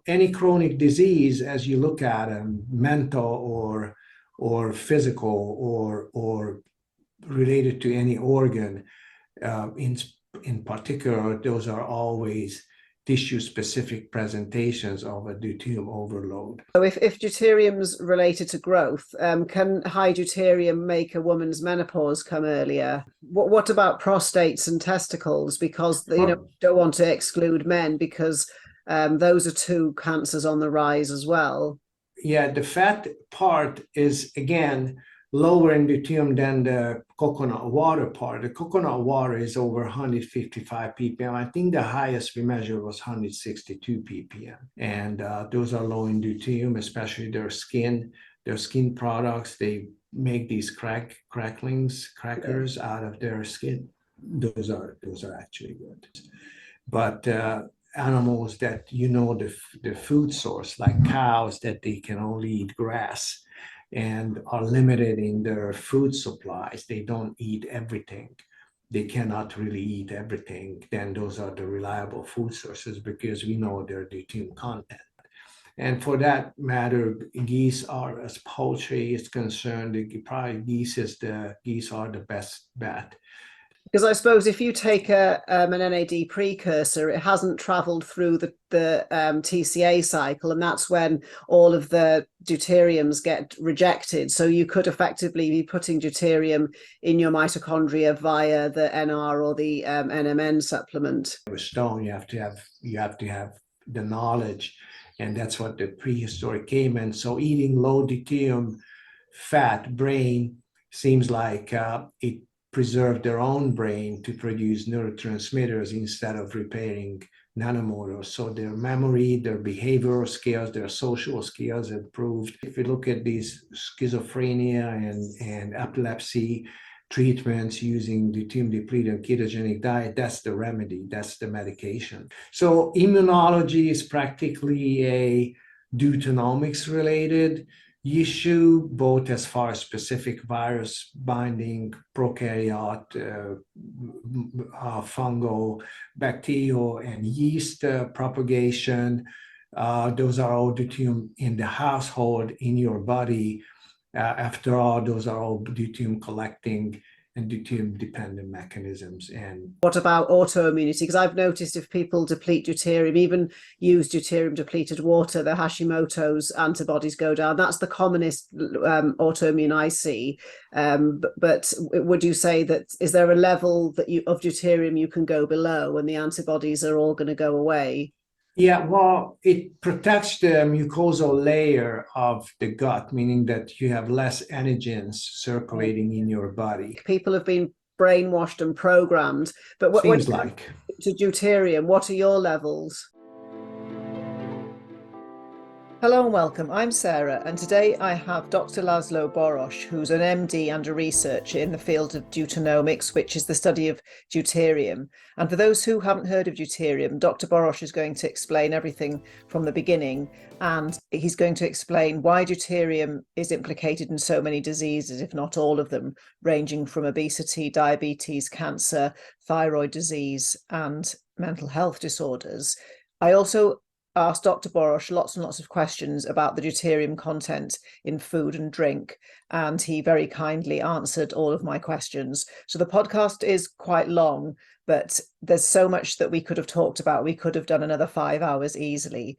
any chronic disease, as you look at them, mental or physical or related to any organ, in particular, those are always tissue-specific presentations of a deuterium overload. So if deuterium's related to growth, can high deuterium make a woman's menopause come earlier? What about prostates and testicles? Because don't want to exclude men, because those are two cancers on the rise as well. Yeah, the fat part is, again, lower in deuterium than the coconut water part. The coconut water is over 155 ppm. I think the highest we measured was 162 ppm. And those are low in deuterium, especially their skin products. They make these crackers out of their skin. Those are actually good. But animals that, the food source, like cows, that they can only eat grass and are limited in their food supplies. They don't eat everything. They cannot really eat everything. Then those are the reliable food sources, because we know their deuterium content. And for that matter, geese are, as poultry is concerned, geese are the best bet. Because I suppose if you take an NAD precursor, it hasn't traveled through the TCA cycle, and that's when all of the deuteriums get rejected. So you could effectively be putting deuterium in your mitochondria via the NR or the NMN supplement. With stone, you have to have the knowledge, and that's what the prehistoric cavemen. So eating low deuterium fat brain seems like it preserve their own brain to produce neurotransmitters instead of repairing nanomotors. So their memory, their behavioral skills, their social skills improved. If you look at these schizophrenia and epilepsy treatments using deuterium-depleted ketogenic diet, that's the remedy, that's the medication. So immunology is practically a deuteronomics related issue, both as far as specific virus binding, prokaryote, fungal, bacterial, and yeast propagation. Those are all deuterium in the household, in your body. After all, those are all deuterium collecting and deuterium dependent mechanisms. And what about autoimmunity? Because I've noticed if people deplete deuterium, even use deuterium depleted water, the Hashimoto's antibodies go down. That's the commonest autoimmune I see. But would you say that, is there a level that of deuterium you can go below and the antibodies are all going to go away? Yeah, well, it protects the mucosal layer of the gut, meaning that you have less antigens circulating in your body. People have been brainwashed and programmed, but what seems like to deuterium, what are your levels? Hello and welcome, I'm Sarah, and today I have Dr. Laszlo Boros, who's an MD and a researcher in the field of deuteronomics, which is the study of deuterium. And for those who haven't heard of deuterium, Dr. Boros is going to explain everything from the beginning, and he's going to explain why deuterium is implicated in so many diseases, if not all of them, ranging from obesity, diabetes, cancer, thyroid disease, and mental health disorders. I also asked Dr. Boros lots and lots of questions about the deuterium content in food and drink, and he very kindly answered all of my questions. So the podcast is quite long, but there's so much that we could have talked about. We could have done another 5 hours easily.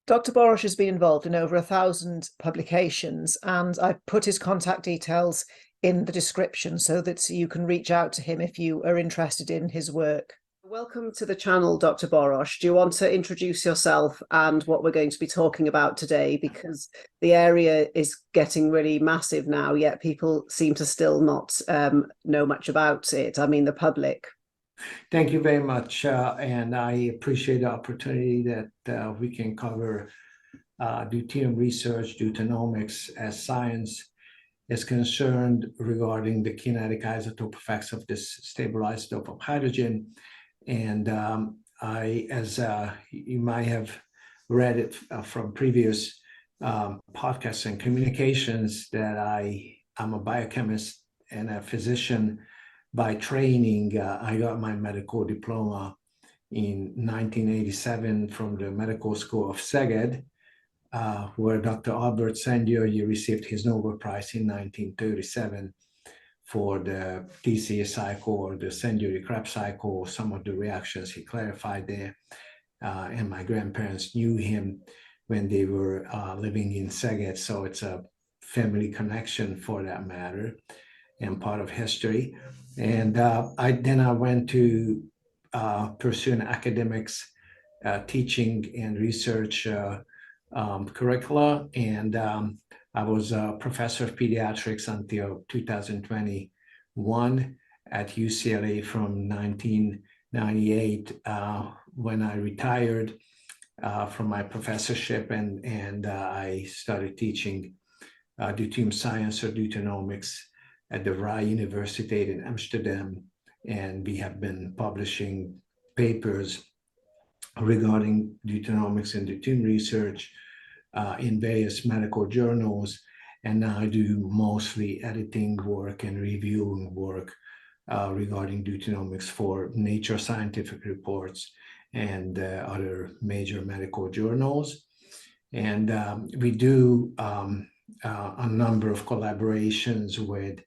Dr. Boros has been involved in over 1,000 publications, and I've put his contact details in the description so that you can reach out to him if you are interested in his work. Welcome to the channel, Dr. Boros. Do you want to introduce yourself and what we're going to be talking about today? Because the area is getting really massive now, yet people seem to still not know much about it. I mean, the public. Thank you very much. And I appreciate the opportunity that we can cover deuterium research, deuteronomics, as science is concerned regarding the kinetic isotope effects of this stable isotope of hydrogen. And as you might have read it from previous podcasts and communications, that I'm a biochemist and a physician by training. I got my medical diploma in 1987 from the Medical School of Szeged, where Dr. Albert Szent-Györgyi received his Nobel Prize in 1937 for the TCA cycle or the Szent-Györgyi-Krebs cycle, some of the reactions he clarified there. And my grandparents knew him when they were living in Szeged, so it's a family connection for that matter and part of history. And I went to pursue an academics teaching and research curricula, and I was a professor of pediatrics until 2021 at UCLA from 1998 when I retired from my professorship, and I started teaching deuterium science or deuteronomics at the Vrije University in Amsterdam, and we have been publishing papers regarding deuteronomics and deuterium research in various medical journals, and now I do mostly editing work and reviewing work regarding deuteronomics for Nature scientific reports and other major medical journals. And we do a number of collaborations with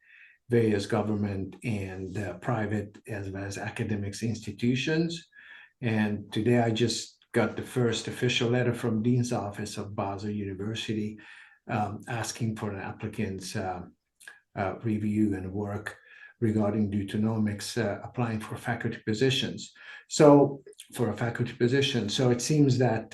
various government and private as well as academics institutions. And today I just got the first official letter from Dean's Office of Basel University asking for an applicant's review and work regarding deuteronomics applying for faculty positions. So for a faculty position, so it seems that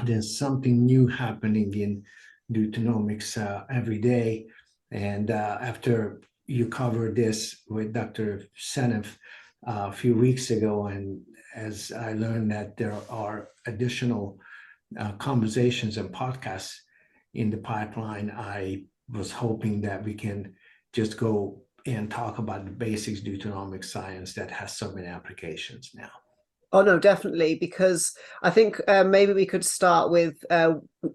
there's something new happening in deuteronomics every day. And after you covered this with Dr. Seneff a few weeks ago, and as I learned that there are additional conversations and podcasts in the pipeline, I was hoping that we can just go and talk about the basics deuteronomic science that has so many applications now. Oh, no, definitely, because I think maybe we could start with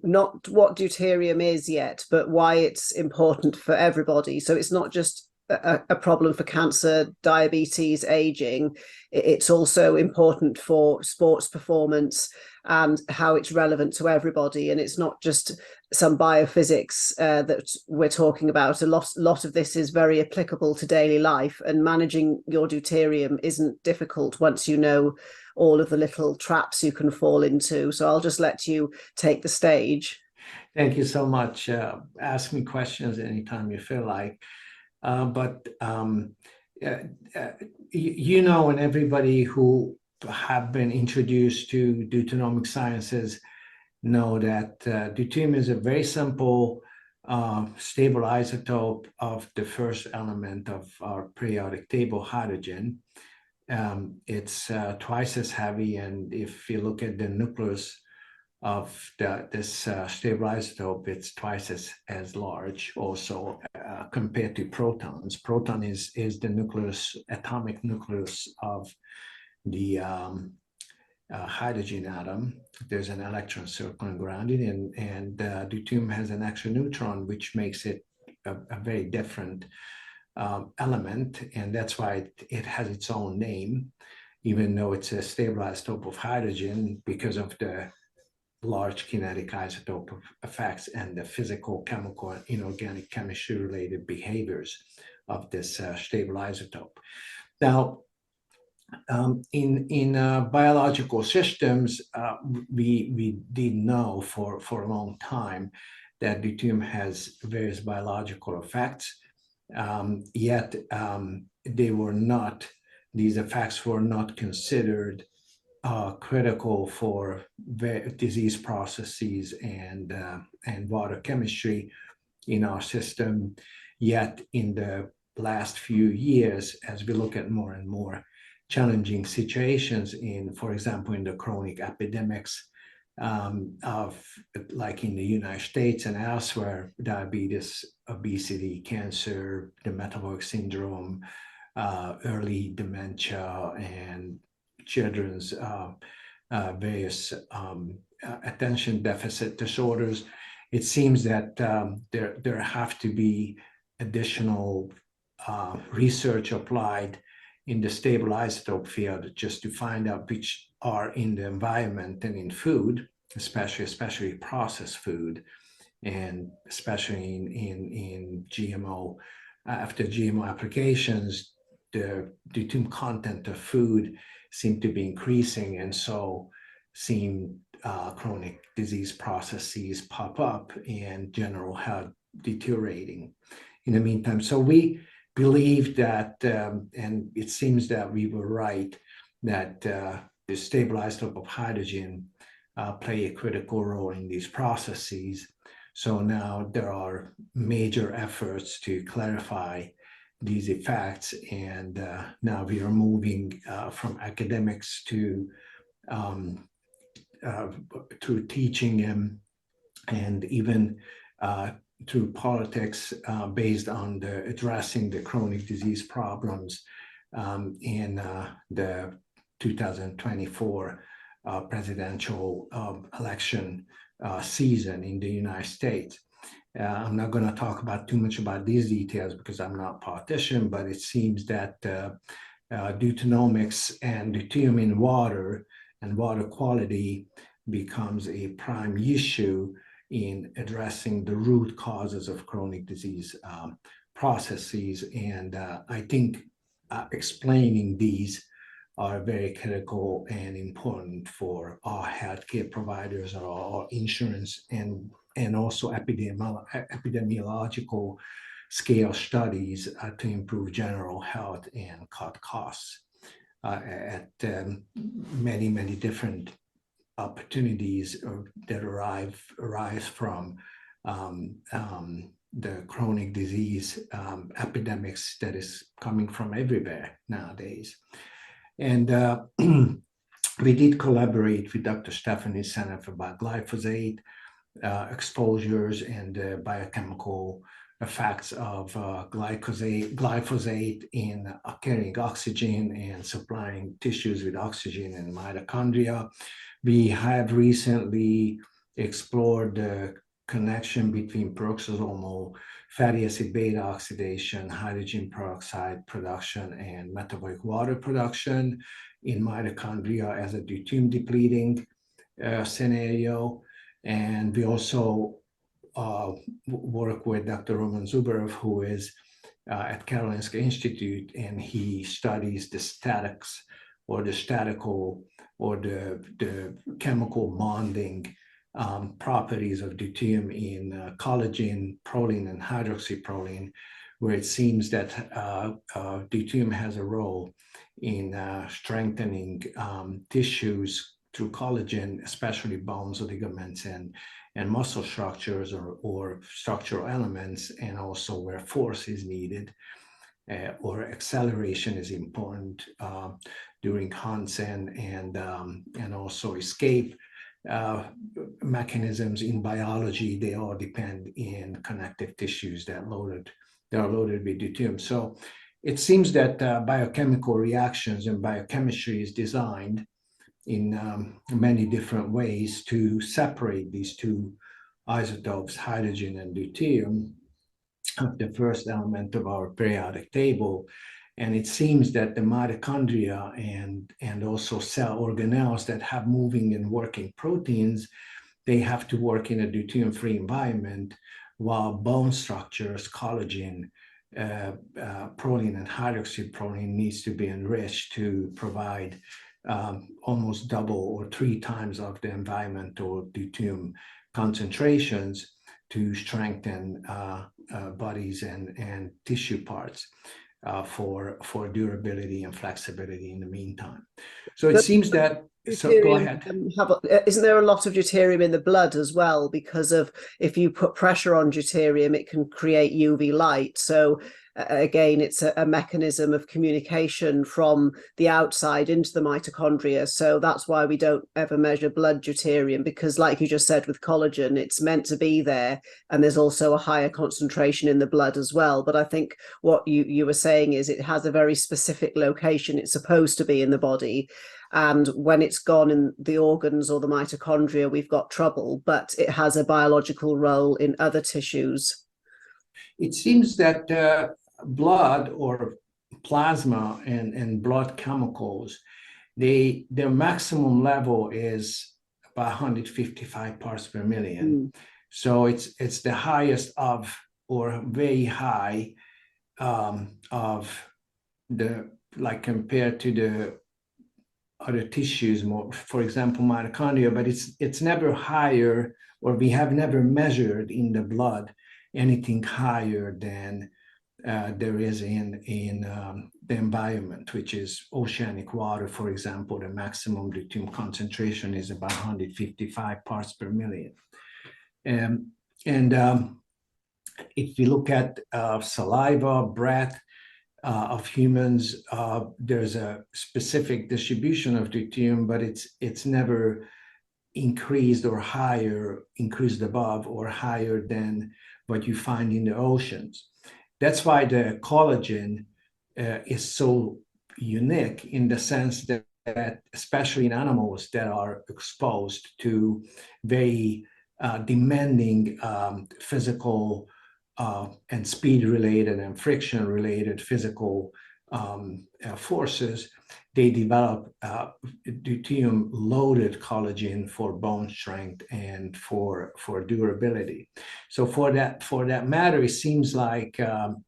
not what deuterium is yet, but why it's important for everybody. So it's not just a problem for cancer, diabetes, aging. It's also important for sports performance and how it's relevant to everybody. And it's not just some biophysics that we're talking about. A lot of this is very applicable to daily life, and managing your deuterium isn't difficult once you know all of the little traps you can fall into. So I'll just let you take the stage. Thank you so much. Ask me questions anytime you feel like. You know, and everybody who have been introduced to deuteronomic sciences know that deuterium is a very simple, stable isotope of the first element of our periodic table, hydrogen. It's twice as heavy, and if you look at the nucleus of this stable isotope, it's twice as large also compared to protons. Proton is the nucleus, atomic nucleus of the hydrogen atom. There's an electron circling around it, and deuterium has an extra neutron, which makes it a very different element, and that's why it has its own name, even though it's a stable isotope of hydrogen, because of the large kinetic isotope effects and the physical, chemical, and inorganic chemistry related behaviors of this stable isotope. Now, in biological systems, we did know for a long time that deuterium has various biological effects, yet these effects were not considered critical for disease processes and water chemistry in our system. Yet in the last few years, as we look at more and more challenging situations for example, in the chronic epidemics of, like in the United States and elsewhere, diabetes, obesity, cancer, the metabolic syndrome, early dementia, and children's various attention deficit disorders, it seems that there have to be additional research applied in the stable isotope field just to find out which are in the environment and in food, especially processed food, and especially in GMO. After GMO applications, the deuterium content of food seemed to be increasing, and so seeing chronic disease processes pop up and general health deteriorating in the meantime. So we believed that, and it seems that we were right, that the stable isotope of hydrogen play a critical role in these processes. So now there are major efforts to clarify these effects, and now we are moving from academics to through teaching and even through politics based on addressing the chronic disease problems in the 2024 presidential election season in the United States. I'm not going to talk about too much about these details because I'm not a politician, but it seems that deuteronomics and deuterium in water and water quality becomes a prime issue in addressing the root causes of chronic disease processes. And I think explaining these are very critical and important for our healthcare providers or our insurance and also epidemiological scale studies to improve general health and cut costs at many, many different opportunities that arise from the chronic disease epidemics that is coming from everywhere nowadays. And we did collaborate with Dr. Stephanie Seneff about glyphosate exposures and biochemical effects of glyphosate in carrying oxygen and supplying tissues with oxygen and mitochondria. We have recently explored the connection between peroxisomal fatty acid beta oxidation, hydrogen peroxide production, and metabolic water production in mitochondria as a deuterium depleting scenario. And we also work with Dr. Roman Zuberev, who is at Karolinska Institute, and he studies the statics or the statical or the chemical bonding properties of deuterium in collagen, proline, and hydroxyproline, where it seems that deuterium has a role in strengthening tissues through collagen, especially bones, ligaments, and muscle structures or structural elements, and also where force is needed or acceleration is important during hunts and also escape mechanisms in biology. They all depend in connective tissues that are loaded with deuterium. So it seems that biochemical reactions and biochemistry is designed in many different ways to separate these two isotopes, hydrogen and deuterium, the first element of our periodic table. And it seems that the mitochondria and also cell organelles that have moving and working proteins, they have to work in a deuterium-free environment, while bone structures, collagen, proline, and hydroxyproline needs to be enriched to provide almost double or 3 times of the environmental deuterium concentrations to strengthen bodies and tissue parts for durability and flexibility in the meantime. So it seems that, so go ahead. Isn't there a lot of deuterium in the blood as well? Because of, if you put pressure on deuterium, it can create UV light. So again, it's a mechanism of communication from the outside into the mitochondria. So that's why we don't ever measure blood deuterium, because like you just said with collagen, it's meant to be there, and there's also a higher concentration in the blood as well. But I think what you were saying is it has a very specific location it's supposed to be in the body, and when it's gone in the organs or the mitochondria, we've got trouble, but it has a biological role in other tissues. It seems that blood or plasma and blood chemicals, their maximum level is about 155 parts per million. So it's the highest of, or very high of the, like compared to the other tissues, more, for example, mitochondria, but it's never higher, or we have never measured in the blood anything higher than there is in the environment, which is oceanic water, for example. The maximum deuterium concentration is about 155 parts per million. And if we look at saliva, breath of humans, there's a specific distribution of deuterium, but it's never increased above or higher than what you find in the oceans. That's why the collagen is so unique, in the sense that especially in animals that are exposed to very demanding physical and speed-related and friction-related physical forces, they develop deuterium-loaded collagen for bone strength and for durability. So for that matter, it seems like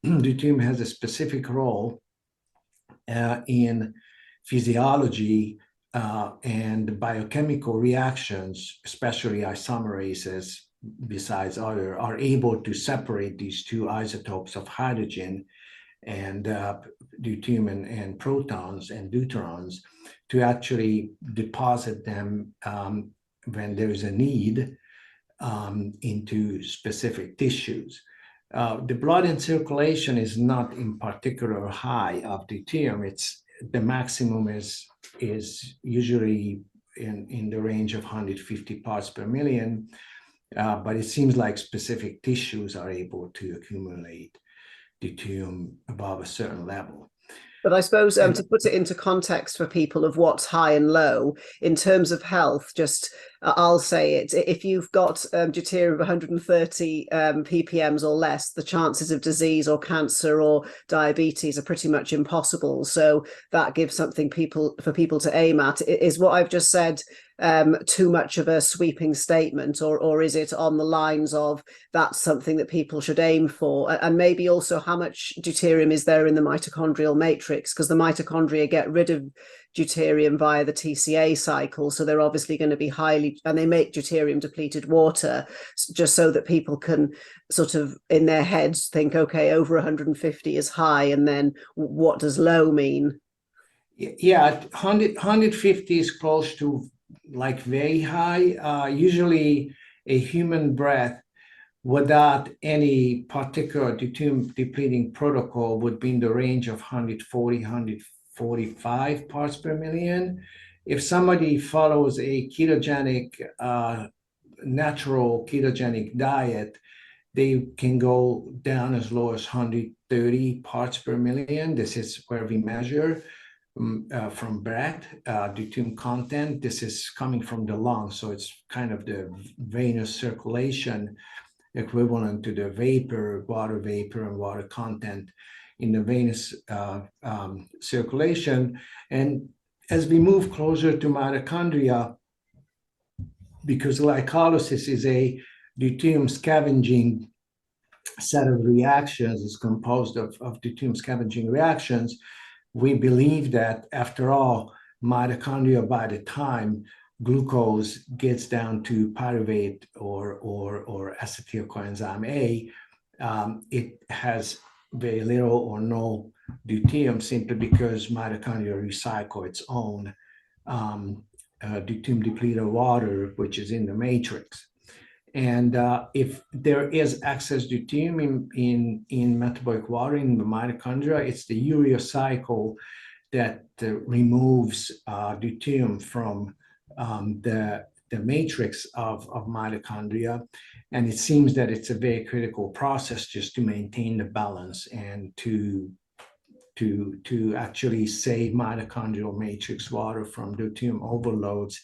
deuterium has a specific role in physiology and biochemical reactions, especially isomerases, besides other, are able to separate these two isotopes of hydrogen and deuterium and protons and neutrons, to actually deposit them when there is a need into specific tissues. The blood in circulation is not in particular high of deuterium. The maximum is usually in the range of 150 parts per million, but it seems like specific tissues are able to accumulate deuterium above a certain level. But I suppose to put it into context for people of what's high and low in terms of health, just I'll say it, if you've got deuterium of 130 ppms or less, the chances of disease or cancer or diabetes are pretty much impossible. So that gives something for people to aim at. Is what I've just said too much of a sweeping statement, or is it on the lines of that's something that people should aim for? And maybe also, how much deuterium is there in the mitochondrial matrix? Because the mitochondria get rid of deuterium via the TCA cycle, so they're obviously going to be highly, and they make deuterium-depleted water, just so that people can sort of in their heads think, okay, over 150 is high, and then what does low mean? Yeah, 150 is close to like very high. Usually a human breath without any particular deuterium depleting protocol would be in the range of 140, 145 parts per million. If somebody follows a ketogenic, natural ketogenic diet, they can go down as low as 130 parts per million. This is where we measure from breath deuterium content. This is coming from the lungs, so it's kind of the venous circulation equivalent to the water vapor and water content in the venous circulation. And as we move closer to mitochondria, because glycolysis is a deuterium scavenging set of reactions, it's composed of deuterium scavenging reactions, we believe that after all, mitochondria, by the time glucose gets down to pyruvate or acetyl coenzyme A, it has very little or no deuterium, simply because mitochondria recycle its own deuterium depleted water, which is in the matrix. And if there is excess deuterium in metabolic water in the mitochondria, it's the urea cycle that removes deuterium from the matrix of mitochondria. And it seems that it's a very critical process just to maintain the balance and to actually save mitochondrial matrix water from deuterium overloads.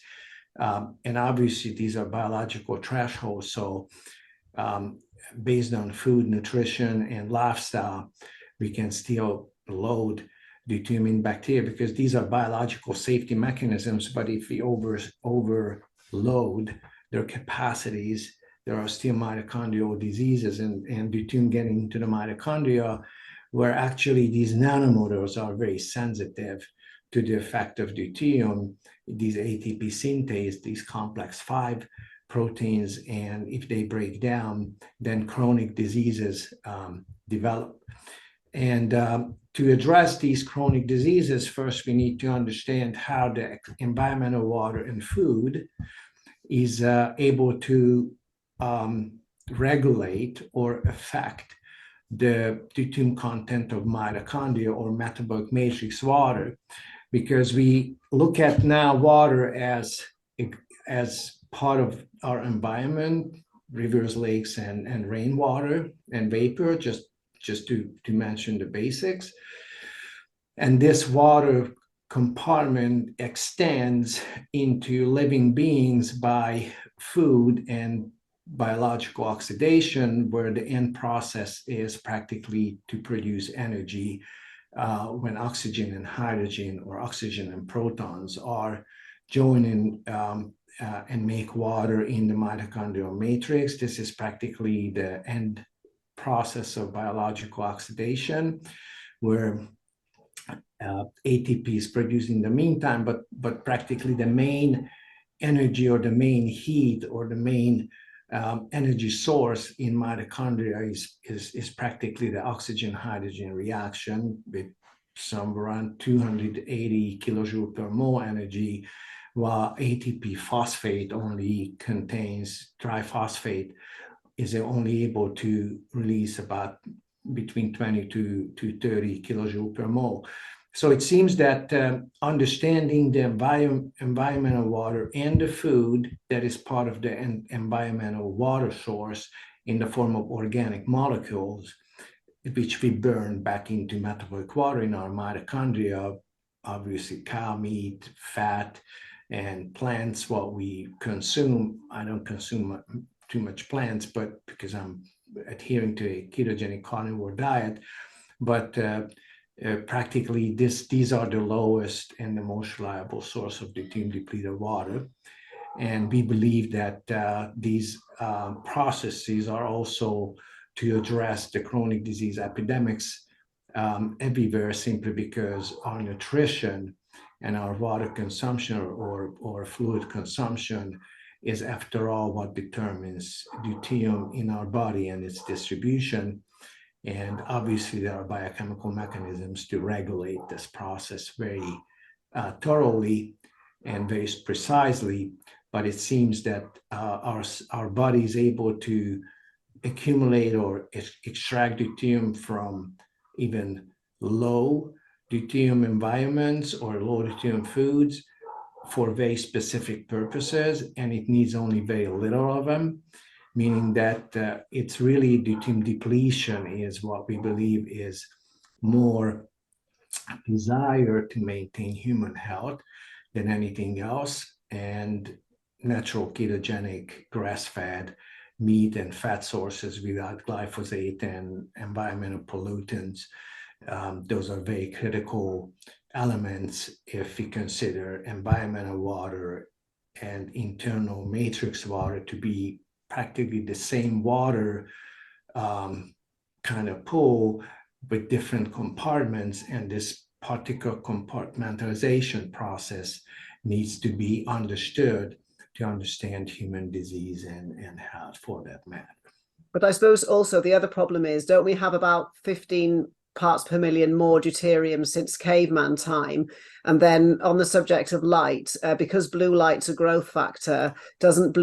And obviously these are biological thresholds, so based on food, nutrition, and lifestyle, we can still overload deuterium in bacteria, because these are biological safety mechanisms. But if we overload their capacities, there are still mitochondrial diseases, and deuterium getting into the mitochondria, where actually these nanomotors are very sensitive to the effect of deuterium, these ATP synthase, these complex 5 proteins, and if they break down, then chronic diseases develop. And to address these chronic diseases, first we need to understand how the environmental water and food is able to regulate or affect the deuterium content of mitochondria or metabolic matrix water, because we look at now water as part of our environment, rivers, lakes, and rainwater and vapor, just to mention the basics. And this water compartment extends into living beings by food and biological oxidation, where the end process is practically to produce energy when oxygen and hydrogen, or oxygen and protons, are joining and make water in the mitochondrial matrix. This is practically the end process of biological oxidation, where ATP is produced in the meantime, but practically the main energy or the main heat or the main energy source in mitochondria is practically the oxygen-hydrogen reaction, with some around 280 kilojoule per mole energy, while ATP phosphate only contains, triphosphate is only able to release about between 20 to 30 kilojoule per mole. So it seems that understanding the environmental water and the food that is part of the environmental water source in the form of organic molecules, which we burn back into metabolic water in our mitochondria, obviously cow meat, fat, and plants, what we consume. I don't consume too much plants, but because I'm adhering to a ketogenic carnivore diet, but practically these are the lowest and the most reliable source of deuterium-depleted water. And we believe that these processes are also to address the chronic disease epidemics everywhere, simply because our nutrition and our water consumption or fluid consumption is, after all, what determines deuterium in our body and its distribution. And obviously, there are biochemical mechanisms to regulate this process very thoroughly and very precisely. But it seems that our body is able to accumulate or extract deuterium from even low deuterium environments or low deuterium foods for very specific purposes, and it needs only very little of them, meaning that it's really deuterium depletion is what we believe is more desired to maintain human health than anything else. And natural ketogenic grass-fed meat and fat sources without glyphosate and environmental pollutants, those are very critical elements if we consider environmental water and internal matrix water to be practically the same water kind of pool with different compartments. And this particular compartmentalization process needs to be understood to understand human disease and health, for that matter. But I suppose also the other problem is, don't we have about 15 parts per million more deuterium since caveman time? And then on the subject of light, because blue light's a growth factor, doesn't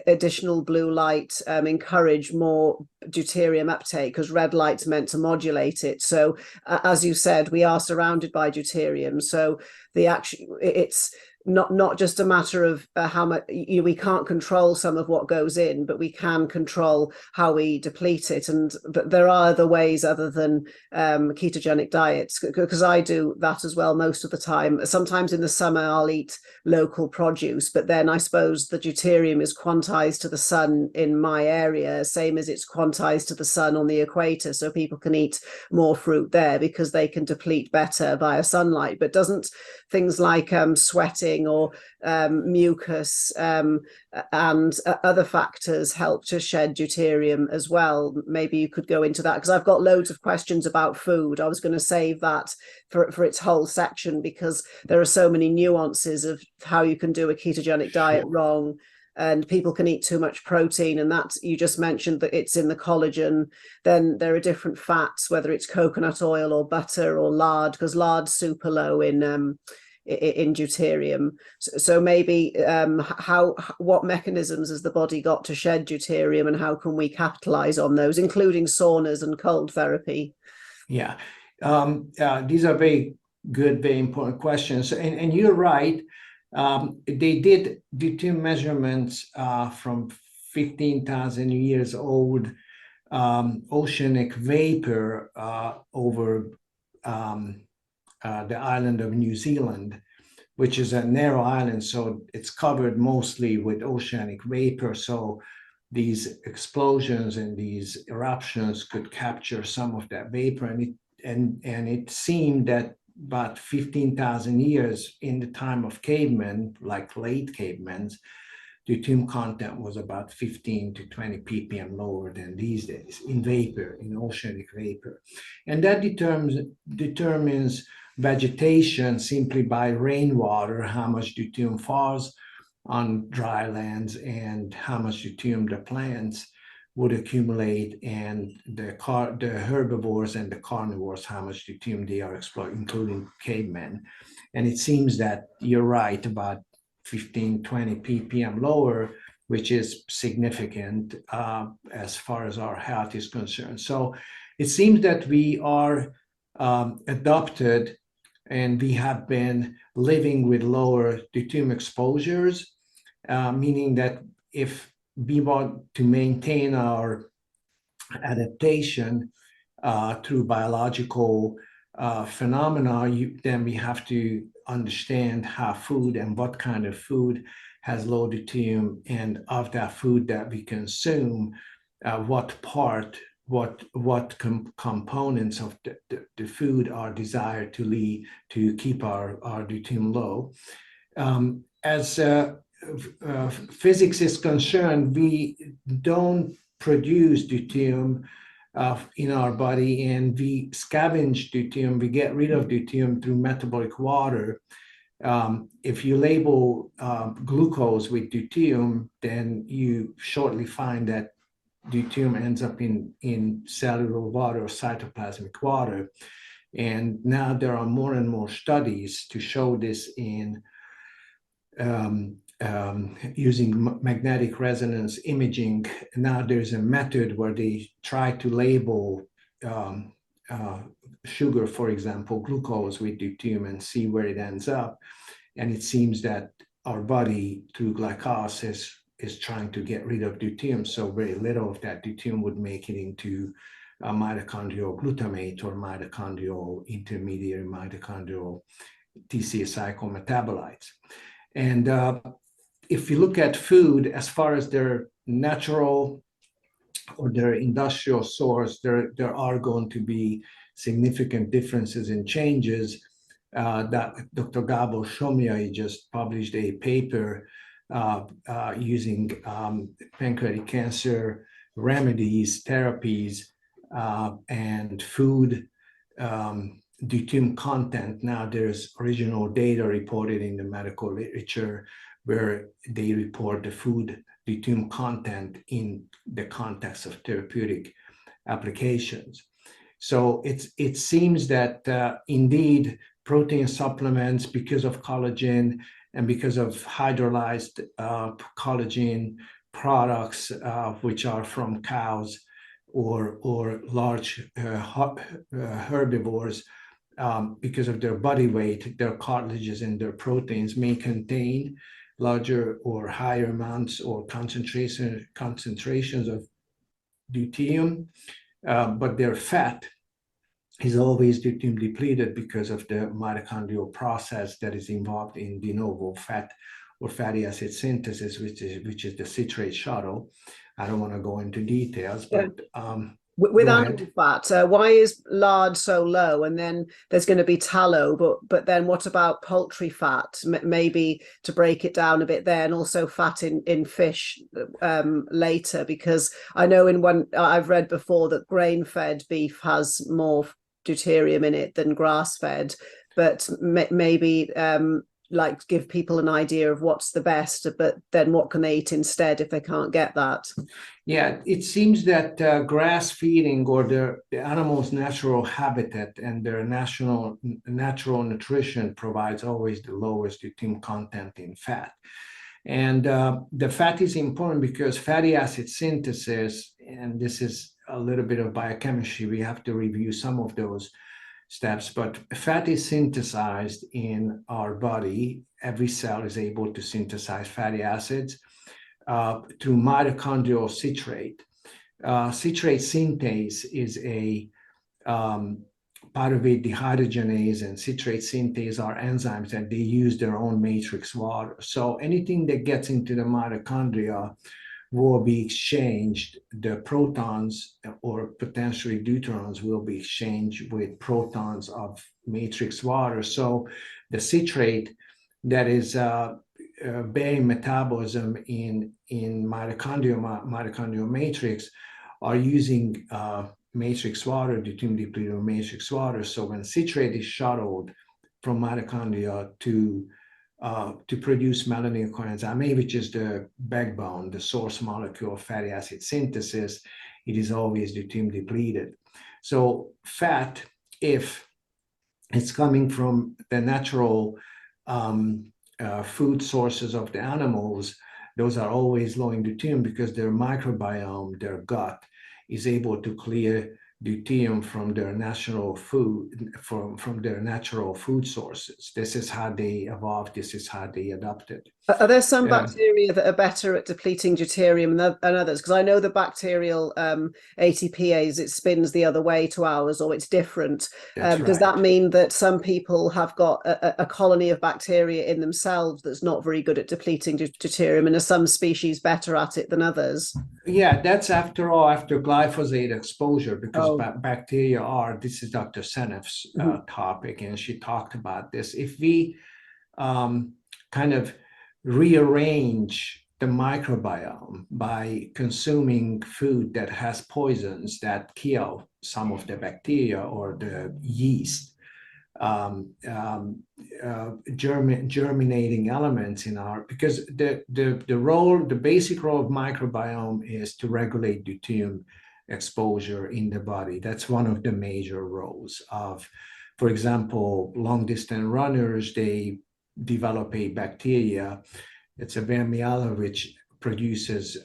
additional blue light encourage more deuterium uptake, because red light's meant to modulate it? So as you said, we are surrounded by deuterium. So it's not just a matter of how much, we can't control some of what goes in, but we can control how we deplete it. And there are other ways other than ketogenic diets, because I do that as well most of the time. Sometimes in the summer I'll eat local produce, but then I suppose the deuterium is quantized to the sun in my area, same as it's quantized to the sun on the equator, so people can eat more fruit there because they can deplete better via sunlight. But doesn't things like sweating or mucus and other factors help to shed deuterium as well? Maybe you could go into that, because I've got loads of questions about food. I was going to save that for its whole section, because there are so many nuances of how you can do a ketogenic diet wrong, and people can eat too much protein, and that you just mentioned that it's in the collagen. Then there are different fats, whether it's coconut oil or butter or lard, because lard's super low in deuterium. So maybe what mechanisms has the body got to shed deuterium, and how can we capitalize on those, including saunas and cold therapy? Yeah, these are very good, very important questions. And you're right. They did deuterium measurements from 15,000 years old oceanic vapor over the island of New Zealand, which is a narrow island, so it's covered mostly with oceanic vapor. So these explosions and these eruptions could capture some of that vapor, and it seemed that about 15,000 years in the time of cavemen, like late cavemen, deuterium content was about 15 to 20 ppm lower than these days in vapor, in oceanic vapor. And that determines vegetation simply by rainwater, how much deuterium falls on dry lands and how much deuterium the plants would accumulate, and the herbivores and the carnivores, how much deuterium they are exploiting, including cavemen. And it seems that you're right, about 15, 20 ppm lower, which is significant as far as our health is concerned. So it seems that we are adopted, and we have been living with lower deuterium exposures, meaning that if we want to maintain our adaptation through biological phenomena, then we have to understand how food and what kind of food has low deuterium, and of that food that we consume, what components of the food are desired to keep our deuterium low. As physics is concerned, we don't produce deuterium in our body, and we scavenge deuterium. We get rid of deuterium through metabolic water. If you label glucose with deuterium, then you shortly find that deuterium ends up in cellular water or cytoplasmic water. And now there are more and more studies to show this in using magnetic resonance imaging. Now there's a method where they try to label sugar, for example, glucose with deuterium, and see where it ends up. And it seems that our body, through glycolysis, is trying to get rid of deuterium. So very little of that deuterium would make it into mitochondrial glutamate or mitochondrial intermediary mitochondrial TCA cycle metabolites. And if you look at food as far as their natural or their industrial source, there are going to be significant differences and changes. That Dr. Gabor Somjai just published a paper using pancreatic cancer remedies, therapies, and food deuterium content. Now there's original data reported in the medical literature where they report the food deuterium content in the context of therapeutic applications. So it seems that indeed protein supplements, because of collagen and because of hydrolyzed collagen products, which are from cows or large herbivores, because of their body weight, their cartilages and their proteins may contain larger or higher amounts or concentrations of deuterium, but their fat is always deuterium depleted because of the mitochondrial process that is involved in de novo fat or fatty acid synthesis, which is the citrate shuttle. I don't want to go into details, but with animal fat, why is lard so low? And then there's going to be tallow, but then what about poultry fat? Maybe to break it down a bit there, and also fat in fish later, because I know I've read before that grain-fed beef has more deuterium in it than grass-fed, but maybe like give people an idea of what's the best, but then what can they eat instead if they can't get that? Yeah, it seems that grass feeding, or the animal's natural habitat and their natural nutrition, provides always the lowest deuterium content in fat. And the fat is important because fatty acid synthesis, and this is a little bit of biochemistry, we have to review some of those steps, but fat is synthesized in our body. Every cell is able to synthesize fatty acids through mitochondrial citrate. Citrate synthase is a pyruvate dehydrogenase, and citrate synthase are enzymes that they use their own matrix water. So anything that gets into the mitochondria will be exchanged. The protons or potentially deuterons will be exchanged with protons of matrix water. So the citrate that is bearing metabolism in mitochondrial matrix are using matrix water, deuterium depleted matrix water. So when citrate is shuttled from mitochondria to produce melanin coenzyme A, which is the backbone, the source molecule of fatty acid synthesis, it is always deuterium depleted. So fat, if it's coming from the natural food sources of the animals, those are always low in deuterium because their microbiome, their gut, is able to clear deuterium from their natural food, from their natural food sources. This is how they evolved. This is how they adapted. Are there some bacteria that are better at depleting deuterium than others? Because I know the bacterial ATPase, it spins the other way to ours, or it's different. Does that mean that some people have got a colony of bacteria in themselves that's not very good at depleting deuterium, and are some species better at it than others? Yeah, that's after glyphosate exposure, because bacteria are, this is Dr. Seneff's topic, and she talked about this. If we kind of rearrange the microbiome by consuming food that has poisons that kill some of the bacteria or the yeast, germinating elements in our, because the basic role of microbiome is to regulate deuterium exposure in the body. That's one of the major roles of, for example, long distance runners, they develop a bacteria. It's a vermiella which produces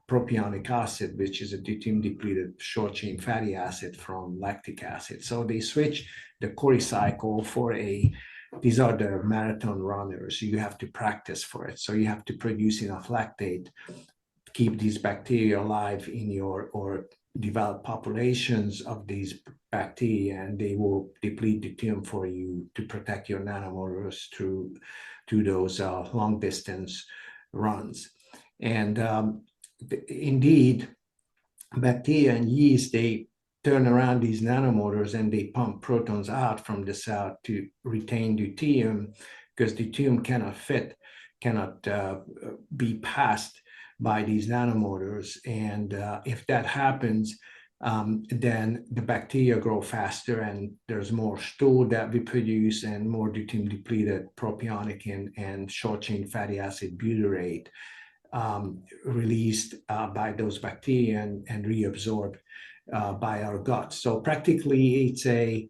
propionic acid, which is a deuterium depleted short chain fatty acid from lactic acid. So they switch the Cori cycle for these are the marathon runners. You have to practice for it. So you have to produce enough lactate, keep these bacteria alive in your, or develop populations of these bacteria, and they will deplete deuterium for you to protect your nanomotors through those long distance runs. And indeed, bacteria and yeast, they turn around these nanomotors and they pump protons out from the cell to retain deuterium, because deuterium cannot be passed by these nanomotors. And if that happens, then the bacteria grow faster, and there's more stool that we produce, and more deuterium depleted propionic and short chain fatty acid butyrate released by those bacteria and reabsorbed by our guts. So practically it's a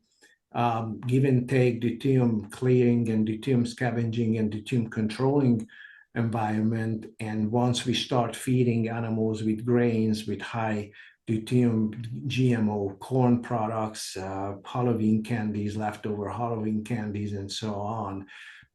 give and take deuterium clearing and deuterium scavenging and deuterium controlling environment. And once we start feeding animals with grains, with high deuterium GMO corn products, Halloween candies, leftover Halloween candies, and so on,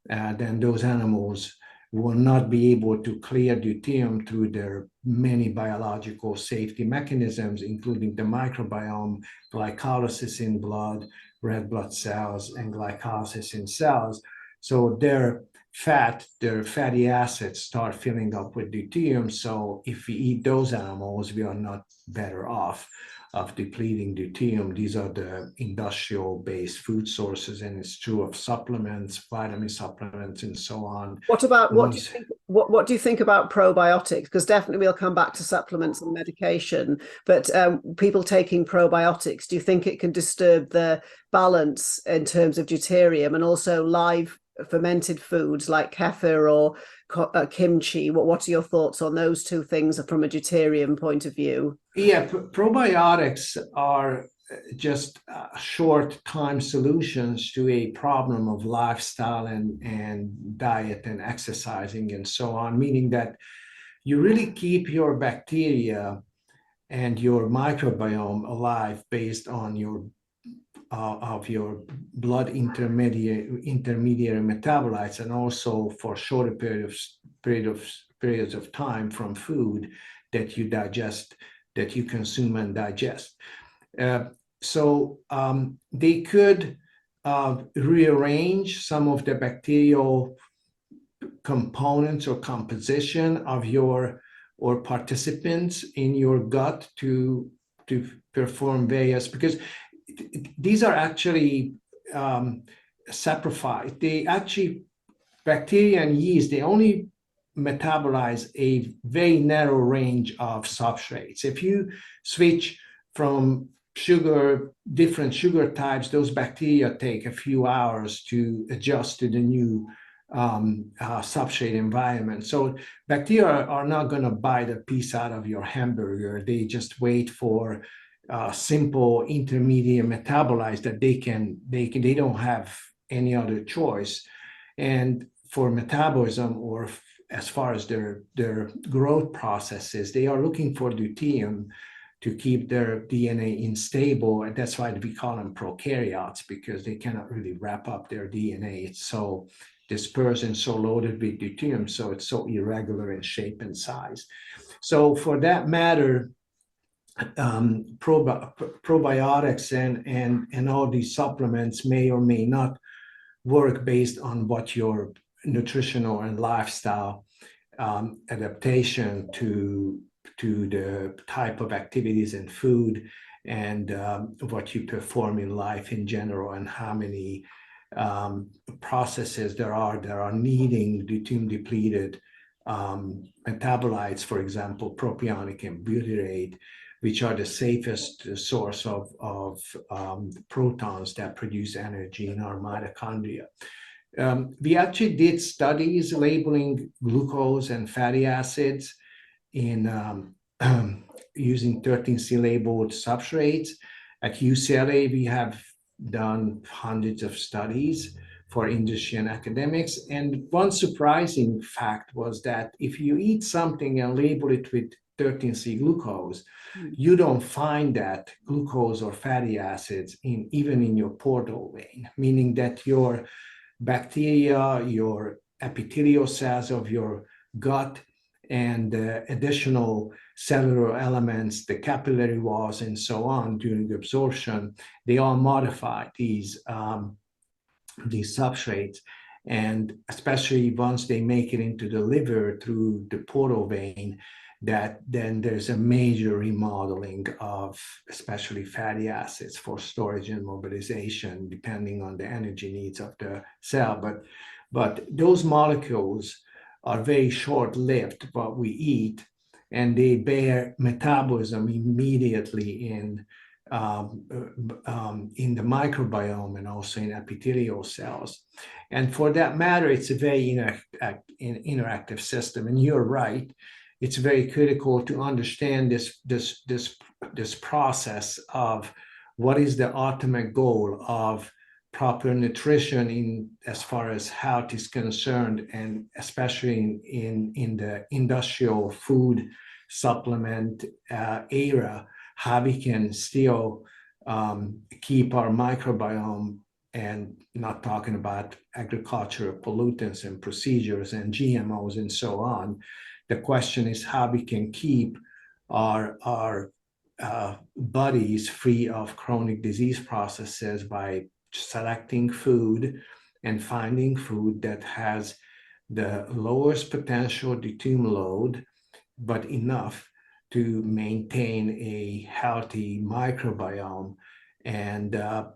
then those animals will not be able to clear deuterium through their many biological safety mechanisms, including the microbiome, glycolysis in blood, red blood cells, and glycolysis in cells. So their fatty acids start filling up with deuterium. So if we eat those animals, we are not better off of depleting deuterium. These are the industrial-based food sources, and it's true of supplements, vitamin supplements, and so on. What do you think about probiotics? Because definitely we'll come back to supplements and medication, but people taking probiotics, do you think it can disturb the balance in terms of deuterium, and also live fermented foods like kefir or kimchi? What are your thoughts on those two things from a deuterium point of view? Yeah, probiotics are just short-time solutions to a problem of lifestyle and diet and exercising and so on, meaning that you really keep your bacteria and your microbiome alive based on your of your blood intermediary metabolites, and also for shorter periods of time from food that you digest, that you consume and digest. So they could rearrange some of the bacterial components or composition of your or participants in your gut to perform various, because these are actually saprophytes. They actually, bacteria and yeast, they only metabolize a very narrow range of substrates. If you switch from different sugar types, those bacteria take a few hours to adjust to the new substrate environment. So bacteria are not going to bite a piece out of your hamburger. They just wait for simple intermediate metabolites that they don't have any other choice. And for metabolism, or as far as their growth processes, they are looking for deuterium to keep their DNA unstable. And that's why we call them prokaryotes, because they cannot really wrap up their DNA. It's so dispersed and so loaded with deuterium, so it's so irregular in shape and size. So for that matter, probiotics and all these supplements may or may not work based on what your nutritional and lifestyle adaptation to the type of activities and food, and what you perform in life in general, and how many processes there are needing deuterium-depleted metabolites, for example, propionic and butyrate, which are the safest source of protons that produce energy in our mitochondria. We actually did studies labeling glucose and fatty acids in using 13C labeled substrates. At UCLA, we have done hundreds of studies for industry and academics. And one surprising fact was that if you eat something and label it with 13C glucose, you don't find that glucose or fatty acids even in your portal vein, meaning that your bacteria, your epithelial cells of your gut, and the additional cellular elements, the capillary walls, and so on during the absorption, they all modify these substrates. And especially once they make it into the liver through the portal vein, that then there's a major remodeling of especially fatty acids for storage and mobilization, depending on the energy needs of the cell. But those molecules are very short-lived, what we eat, and they bear metabolism immediately in the microbiome and also in epithelial cells. And for that matter, it's a very interactive system. And you're right, it's very critical to understand this process of what is the ultimate goal of proper nutrition in as far as health is concerned, and especially in the industrial food supplement era, how we can still keep our microbiome, and not talking about agricultural pollutants and procedures and GMOs and so on. The question is how we can keep our bodies free of chronic disease processes by selecting food and finding food that has the lowest potential deuterium load, but enough to maintain a healthy microbiome, and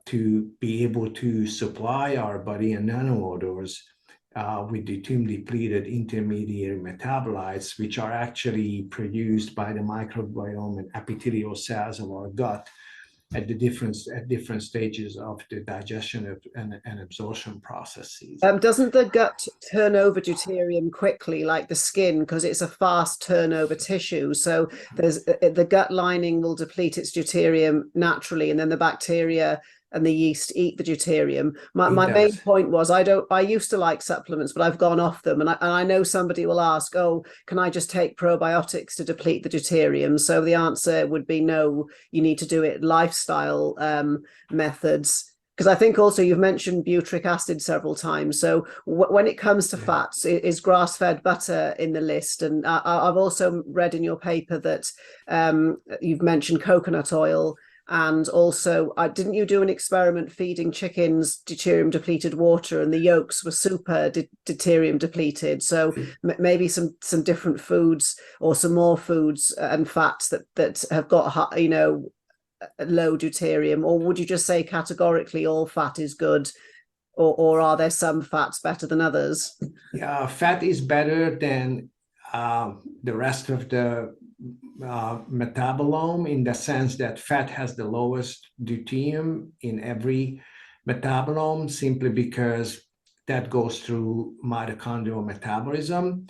to be able to supply our body and nanoodors with deuterium-depleted intermediary metabolites, which are actually produced by the microbiome and epithelial cells of our gut at different stages of the digestion and absorption processes. Doesn't the gut turn over deuterium quickly, like the skin, because it's a fast turnover tissue? So there's the gut lining will deplete its deuterium naturally, and then the bacteria and the yeast eat the deuterium. My main point was I used to like supplements, but I've gone off them, and I know somebody will ask, oh, can I just take probiotics to deplete the deuterium? So the answer would be no, you need to do it lifestyle methods. Because I think also you've mentioned butyric acid several times. So when it comes to fats, is grass-fed butter in the list? And I've also read in your paper that you've mentioned coconut oil. And also, didn't you do an experiment feeding chickens deuterium depleted water, and the yolks were super deuterium depleted? So maybe some different foods, or some more foods and fats that have got, you know, low deuterium. Or would you just say categorically all fat is good, or are there some fats better than others? Yeah, fat is better than the rest of the metabolome, in the sense that fat has the lowest deuterium in every metabolome, simply because that goes through mitochondrial metabolism,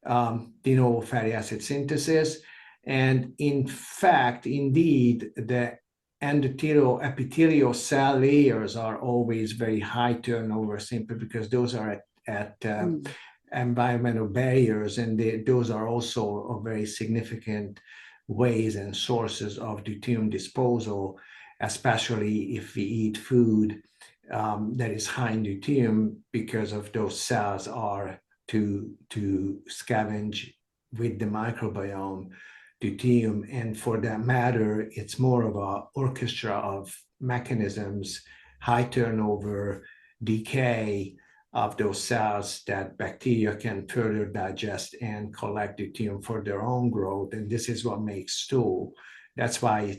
de novo fatty acid synthesis. And in fact, indeed, the endothelial epithelial cell layers are always very high turnover, simply because those are at environmental barriers, and those are also very significant ways and sources of deuterium disposal, especially if we eat food that is high in deuterium, because of those cells are to scavenge with the microbiome deuterium. And for that matter, it's more of an orchestra of mechanisms, high turnover, decay of those cells, that bacteria can further digest and collect deuterium for their own growth. And this is what makes stool. That's why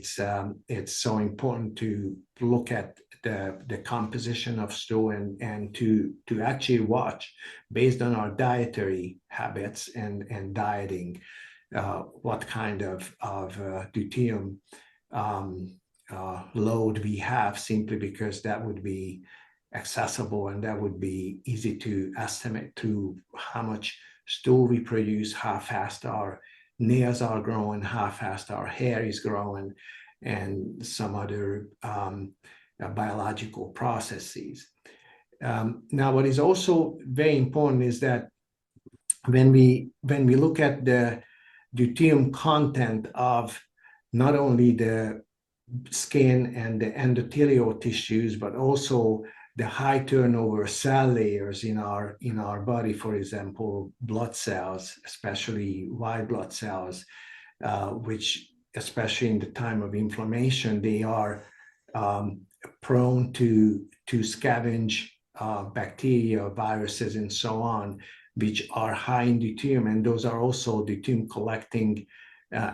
it's so important to look at the composition of stool, and to actually watch, based on our dietary habits and dieting, what kind of deuterium load we have, simply because that would be accessible, and that would be easy to estimate through how much stool we produce, how fast our nails are growing, how fast our hair is growing, and some other biological processes. Now, what is also very important is that when we look at the deuterium content of not only the skin and the endothelial tissues, but also the high turnover cell layers in our body, for example, blood cells, especially white blood cells, which, especially in the time of inflammation, they are prone to scavenge bacteria, viruses, and so on, which are high in deuterium, and those are also deuterium collecting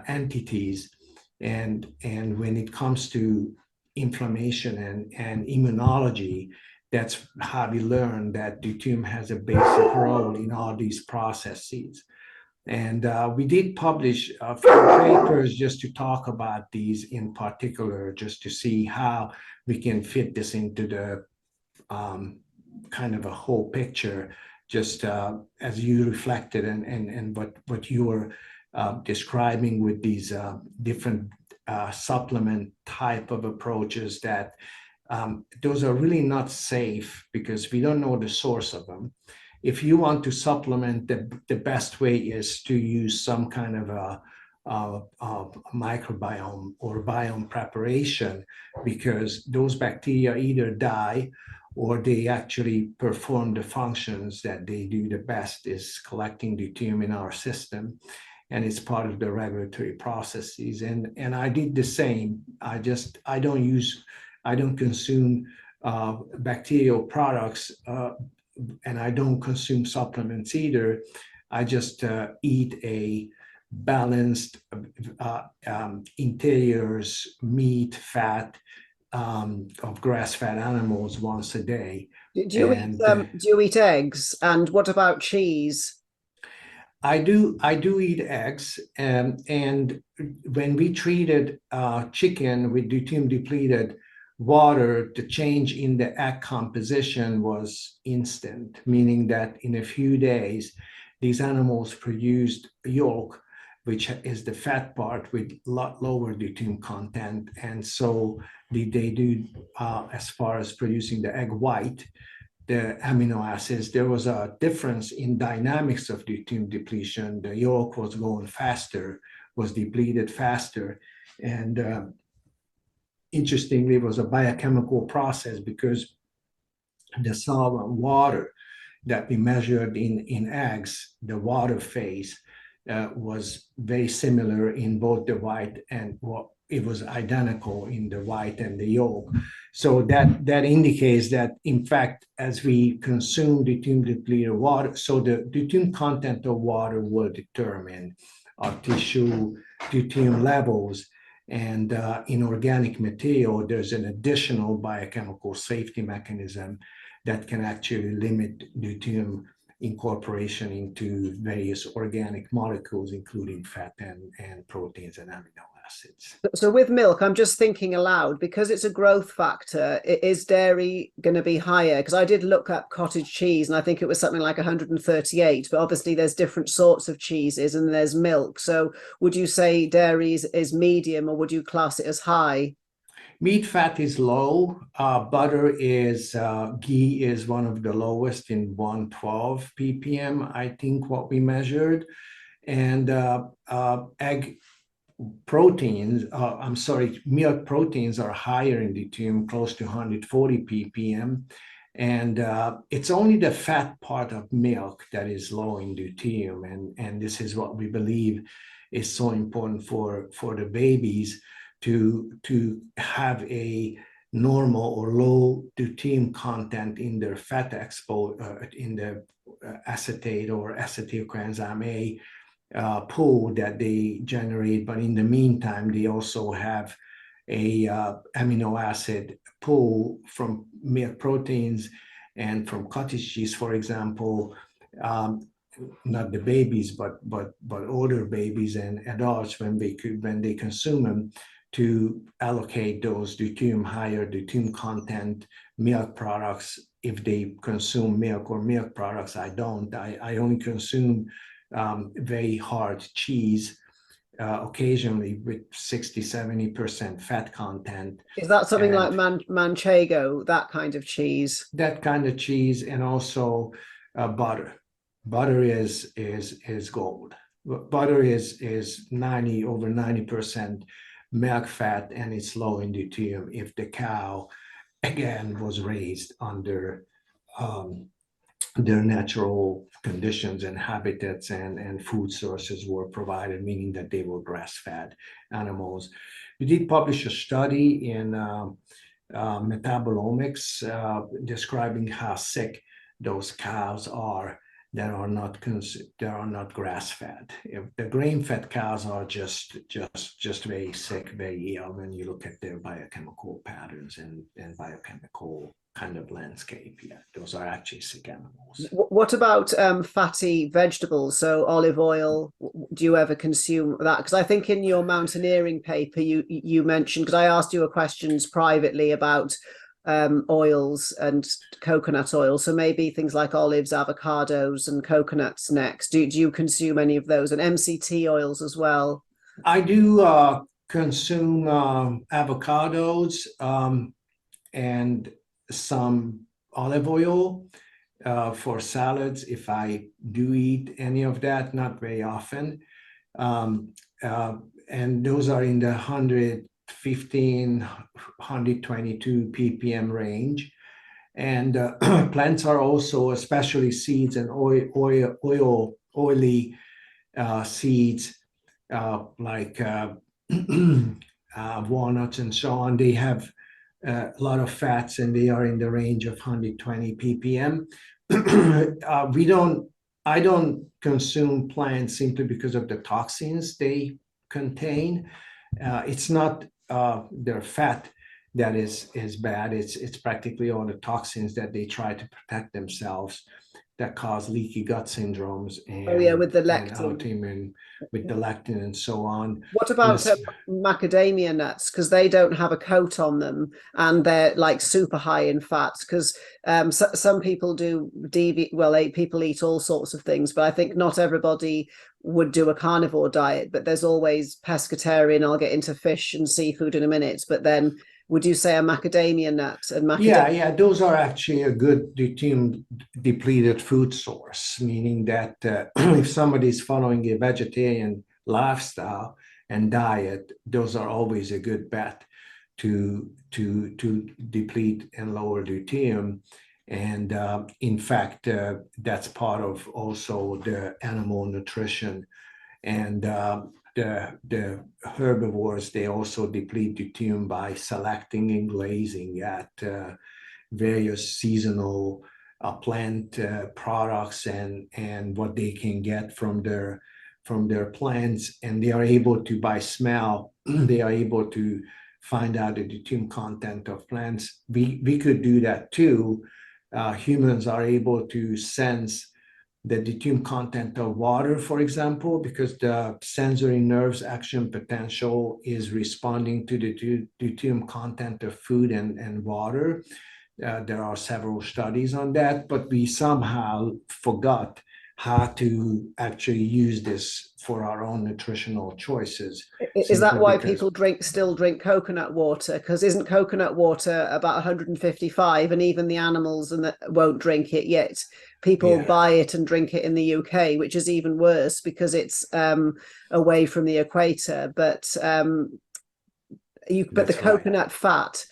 entities. And when it comes to inflammation and immunology, that's how we learn that deuterium has a basic role in all these processes. And we did publish a few papers just to talk about these in particular, just to see how we can fit this into the kind of a whole picture, just as you reflected, and what you were describing with these different supplement type of approaches that those are really not safe because we don't know the source of them. If you want to supplement, the best way is to use some kind of a microbiome or biome preparation, because those bacteria either die or they actually perform the functions that they do the best, is collecting deuterium in our system. And it's part of the regulatory processes. And I did the same. I don't consume bacterial products, and I don't consume supplements either. I just eat a balanced interiors, meat, fat of grass-fed animals once a day. Do you eat eggs? And what about cheese? I do eat eggs, and when we treated chicken with deuterium-depleted water, the change in the egg composition was instant, meaning that in a few days, these animals produced yolk, which is the fat part with a lot lower deuterium content. And so they do, as far as producing the egg white, the amino acids, there was a difference in dynamics of deuterium depletion. The yolk was going faster, was depleted faster. And interestingly, it was a biochemical process, because the solvent water that we measured in eggs, the water phase, was very similar in both the white and it was identical in the white and the yolk. So that indicates that, in fact, as we consume deuterium depleted water, so the deuterium content of water will determine our tissue deuterium levels. And in organic material, there's an additional biochemical safety mechanism that can actually limit deuterium incorporation into various organic molecules, including fat and proteins and amino acids. So with milk, I'm just thinking aloud, because it's a growth factor, is dairy going to be higher? Because I did look at cottage cheese and I think it was something like 138, but obviously there's different sorts of cheeses and there's milk. So would you say dairy is medium, or would you class it as high? Meat fat is low. Butter is, ghee is one of the lowest in 112 ppm, I think what we measured. And egg proteins, milk proteins are higher in deuterium, close to 140 ppm. And it's only the fat part of milk that is low in deuterium. And this is what we believe is so important for the babies, to have a normal or low deuterium content in their fat in the acetate or acetyl coenzyme A pool that they generate. But in the meantime, they also have a amino acid pool from milk proteins and from cottage cheese, for example. Not the babies, but older babies and adults, when they consume them, to allocate those higher deuterium content milk products. If they consume milk or milk products, I don't. I only consume very hard cheese, occasionally with 60-70% fat content. Is that something like manchego, that kind of cheese? That kind of cheese, and also butter. Butter is gold. Butter is over 90% milk fat, and it's low in deuterium if the cow, again, was raised under their natural conditions and habitats, and food sources were provided, meaning that they were grass-fed animals. We did publish a study in metabolomics describing how sick those cows are that are not grass-fed. If the grain-fed cows are just very sick, very ill when you look at their biochemical patterns and biochemical kind of landscape. Yeah, those are actually sick animals. What about fatty vegetables? So olive oil, do you ever consume that? Because I think in your mountaineering paper, you mentioned, because I asked you questions privately about oils and coconut oil, so maybe things like olives, avocados, and coconuts next. Do you consume any of those, and MCT oils as well? I do consume avocados, and some olive oil for salads if I do eat any of that, not very often. And those are in the 115, 122 ppm range. And plants are also, especially seeds and oily seeds like walnuts and so on. They have a lot of fats, and they are in the range of 120 ppm. I don't consume plants simply because of the toxins they contain. It's not their fat that is bad. It's practically all the toxins that they try to protect themselves that cause leaky gut syndromes with the and lectin. autoimmune with the lectin and so on. What about macadamia nuts? Because they don't have a coat on them, and they're like super high in fats. Because some people do people eat all sorts of things, but I think not everybody would do a carnivore diet. But there's always pescatarian. I'll get into fish and seafood in a minute. But then, would you say a macadamia nut and macadamia? Yeah, those are actually a good deuterium-depleted food source, meaning that if somebody's following a vegetarian lifestyle and diet, those are always a good bet to deplete and lower deuterium. And in fact, that's part of also the animal nutrition. And the herbivores, they also deplete deuterium by selecting and glazing at various seasonal plant products and what they can get from their plants. And they are able to, by smell, they are able to find out the deuterium content of plants. We could do that too. Humans are able to sense the deuterium content of water, for example, because the sensory nerve's action potential is responding to the deuterium content of food and water. There are several studies on that, but we somehow forgot how to actually use this for our own nutritional choices. Is that why people still drink coconut water? Because isn't coconut water about 155, and even the animals won't drink it yet? People buy it and drink it in the UK, which is even worse because it's away from the equator. But the coconut fat,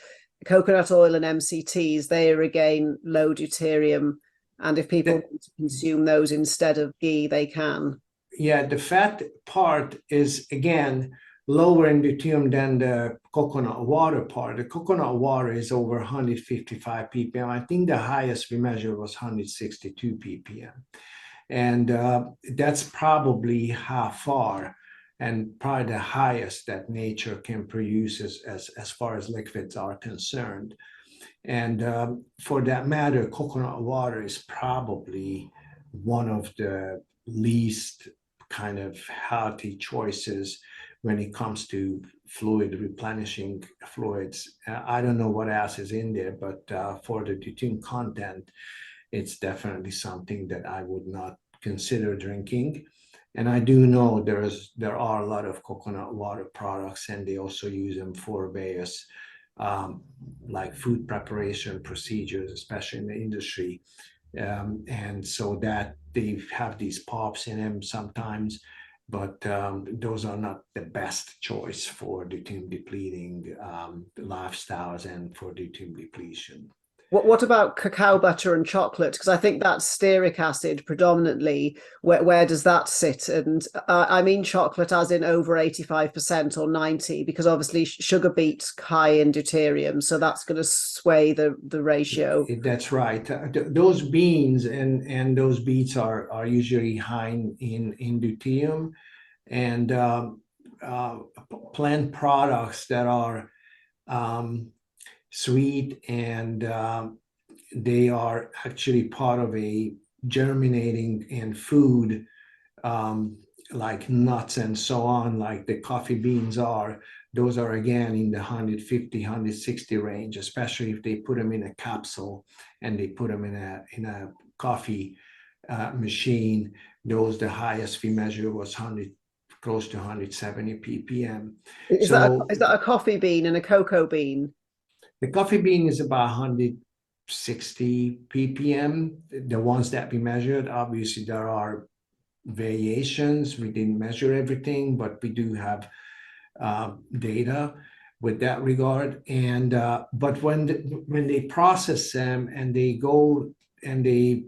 coconut oil and MCTs, they are again low deuterium. And if people want to consume those instead of ghee, they can. Yeah, the fat part is, again, lower in deuterium than the coconut water part. The coconut water is over 155 ppm. I think the highest we measured was 162 ppm. And that's probably how far, and probably the highest that nature can produce as far as liquids are concerned. And for that matter, coconut water is probably one of the least kind of healthy choices when it comes to fluid replenishing fluids. I don't know what else is in there, but for the deuterium content, it's definitely something that I would not consider drinking. And I do know there are a lot of coconut water products, and they also use them for various like food preparation procedures, especially in the industry. And so that they have these pops in them sometimes, but those are not the best choice for deuterium depleting lifestyles and for deuterium depletion. What about cacao butter and chocolate? Because I think that's stearic acid predominantly. Where does that sit? And I mean chocolate as in over 85% or 90%, because obviously sugar beets high in deuterium, so that's going to sway the ratio. That's right. Those beans and those beets are usually high in deuterium, and plant products that are sweet and they are actually part of a germinating in food, like nuts and so on, like the coffee beans are. Those are again in the 150, 160 range, especially if they put them in a capsule and they put them in a coffee machine. Those, the highest we measured was close to 170 ppm. Is that a coffee bean and a cocoa bean? The coffee bean is about 160 ppm, the ones that we measured. Obviously, there are variations. We didn't measure everything, but we do have data with that regard. And but when they process them and they go and they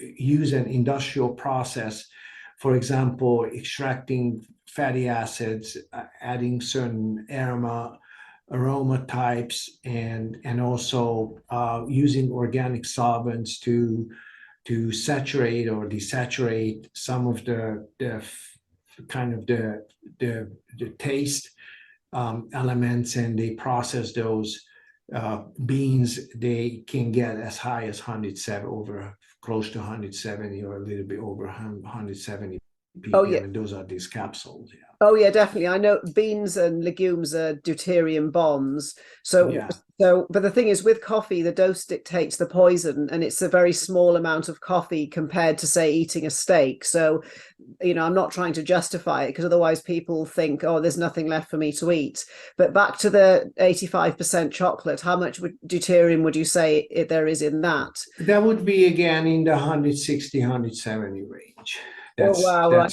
use an industrial process, for example, extracting fatty acids, adding certain aroma types, and also using organic solvents to saturate or desaturate some of the kind of the taste elements, and they process those beans. They can get as high as 107, over close to 170 or a little bit over 170 ppm. Oh yeah. And those are these capsules. Yeah. Oh yeah, definitely. I know beans and legumes are deuterium bombs. So Yeah. but the thing is, with coffee, the dose dictates the poison, and it's a very small amount of coffee compared to, say, eating a steak. So, I'm not trying to justify it, because otherwise people think, oh, there's nothing left for me to eat. But back to the 85% chocolate, how much deuterium would you say there is in that? That would be again in the 160, 170 range. Oh wow,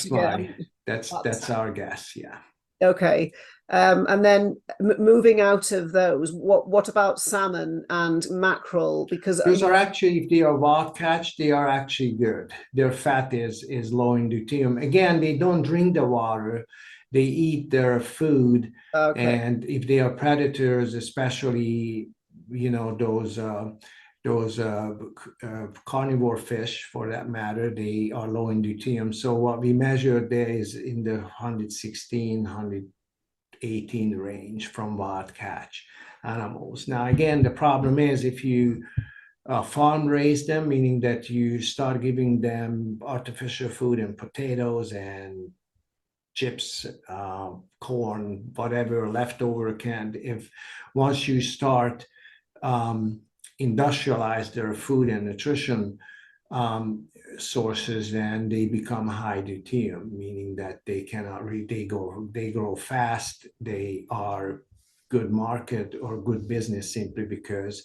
That's our guess. Yeah. Okay. And then moving out of those, what about salmon and mackerel? Because those are actually, if they are wild catch, they are actually good. Their fat is low in deuterium. Again, they don't drink the water; they eat their food. okay. And if they are predators, especially those carnivore fish, for that matter, they are low in deuterium. So what we measured there is in the 116, 118 range from wild catch animals. Now, again, the problem is if you farm raise them, meaning that you start giving them artificial food and potatoes and chips, corn, whatever leftover canned, if once you start industrialize their food and nutrition sources, then they become high deuterium, meaning that they cannot they grow fast. They are good market or good business simply because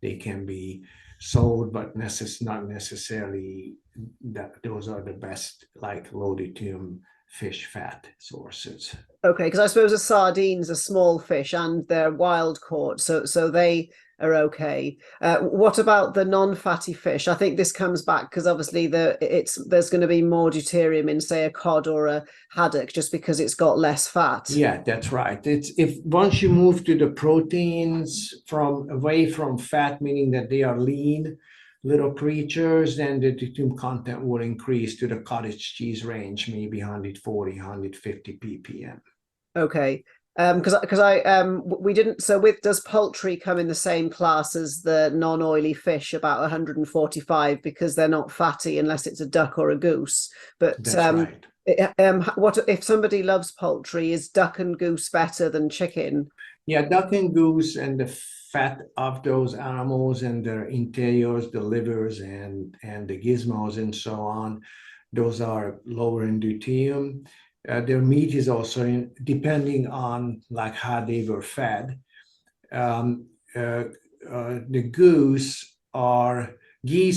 they can be sold, but not necessarily that those are the best, like low deuterium fish fat sources. Okay, because I suppose a sardines are small fish and they're wild caught, so they are okay. What about the non-fatty fish? I think this comes back because obviously there's going to be more deuterium in, say, a cod or a haddock, just because it's got less fat. Yeah, that's right. It's if once you move to the proteins away from fat, meaning that they are lean little creatures, then the deuterium content will increase to the cottage cheese range, maybe 140, 150 ppm. Okay. Because we didn't, so does poultry come in the same class as the non-oily fish, about 145, because they're not fatty unless it's a duck or a goose? But that's right. What if somebody loves poultry? Is duck and goose better than chicken? Yeah, duck and goose, and the fat of those animals and their interiors, the livers and the gizmos and so on, those are lower in deuterium. Their meat is also depending on like how they were fed. The geese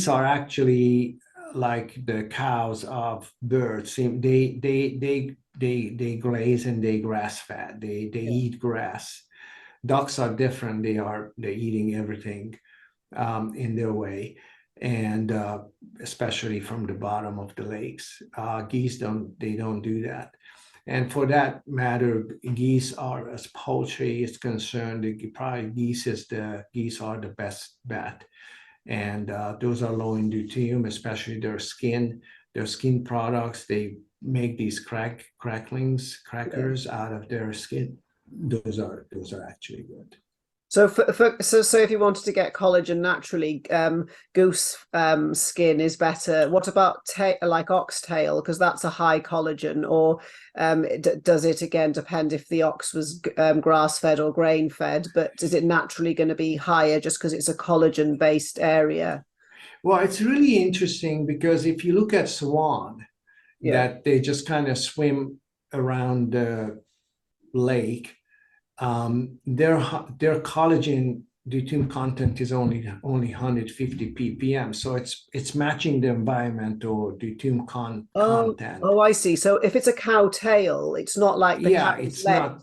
are actually like the cows of birds. They graze and they grass fed. They eat grass. Ducks are different. They're eating everything in their way, and especially from the bottom of the lakes. Geese don't do that. And for that matter, geese are, as poultry is concerned, probably geese are the best bet. And those are low in deuterium, especially their skin products. They make these crackers out of their skin. Those are actually good. So so if you wanted to get collagen naturally, goose skin is better. What about like oxtail, because that's a high collagen? Or does it again depend if the ox was grass fed or grain fed? But is it naturally going to be higher just because it's a collagen based area? Well, it's really interesting because if you look at swan, that they just kind of swim around the lake. their collagen deuterium content is only 150 ppm, so it's matching the environmental deuterium content. Oh, I see. So if it's a cow tail, it's not like the Yeah, cow's it's leg. not.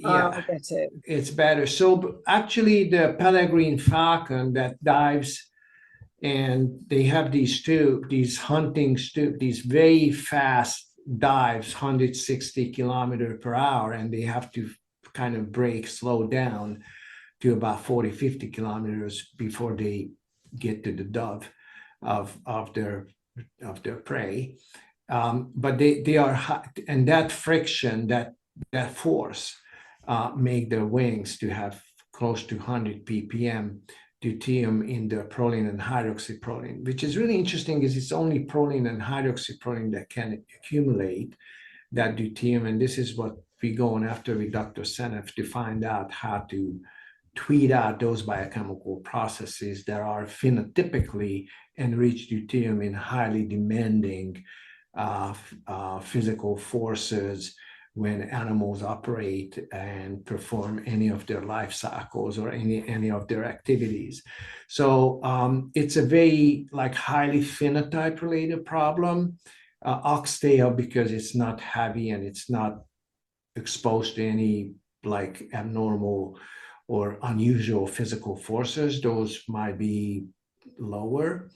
Oh, I Yeah, get it. it's better. So actually, the peregrine falcon that dives, and they have these hunting these very fast dives, 160 kilometer per hour, and they have to kind of slow down to about 40, 50 kilometers before they get to the dove of their prey. But they are, and that friction, that force, make their wings to have close to 100 ppm deuterium in the proline and hydroxyproline, which is really interesting. Is it's only proline and hydroxyproline that can accumulate that deuterium, and this is what we're going after with Dr. Seneff, to find out how to tweet out those biochemical processes that are phenotypically enriched deuterium in highly demanding physical forces when animals operate and perform any of their life cycles or any of their activities. So it's a very highly phenotype related problem. Oxtail, because it's not heavy and it's not exposed to any abnormal or unusual physical forces, those might be lower.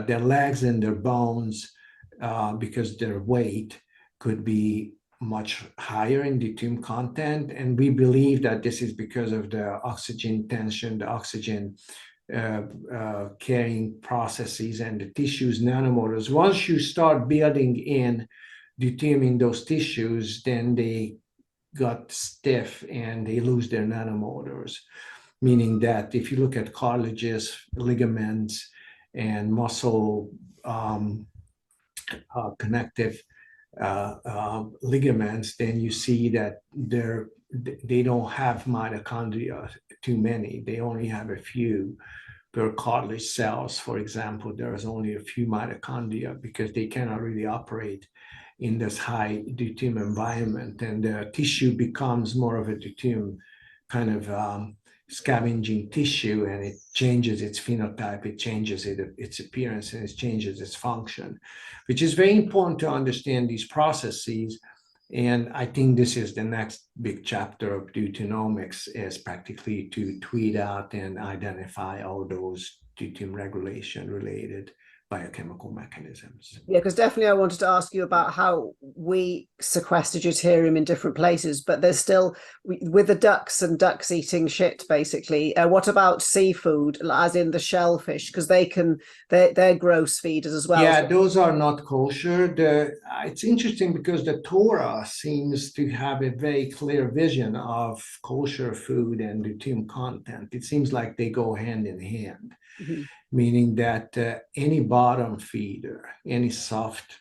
Their legs and their bones, because their weight could be much higher in deuterium content. And we believe that this is because of the oxygen tension, the oxygen carrying processes, and the tissues nanomotors. Once you start building in deuterium in those tissues, then they got stiff and they lose their nanomotors, meaning that if you look at cartilages, ligaments, and muscle connective ligaments, then you see that they don't have mitochondria too many. They only have a few per cartilage cells. For example, there is only a few mitochondria because they cannot really operate in this high deuterium environment, and the tissue becomes more of a deuterium kind of scavenging tissue, and it changes its phenotype, it changes its appearance, and it changes its function, which is very important to understand these processes. And I think this is the next big chapter of deuteronomics, is practically to tweet out and identify all those deuterium regulation related biochemical mechanisms. Yeah, because definitely I wanted to ask you about how we sequester deuterium in different places, but there's still, with the ducks and ducks eating shit, basically. What about seafood, as in the shellfish? Because they're gross feeders as well. Yeah, those are not kosher. It's interesting because the Torah seems to have a very clear vision of kosher food and deuterium content. It seems like they go hand in hand. Mm-hmm. Meaning that any bottom feeder, any soft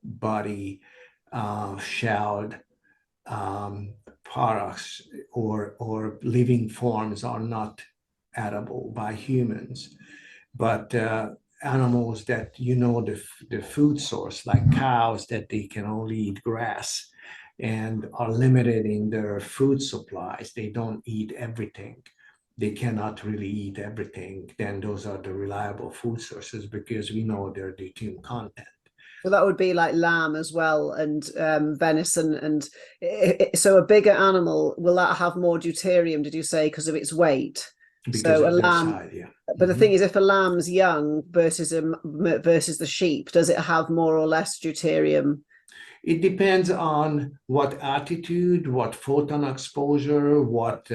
body, shelled products or living forms are not edible by humans. But animals that the food source, like cows, that they can only eat grass and are limited in their food supplies, they don't eat everything. They cannot really eat everything, then those are the reliable food sources because we know their deuterium content. So that would be like lamb as well, and venison. And so a bigger animal, will that have more deuterium, did you say, because of its weight? Because so of their size, yeah. But the thing is, if a lamb's young versus the sheep, does it have more or less deuterium? It depends on what altitude, what photon exposure, what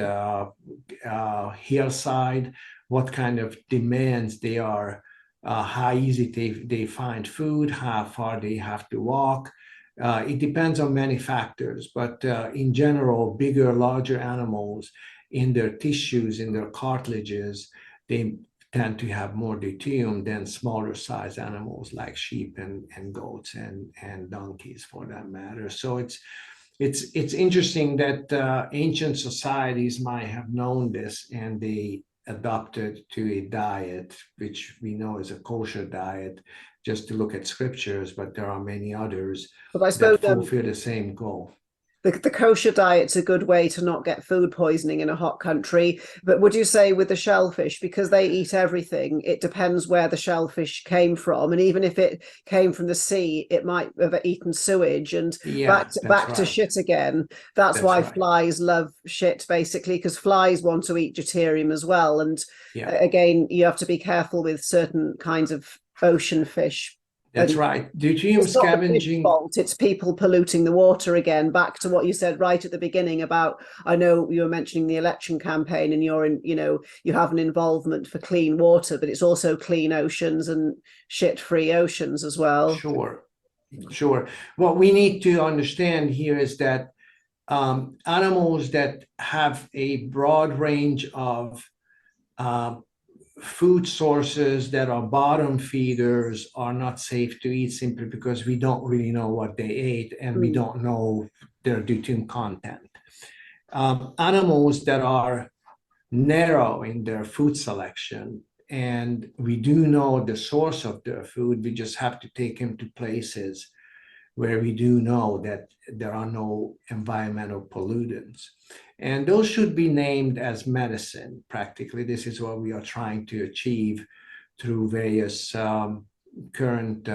hillside, what kind of demands they are, how easy they find food, how far they have to walk. It depends on many factors, but in general, bigger, larger animals, in their tissues, in their cartilages, they tend to have more deuterium than smaller size animals like sheep and goats and donkeys, for that matter. So it's interesting that ancient societies might have known this, and they adopted to a diet which we know is a kosher diet, just to look at scriptures, but there are many others but I suppose, that fulfill the same goal. the kosher diet's a good way to not get food poisoning in a hot country. But would you say with the shellfish, because they eat everything, it depends where the shellfish came from, and even if it came from the sea, it might have eaten sewage and Yeah, that's back to right. shit again. That's That's why right. flies love shit, basically, because flies want to eat deuterium as well. And Yeah, again, you have to be careful with certain kinds of ocean fish. that's And right. Deuterium it's not the fish scavenging. fault, it's people polluting the water again. Back to what you said right at the beginning about, I know you were mentioning the election campaign and you're in, you have an involvement for clean water, but it's also clean oceans and shit-free oceans as well. Sure, sure. What we need to understand here is that animals that have a broad range of uh, food sources that are bottom feeders are not safe to eat, simply because we don't really know what they ate and we don't know their deuterium content. Animals that are narrow in their food selection, and we do know the source of their food, we just have to take them to places where we do know that there are no environmental pollutants. And those should be named as medicine. Practically, this is what we are trying to achieve through various current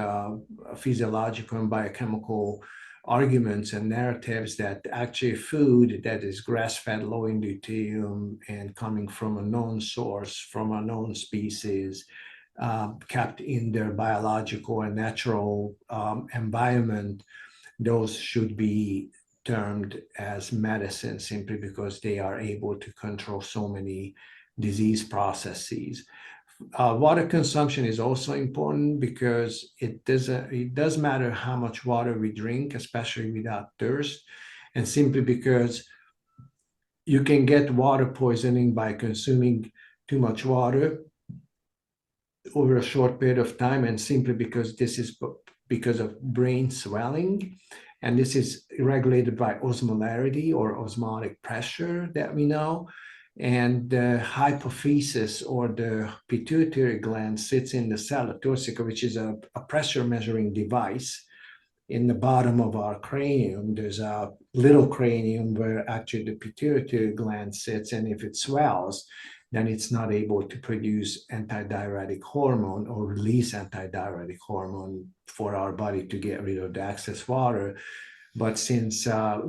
physiological and biochemical arguments and narratives, that actually food that is grass-fed, low in deuterium, and coming from a known source, from a known species, kept in their biological and natural environment, those should be termed as medicine, simply because they are able to control so many disease processes. Water consumption is also important, because it does matter how much water we drink, especially without thirst, and simply because you can get water poisoning by consuming too much water over a short period of time, and simply because this is because of brain swelling, and this is regulated by osmolarity or osmotic pressure that we know. And the hypophysis, or the pituitary gland, sits in the sella turcica, which is a pressure measuring device in the bottom of our cranium. There's a little cranium where actually the pituitary gland sits, and if it swells, then it's not able to produce antidiuretic hormone or release antidiuretic hormone for our body to get rid of the excess water. But since all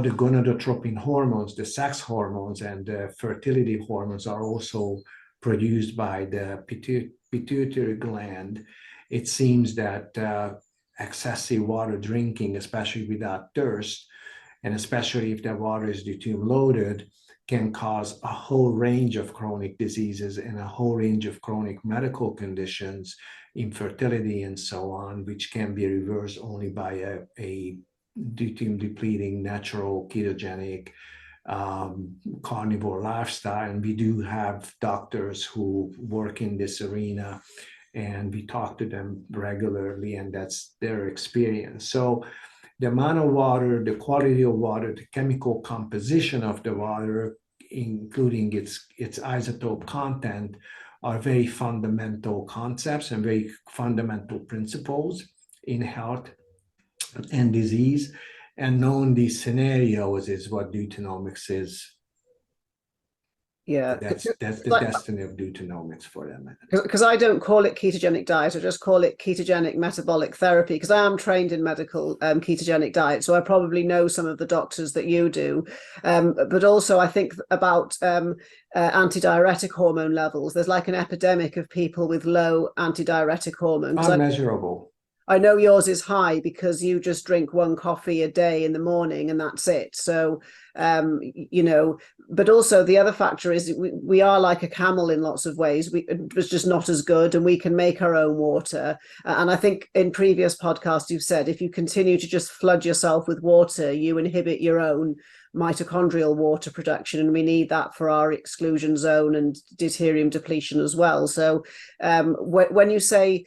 the gonadotropin hormones, the sex hormones, and the fertility hormones are also produced by the pituitary gland, it seems that excessive water drinking, especially without thirst, and especially if the water is deuterium loaded, can cause a whole range of chronic diseases and a whole range of chronic medical conditions, infertility and so on, which can be reversed only by a deuterium depleting, natural, ketogenic, carnivore lifestyle. And we do have doctors who work in this arena, and we talk to them regularly, and that's their experience. So the amount of water, the quality of water, the chemical composition of the water, including its isotope content, are very fundamental concepts and very fundamental principles in health and disease. And knowing these scenarios is what deuteronomics is. Yeah, That's the destiny of deuteronomics for them. Because I don't call it ketogenic diet, I just call it ketogenic metabolic therapy, because I am trained in medical ketogenic diet, so I probably know some of the doctors that you do. But also I think about antidiuretic hormone levels. There's like an epidemic of people with low antidiuretic hormone. Unmeasurable. I know yours is high because you just drink one coffee a day in the morning and that's it. So, but also the other factor is we are like a camel in lots of ways. It's just not as good, and we can make our own water. And I think in previous podcasts, you've said if you continue to just flood yourself with water, you inhibit your own mitochondrial water production, and we need that for our exclusion zone and deuterium depletion as well. So when you say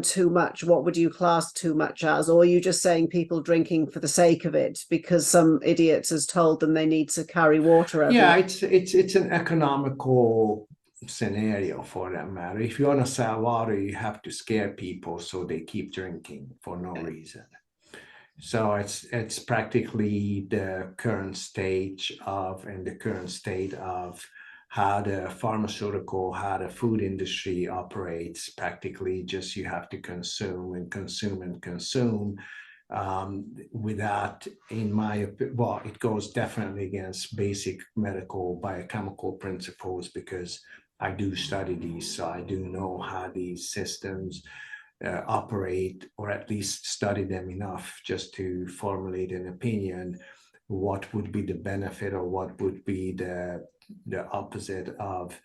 too much, what would you class too much as? Or are you just saying people drinking for the sake of it because some idiot has told them they need to carry water everywhere? Yeah, it's an economical scenario for that matter. If you want to sell water, you have to scare people so they keep drinking for no reason. So it's practically the current stage of and the current state of how the pharmaceutical, how the food industry operates. Practically, just you have to consume and consume and consume without, in my opinion, well, it goes definitely against basic medical biochemical principles because I do study these, so I do know how these systems operate, or at least study them enough just to formulate an opinion. What would be the benefit, or what would be the opposite of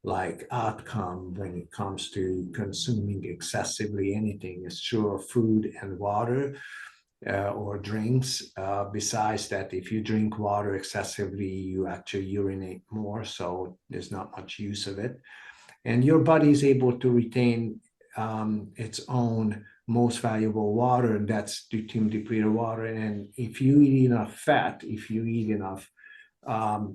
like outcome when it comes to consuming excessively anything? It's true of food and water or drinks. Besides that, if you drink water excessively, you actually urinate more, so there's not much use of it. And your body is able to retain its own most valuable water, and that's deuterium-depleted water. And if you eat enough fat, if you eat enough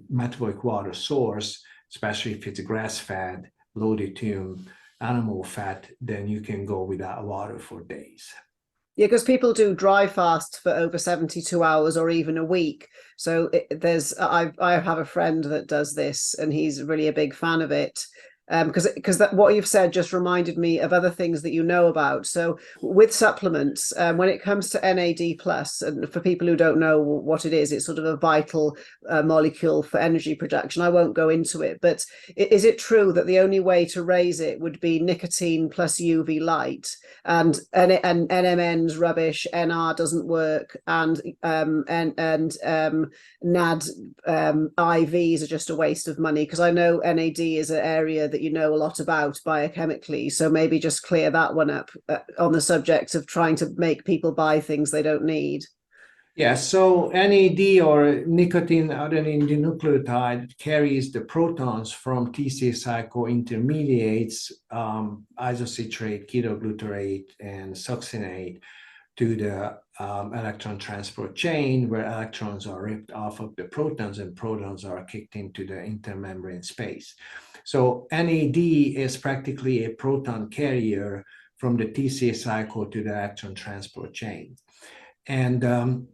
metabolic water source, especially if it's grass-fed, low deuterium animal fat, then you can go without water for days. Yeah, because people do dry fast for over 72 hours or even a week. So I have a friend that does this, and he's really a big fan of it. Because that what you've said just reminded me of other things that you know about. So with supplements, when it comes to NAD plus, and for people who don't know what it is, it's sort of a vital molecule for energy production. I won't go into it, but is it true that the only way to raise it would be nicotine plus UV light, and NMN's rubbish, NR doesn't work, and NAD IVs are just a waste of money? Because I know NAD is an area that you know a lot about biochemically, so maybe just clear that one up on the subject of trying to make people buy things they don't need. Yeah, so NAD, or nicotine adenine dinucleotide, carries the protons from TCA cycle intermediates, isocitrate, ketoglutarate, and succinate to the electron transport chain, where electrons are ripped off of the protons and protons are kicked into the intermembrane space. So NAD is practically a proton carrier from the TCA cycle to the electron transport chain. And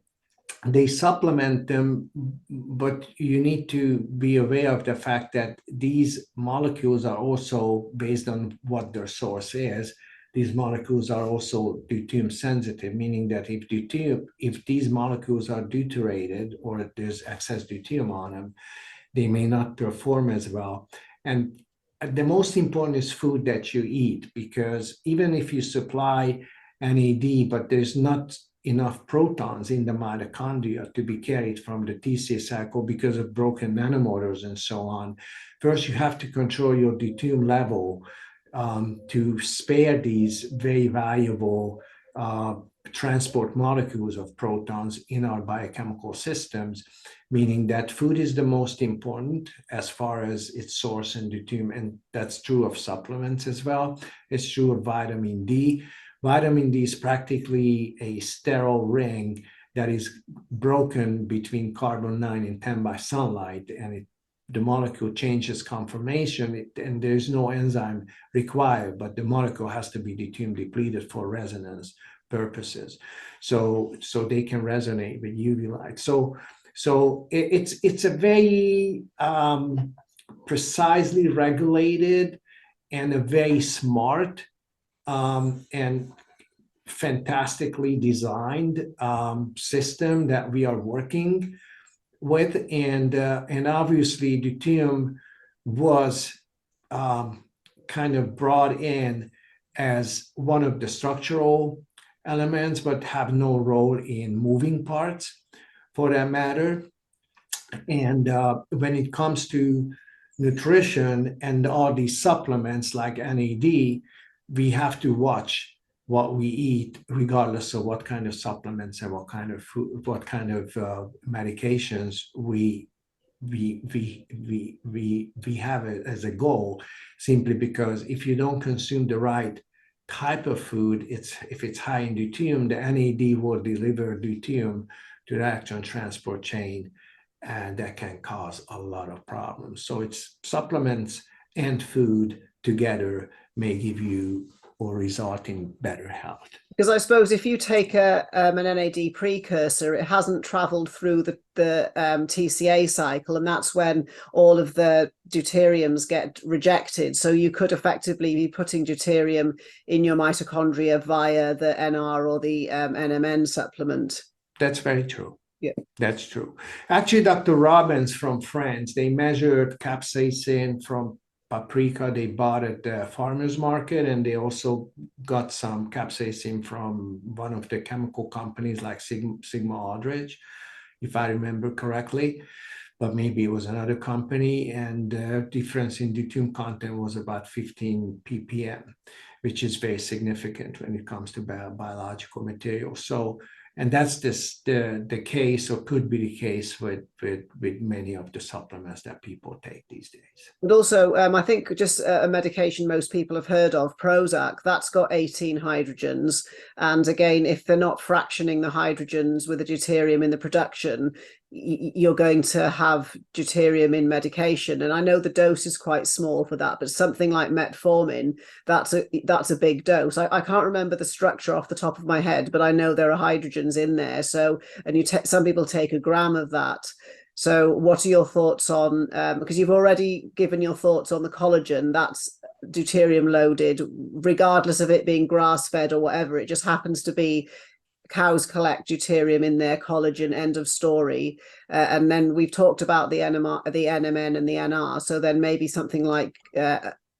they supplement them, but you need to be aware of the fact that these molecules are also, based on what their source is, these molecules are also deuterium sensitive, meaning that if these molecules are deuterated, or if there's excess deuterium on them, they may not perform as well. And the most important is food that you eat, because even if you supply NAD, but there's not enough protons in the mitochondria to be carried from the TCA cycle because of broken nanomotors and so on. First, you have to control your deuterium level to spare these very valuable transport molecules of protons in our biochemical systems, meaning that food is the most important as far as its source and deuterium, and that's true of supplements as well. It's true of vitamin D. Vitamin D is practically a sterile ring that is broken between carbon 9 and 10 by sunlight, and the molecule changes conformation, and there's no enzyme required, but the molecule has to be deuterium depleted for resonance purposes. So they can resonate with UV light. So it's a very precisely regulated and a very smart and fantastically designed system that we are working with, and obviously deuterium was kind of brought in as one of the structural elements, but have no role in moving parts for that matter. And when it comes to nutrition and all these supplements like NAD, we have to watch what we eat, regardless of what kind of supplements and what kind of food, what kind of medications we have it as a goal, simply because if you don't consume the right type of food, if it's high in deuterium, the NAD will deliver deuterium to the electron transport chain, and that can cause a lot of problems. So it's supplements and food together may give you or result in better health. Because I suppose if you take an NAD precursor, it hasn't traveled through the TCA cycle, and that's when all of the deuteriums get rejected. So you could effectively be putting deuterium in your mitochondria via the NR or the NMN supplement. That's very true. Yeah, that's true. Actually, Dr. Robbins from France, they measured capsaicin from paprika they bought at the farmer's market, and they also got some capsaicin from one of the chemical companies like Sigma Aldrich, if I remember correctly, but maybe it was another company, and the difference in deuterium content was about 15 ppm, which is very significant when it comes to biological materials. So, and that's the case, or could be the case, with many of the supplements that people take these days. But also, I think just a medication most people have heard of, Prozac, that's got 18 hydrogens. And again, if they're not fractioning the hydrogens with the deuterium in the production, you're going to have deuterium in medication. And I know the dose is quite small for that, but something like metformin, that's a big dose. I can't remember the structure off the top of my head, but I know there are hydrogens in there. So, and some people take a gram of that. So what are your thoughts on, because you've already given your thoughts on the collagen, that's deuterium loaded, regardless of it being grass-fed or whatever, it just happens to be cows collect deuterium in their collagen, end of story. And then we've talked about the NMR, the NMN and the NR. So then maybe something like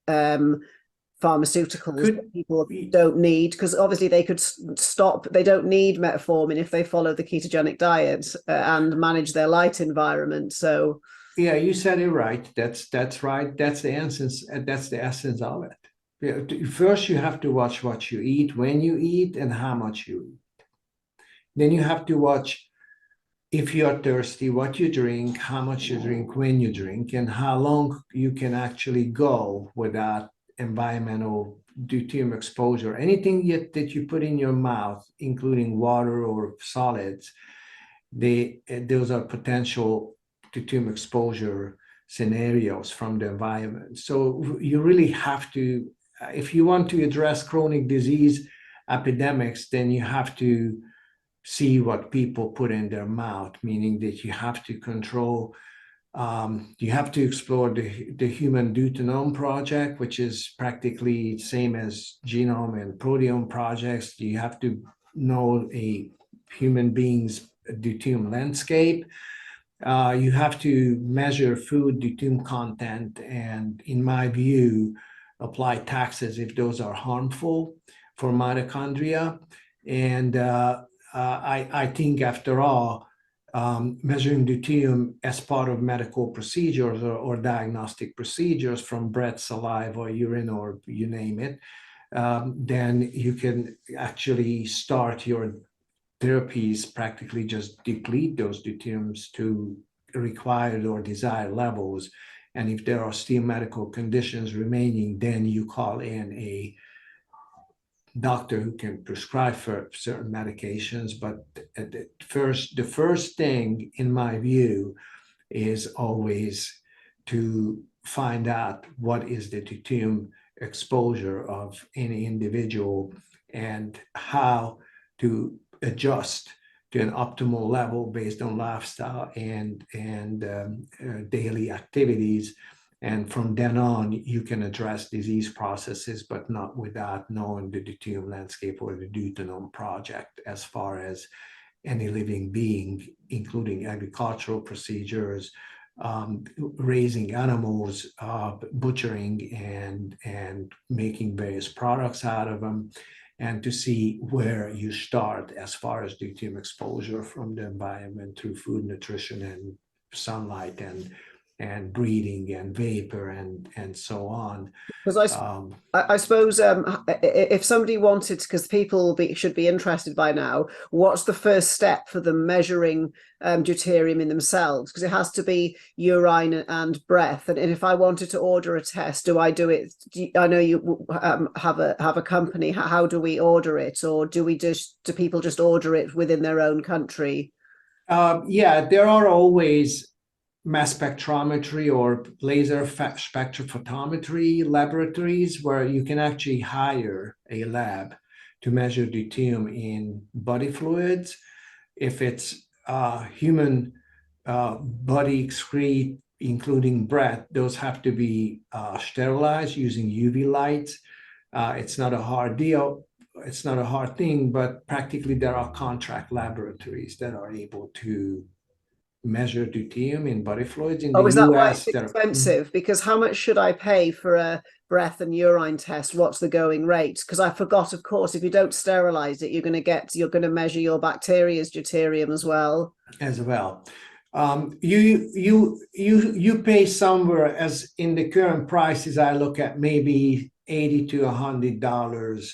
pharmaceuticals that people don't need, because obviously they could stop, they don't need metformin if they follow the ketogenic diet and manage their light environment. So yeah, you said it right. That's right. That's the essence. That's the essence of it. First, you have to watch what you eat, when you eat, and how much you eat. Then you have to watch, if you're thirsty, what you drink, how much you drink, when you drink, and how long you can actually go without environmental deuterium exposure. Anything that you put in your mouth, including water or solids, those are potential deuterium exposure scenarios from the environment. So you really have to, if you want to address chronic disease epidemics, then you have to see what people put in their mouth, meaning that you have to control, you have to explore the Human Deuterium Project, which is practically the same as genome and proteome projects. You have to know a human being's deuterium landscape. You have to measure food deuterium content, and in my view, apply taxes if those are harmful for mitochondria. And I think, after all, measuring deuterium as part of medical procedures or diagnostic procedures from breath, saliva, or urine, or you name it, then you can actually start your therapies, practically just deplete those deuteriums to required or desired levels. And if there are still medical conditions remaining, then you call in a doctor who can prescribe for certain medications. But the first thing, in my view, is always to find out what is the deuterium exposure of any individual and how to adjust to an optimal level based on lifestyle and daily activities. And from then on, you can address disease processes, but not without knowing the deuterium landscape or the deuterium project as far as any living being, including agricultural procedures, raising animals, butchering, and making various products out of them, and to see where you start as far as deuterium exposure from the environment through food, nutrition, and sunlight, and breathing and vapor and so on. Because I suppose if somebody wanted, because people should be interested by now, what's the first step for them measuring deuterium in themselves? Because it has to be urine and breath. And if I wanted to order a test, do I do it? I know you have a company. How do we order it, or do people just order it within their own country? Yeah, there are always mass spectrometry or laser spectrophotometry laboratories where you can actually hire a lab to measure deuterium in body fluids. If it's human body excrete, including breath, those have to be sterilized using UV lights. It's not a hard deal. It's not a hard thing, but practically there are contract laboratories that are able to measure deuterium in body fluids. In the Oh, is that why US, it's expensive? Because how much should I pay for a breath and urine test? What's the going rate? Because I forgot, of course, if you don't sterilize it, you're going to measure your bacteria's deuterium as well. As well. You pay somewhere, as in the current prices, I look at maybe $80 to $100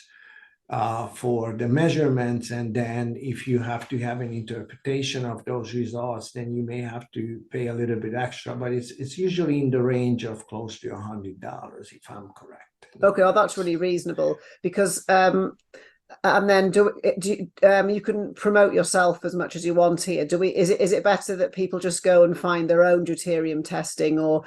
for the measurements, and then if you have to have an interpretation of those results, then you may have to pay a little bit extra, but it's usually in the range of close to $100, if I'm correct. Okay, well, that's really reasonable, because and then you can promote yourself as much as you want here. Is it better that people just go and find their own deuterium testing, or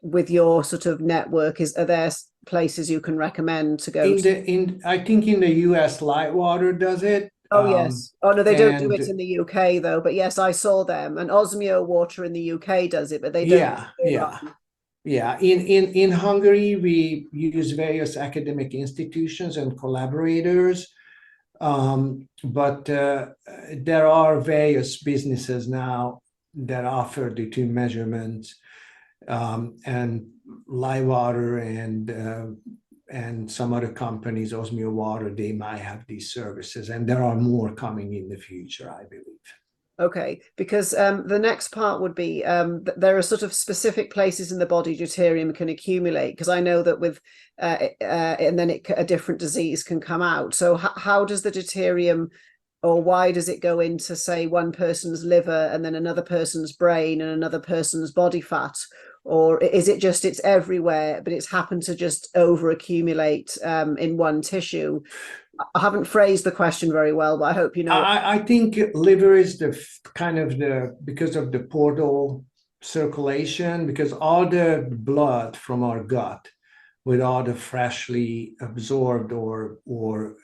with your sort of network, are there places you can recommend to go to? I think in the US, Lightwater does it. Oh yes. Oh no, they don't do it in the UK though, but yes, I saw them. And Osmio Water in the UK does it, but they don't. Yeah. In Hungary, we use various academic institutions and collaborators, but there are various businesses now that offer the two measurements, and Lightwater and some other companies, Osmio Water, they might have these services, and there are more coming in the future, I believe. Okay, because the next part would be there are sort of specific places in the body deuterium can accumulate, because I know that with and then a different disease can come out. So how does the deuterium, or why does it go into, say, one person's liver and then another person's brain and another person's body fat? Or is it just it's everywhere, but it's happened to just over accumulate in one tissue? I haven't phrased the question very well, but I hope you know. I think liver is the kind of because of the portal circulation, because all the blood from our gut, with all the freshly absorbed or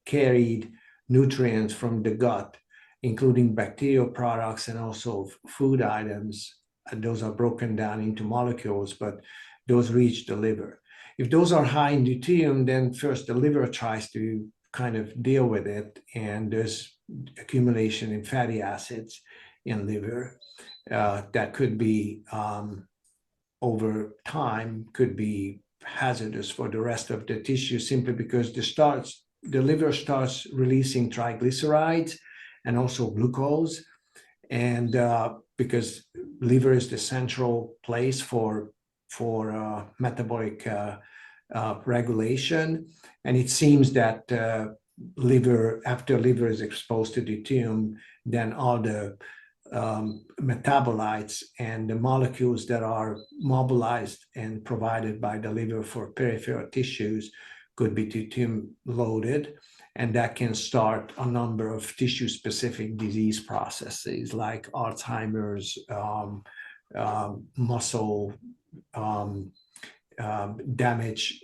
carried nutrients from the gut, including bacterial products and also food items, and those are broken down into molecules, but those reach the liver. If those are high in deuterium, then first the liver tries to kind of deal with it, and there's accumulation in fatty acids in liver that could be over time could be hazardous for the rest of the tissue, simply because the liver starts releasing triglycerides and also glucose, and because liver is the central place for metabolic regulation, and it seems that after liver is exposed to deuterium, then all the metabolites and the molecules that are mobilized and provided by the liver for peripheral tissues could be deuterium loaded, and that can start a number of tissue-specific disease processes like Alzheimer's, muscle damage,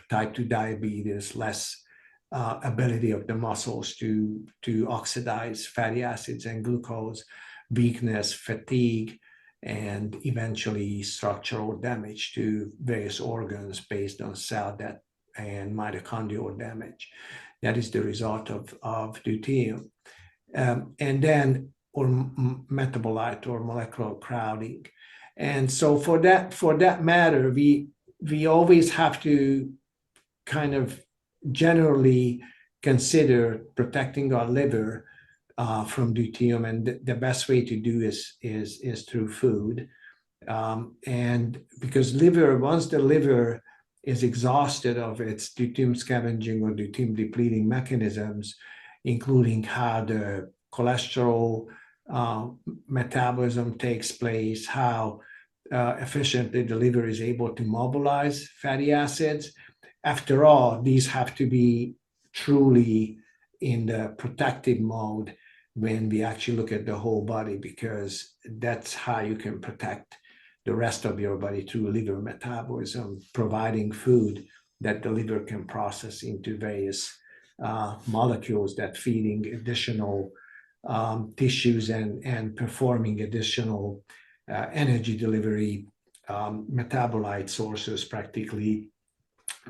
type 2 diabetes, less ability of the muscles to oxidize fatty acids and glucose, weakness, fatigue, and eventually structural damage to various organs based on cell death and mitochondrial damage. That is the result of deuterium. And then, or metabolite or molecular crowding. And so for that matter, we always have to kind of generally consider protecting our liver from deuterium, and the best way to do is through food. And because once the liver is exhausted of its deuterium scavenging or deuterium depleting mechanisms, including how the cholesterol metabolism takes place, how efficiently the liver is able to mobilize fatty acids. After all, these have to be truly in the protective mode when we actually look at the whole body, because that's how you can protect the rest of your body through liver metabolism, providing food that the liver can process into various molecules that feeding additional tissues and performing additional energy delivery metabolite sources, practically,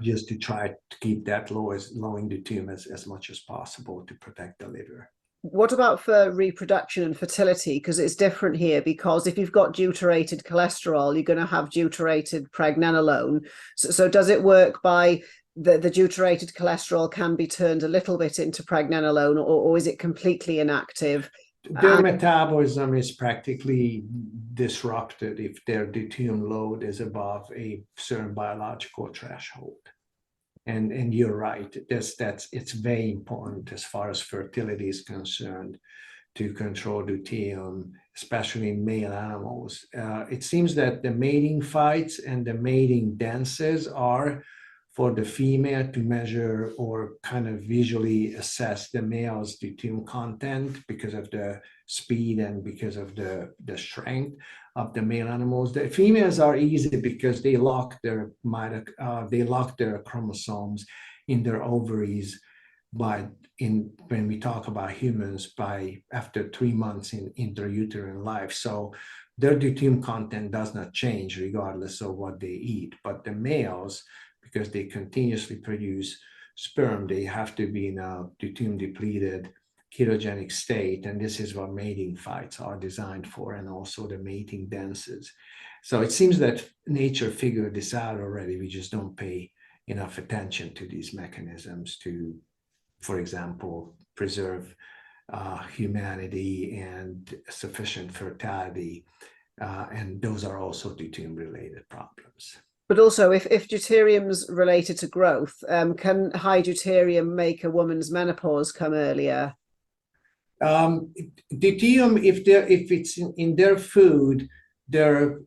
just to try to keep that low in deuterium as much as possible to protect the liver. What about for reproduction and fertility? Because it's different here, because if you've got deuterated cholesterol, you're going to have deuterated pregnenolone. So does it work by the deuterated cholesterol can be turned a little bit into pregnenolone, or is it completely inactive? Their metabolism is practically disrupted if their deuterium load is above a certain biological threshold. And you're right, it's very important as far as fertility is concerned to control deuterium, especially in male animals. It seems that the mating fights and the mating dances are for the female to measure or kind of visually assess the male's deuterium content because of the speed and because of the strength of the male animals. The females are easy because they lock their chromosomes in their ovaries when we talk about humans after 3 months in intrauterine life. So their deuterium content does not change regardless of what they eat. But the males, because they continuously produce sperm, they have to be in a deuterium-depleted ketogenic state, and this is what mating fights are designed for, and also the mating dances. So it seems that nature figured this out already. We just don't pay enough attention to these mechanisms to, for example, preserve humanity and sufficient fertility, and those are also deuterium-related problems. But also, if deuterium's related to growth, can high deuterium make a woman's menopause come earlier? Deuterium, if it's in their food, their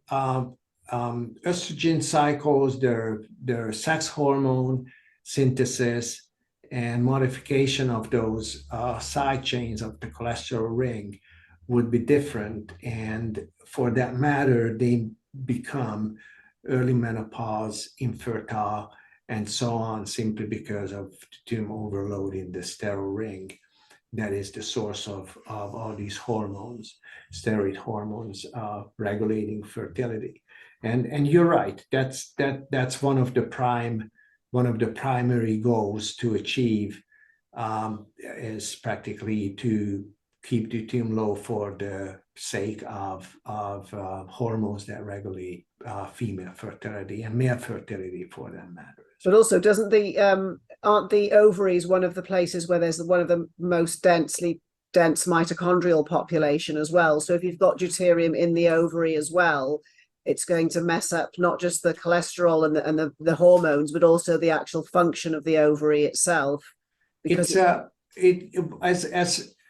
estrogen cycles, their sex hormone synthesis and modification of those side chains of the cholesterol ring would be different. And for that matter, they become early menopause, infertile, and so on, simply because of deuterium overload in the sterol ring. That is the source of all these hormones, steroid hormones, regulating fertility. And you're right. That's one of the primary goals to achieve, is practically to keep deuterium low for the sake of hormones that regulate female fertility and male fertility, for that matter. But also, aren't the ovaries one of the places where there's one of the most dense mitochondrial population as well? So if you've got deuterium in the ovary as well, it's going to mess up not just the cholesterol and the hormones, but also the actual function of the ovary itself. Because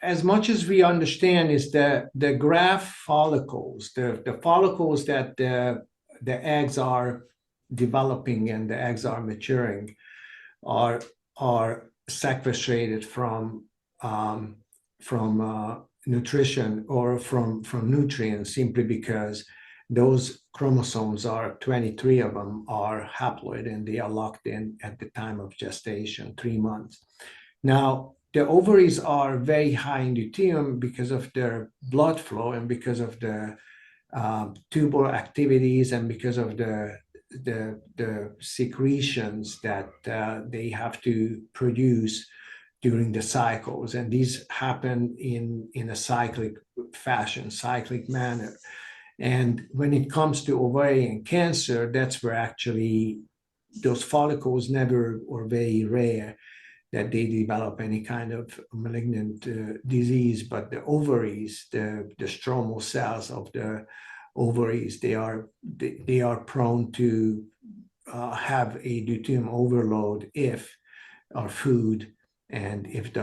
as much as we understand, is the graft follicles, the follicles that the eggs are developing and the eggs are maturing are sequestrated from nutrition or from nutrients, simply because those chromosomes 23 of them are haploid, and they are locked in at the time of gestation, 3 months. Now, the ovaries are very high in deuterium because of their blood flow and because of the tubal activities and because of the secretions that they have to produce during the cycles, and these happen in a cyclic fashion, cyclic manner. And when it comes to ovarian cancer, that's where actually those follicles never, or very rare, that they develop any kind of malignant disease. But the ovaries, the stromal cells of the ovaries, they are prone to have a deuterium overload if our food and if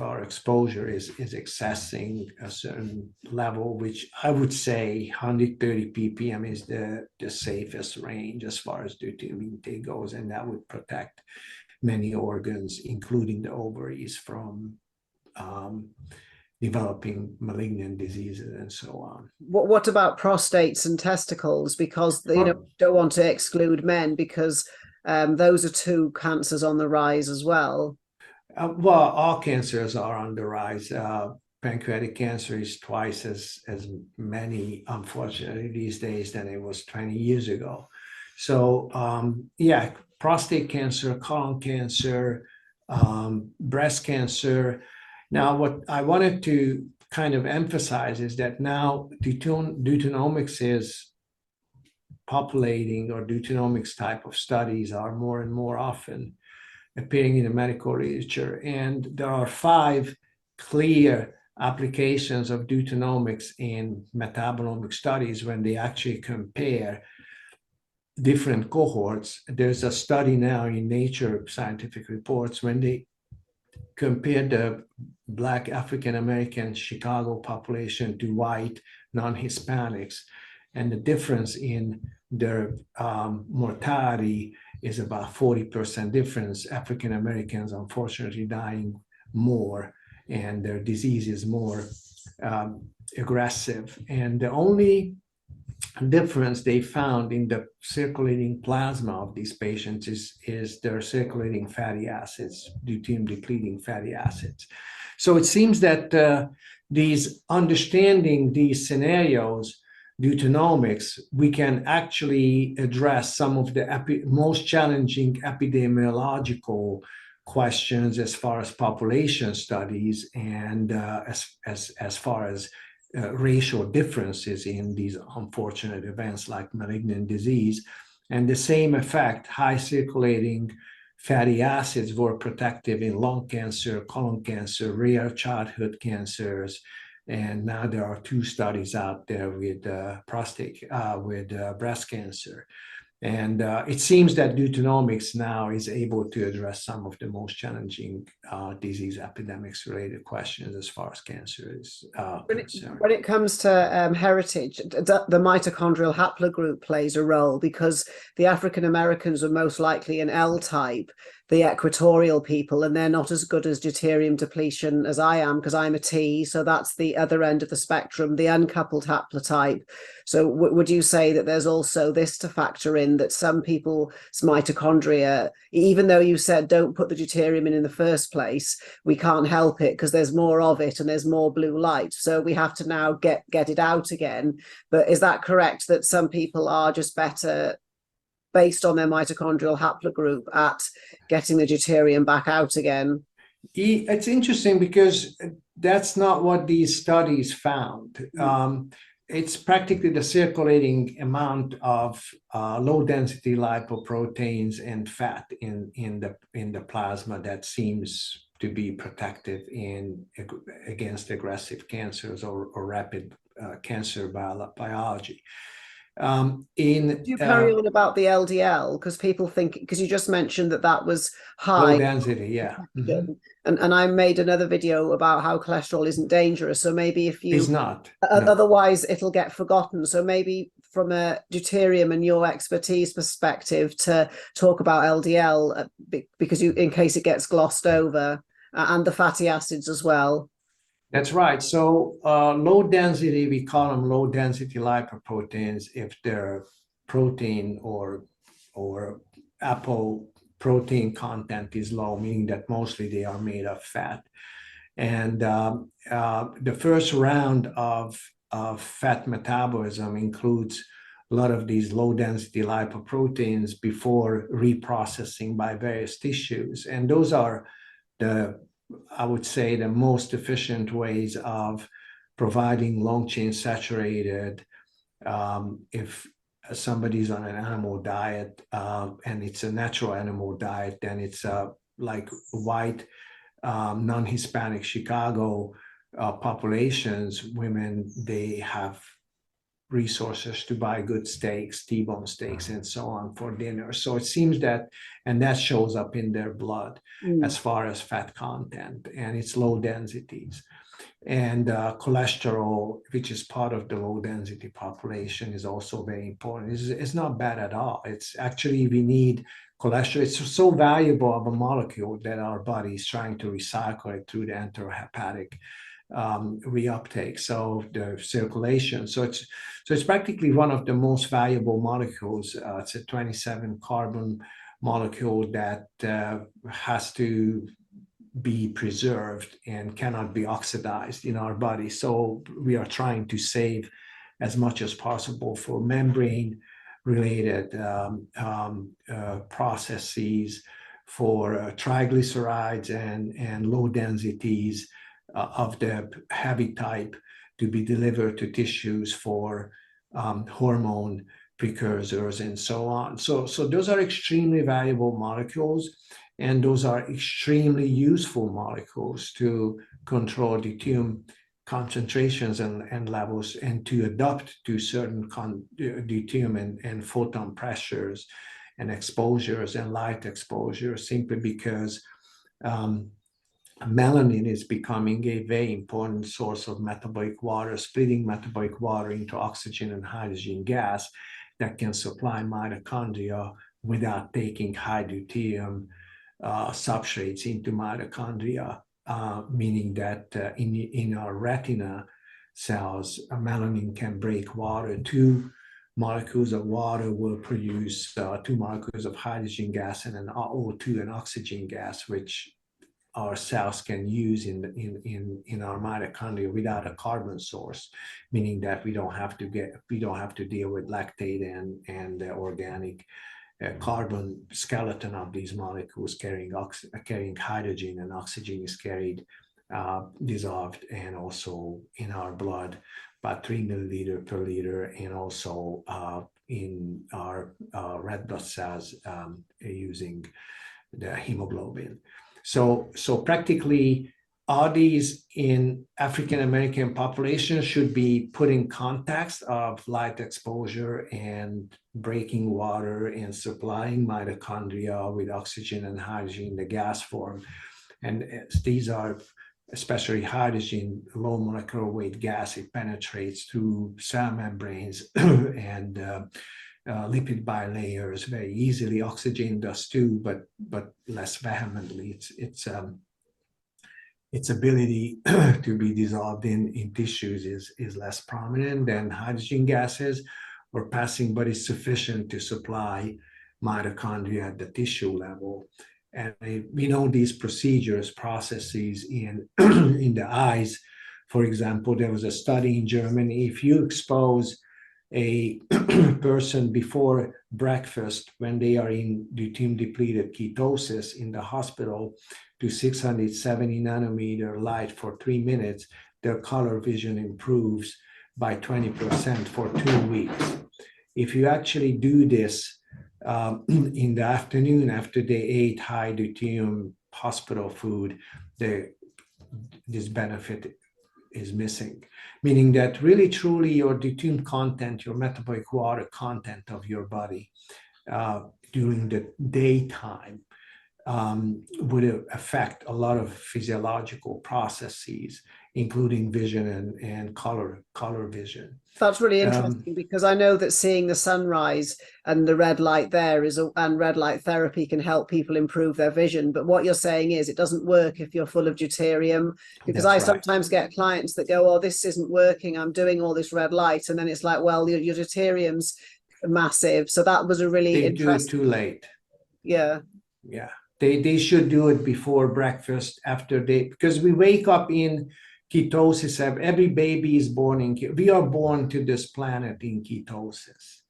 our exposure is accessing a certain level, which I would say 130 ppm is the safest range as far as deuterium intake goes, and that would protect many organs, including the ovaries, from developing malignant diseases and so on. What about prostates and testicles? Because don't want to exclude men, because those are two cancers on the rise as well. Well, all cancers are on the rise. Pancreatic cancer is twice as many, unfortunately, these days than it was 20 years ago. So yeah, prostate cancer, colon cancer, breast cancer. Now, what I wanted to kind of emphasize is that now deuteronomics is populating, or deuteronomics type of studies are more and more often appearing in the medical literature. And there are 5 clear applications of deuteronomics in metabolomic studies when they actually compare different cohorts. There's a study now in Nature Scientific Reports when they compared the Black African-American Chicago population to white non-Hispanics. And the difference in their mortality is about 40% difference. African-Americans, unfortunately, dying more, and their disease is more aggressive. And the only difference they found in the circulating plasma of these patients is their circulating fatty acids, deuterium-depleting fatty acids. So it seems that understanding these scenarios, deuteronomics, we can actually address some of the most challenging epidemiological questions as far as population studies, and as far as racial differences in these unfortunate events like malignant disease. And the same effect, high circulating fatty acids were protective in lung cancer, colon cancer, rare childhood cancers. And now there are 2 studies out there with breast cancer. And it seems that deuteronomics now is able to address some of the most challenging disease epidemics related questions as far as cancer is concerned. When it comes to heritage, the mitochondrial haplogroup plays a role, because the African Americans are most likely an L type, the equatorial people, and they're not as good as deuterium depletion as I am, because I'm a T. So that's the other end of the spectrum, the uncoupled haplotype. So would you say that there's also this to factor in, that some people's mitochondria, even though you said don't put the deuterium in the first place, we can't help it because there's more of it and there's more blue light. So we have to now get it out again. But is that correct, that some people are just better based on their mitochondrial haplogroup at getting the deuterium back out again? It's interesting because that's not what these studies found. It's practically the circulating amount of low density lipoproteins and fat in the plasma that seems to be protective against aggressive cancers or rapid cancer biology. Do you carry on about the LDL? Because people think, because you just mentioned that was high. Low density, yeah. Mm-hmm. And I made another video about how cholesterol isn't dangerous. So maybe if you... It's not. Otherwise, it'll get forgotten. So maybe from a deuterium and your expertise perspective, to talk about LDL, because in case it gets glossed over, and the fatty acids as well. That's right. So low density, we call them low density lipoproteins if their protein or apoprotein content is low, meaning that mostly they are made of fat. And the first round of fat metabolism includes a lot of these low density lipoproteins before reprocessing by various tissues. And those are I would say, the most efficient ways of providing long chain saturated. If somebody's on an animal diet and it's a natural animal diet, then it's like white non-Hispanic Chicago populations, women, they have resources to buy good steaks, T-bone steaks, and so on for dinner. So it seems that, and that shows up in their blood as far as fat content, and it's low densities. And cholesterol, which is part of the low density population, is also very important. It's not bad at all. It's actually, we need cholesterol. It's so valuable of a molecule that our body is trying to recycle it through the enterohepatic reuptake, so the circulation. So it's practically one of the most valuable molecules. It's a 27 carbon molecule that has to be preserved and cannot be oxidized in our body. So we are trying to save as much as possible for membrane related processes, for triglycerides and low densities of the heavy type to be delivered to tissues for hormone precursors and so on. So those are extremely valuable molecules, and those are extremely useful molecules to control deuterium concentrations and levels, and to adapt to certain deuterium and photon pressures and exposures and light exposure, simply because melanin is becoming a very important source of metabolic water, splitting metabolic water into oxygen and hydrogen gas that can supply mitochondria without taking high deuterium substrates into mitochondria, meaning that in our retina cells, melanin can break water. 2 molecules of water will produce 2 molecules of hydrogen gas and an O2 and oxygen gas, which our cells can use in our mitochondria without a carbon source, meaning that we don't have to deal with lactate and organic carbon skeleton of these molecules carrying hydrogen, and oxygen is carried dissolved and also in our blood about 3 milliliter per liter, and also in our red blood cells using the hemoglobin. So practically all these in African American population should be put in context of light exposure and breaking water and supplying mitochondria with oxygen and hydrogen in the gas form. And these are especially hydrogen, low molecular weight gas. It penetrates through cell membranes and lipid bilayers very easily. Oxygen does too, but less vehemently. Its ability to be dissolved in tissues is less prominent than hydrogen gases or passing, but is sufficient to supply mitochondria at the tissue level. And we know these processes in in the eyes. For example, there was a study in Germany. If you expose a person before breakfast when they are in deuterium-depleted ketosis in the hospital to 670 nanometer light for 3 minutes, their color vision improves by 20% for 2 weeks. If you actually do this in the afternoon after they ate high deuterium hospital food, this benefit is missing, meaning that really truly your deuterium content, your metabolic water content of your body during the daytime would affect a lot of physiological processes, including vision and color vision. That's really interesting, because I know that seeing the sunrise and the red light there and red light therapy can help people improve their vision. But what you're saying is it doesn't work if you're full of deuterium, because I sometimes get clients that go, oh, this isn't working, I'm doing all this red light. And then it's like, well, your deuterium's massive. So that was a really interesting. Do it too late. Yeah. Yeah. They should do it before breakfast, because we wake up in ketosis. Every baby is born we are born to this planet in ketosis,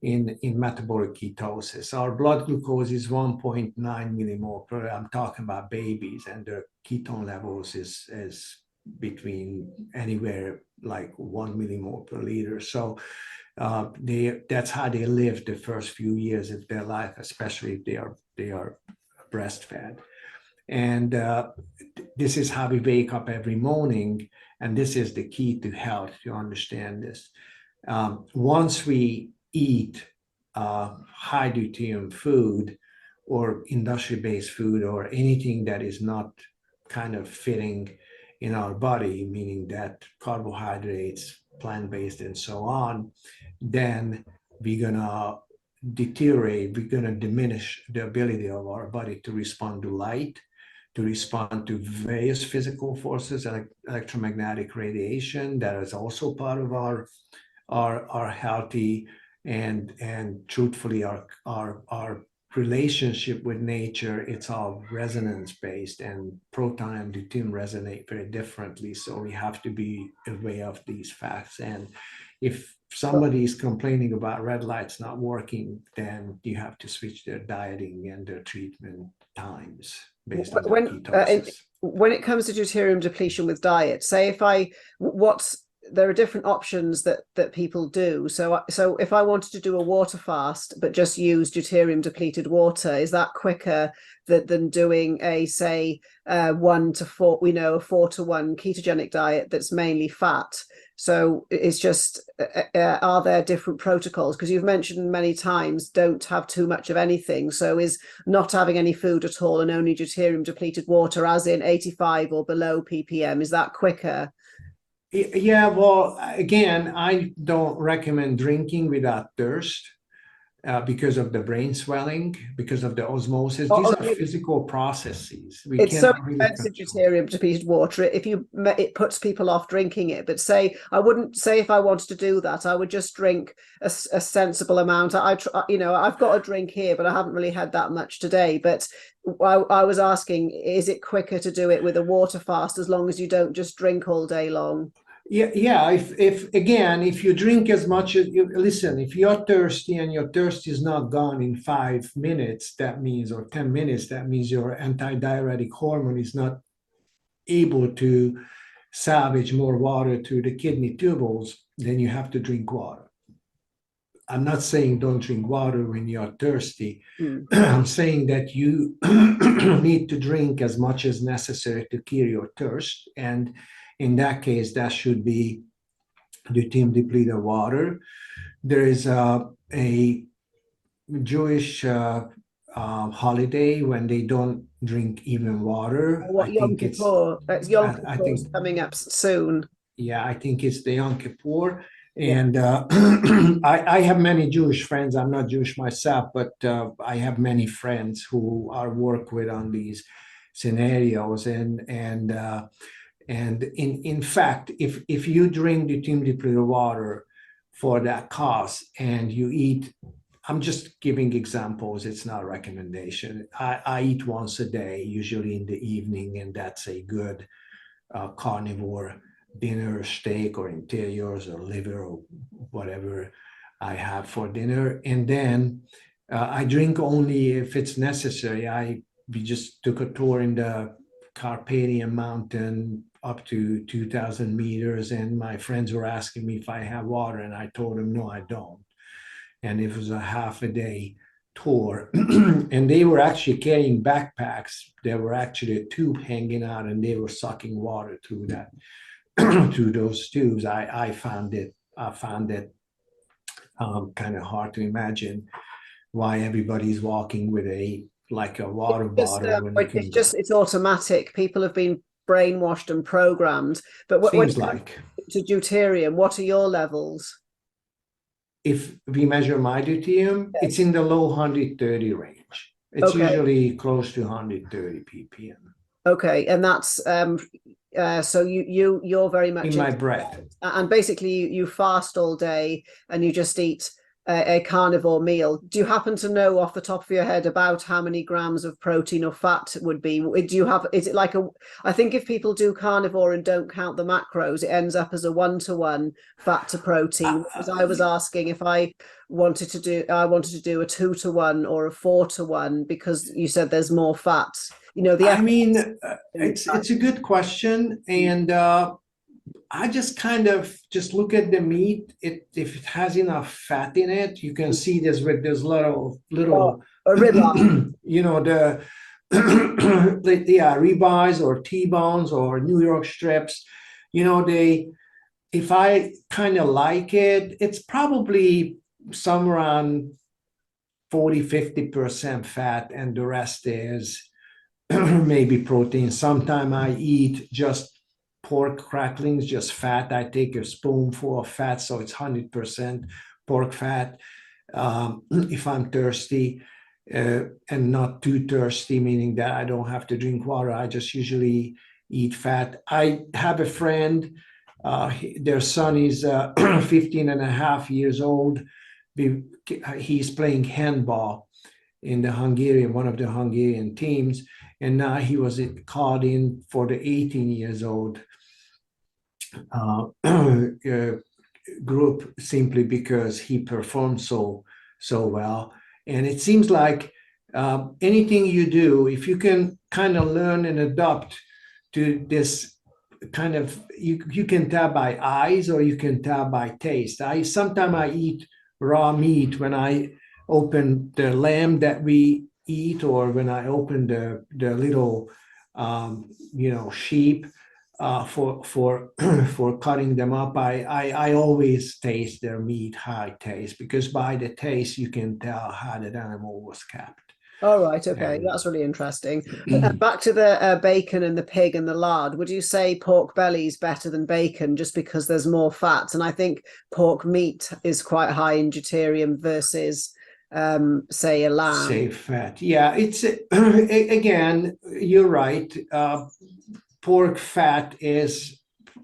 in metabolic ketosis. Our blood glucose is 1.9 millimole per. I'm talking about babies, and their ketone levels is between anywhere like 1 millimole per liter. So that's how they live the first few years of their life, especially if they are breastfed. And this is how we wake up every morning. And this is the key to health, to understand this. Once we eat high deuterium food or industry-based food or anything that is not kind of fitting in our body, meaning that carbohydrates, plant-based and so on, then we're gonna deteriorate, we're going to diminish the ability of our body to respond to light, to respond to various physical forces, like electromagnetic radiation, that is also part of our healthy and truthfully our relationship with nature. It's all resonance based, and proton and deuterium resonate very differently. So we have to be aware of these facts. And if somebody is complaining about red lights not working, then you have to switch their dieting and their treatment times based on their ketosis. When it comes to deuterium depletion with diet, say there are different options that people do. So if I wanted to do a water fast but just use deuterium depleted water, is that quicker than doing a 1 to 4, a 4-to-1 ketogenic diet that's mainly fat? So it's just, are there different protocols? Because you've mentioned many times, don't have too much of anything. So is not having any food at all and only deuterium depleted water, as in 85 or below ppm, is that quicker? Yeah, well, again, I don't recommend drinking without thirst. Because of the brain swelling, because of the osmosis. These are physical processes. It's so expensive, deuterium depleted water. It puts people off drinking it. But I wouldn't say if I wanted to do that, I would just drink a sensible amount. I've got a drink here, but I haven't really had that much today. But I was asking, is it quicker to do it with a water fast, as long as you don't just drink all day long? Yeah. If you drink as much as listen, if you're thirsty and your thirst is not gone in 5 minutes, that means, or 10 minutes, that means your antidiuretic hormone is not able to salvage more water to the kidney tubules, then you have to drink water. I'm not saying don't drink water when you're thirsty. I'm saying that you need to drink as much as necessary to cure your thirst. And in that case, that should be deuterium depleted water. There is a Jewish holiday when they don't drink even water. Yom Kippur. Yom Kippur is coming up soon. Yeah, I think it's the Yom Kippur. And I have many Jewish friends. I'm not Jewish myself, but I have many friends who I work with on these scenarios. And in fact, if you drink deuterium depleted water for that cost and you eat, I'm just giving examples, it's not a recommendation. I eat once a day, usually in the evening, and that's a good carnivore dinner, steak or interiors or liver or whatever I have for dinner. And then I drink only if it's necessary. We just took a tour in the Carpathian Mountain up to 2,000 meters, and my friends were asking me if I have water, and I told them no, I don't. And it was a half a day tour, and they were actually carrying backpacks. There were actually a tube hanging out, and they were sucking water through that through those tubes. I found it kind of hard to imagine why everybody's walking with a water bottle. It's automatic. People have been brainwashed and programmed. But what seems like to deuterium, what are your levels? If we measure my deuterium, it's in the low 130 range. It's usually close to 130 ppm. Okay, and that's so you're very much in my breath. And basically you fast all day and you just eat a carnivore meal. Do you happen to know off the top of your head about how many grams of protein or fat would be? Is it like I think if people do carnivore and don't count the macros, it ends up as a 1-to-1 fat to protein. As I was asking if I wanted to do a 2-to-1 or a 4-to-1, because you said there's more fat. It's a good question, and I just kind of look at the meat. If it has enough fat in it, you can see this with this little ribeye. The ribeyes or T-bones or New York strips. If I kind of like it, it's probably somewhere around 40-50% fat, and the rest is maybe protein. Sometimes I eat just pork cracklings, just fat. I take a spoonful of fat, so it's 100% pork fat. if I'm thirsty, and not too thirsty, meaning that I don't have to drink water. I just usually eat fat. I have a friend, their son is 15 and a half years old. He's playing handball in one of the Hungarian teams. And now he was called in for the 18 years old group, simply because he performed so well. And it seems like anything you do, if you can kind of learn and adopt to this kind of, you can tell by eyes or you can tell by taste. Sometimes I eat raw meat when I open the lamb that we eat, or when I open the little sheep for cutting them up. I always taste their meat, how it tastes, because by the taste you can tell how that animal was kept. All right, okay, that's really interesting. Back to the bacon and the pig and the lard. Would you say pork belly is better than bacon just because there's more fat? And I think pork meat is quite high in deuterium versus, say, a lamb. Safe fat. Yeah, it's again, you're right. Pork fat is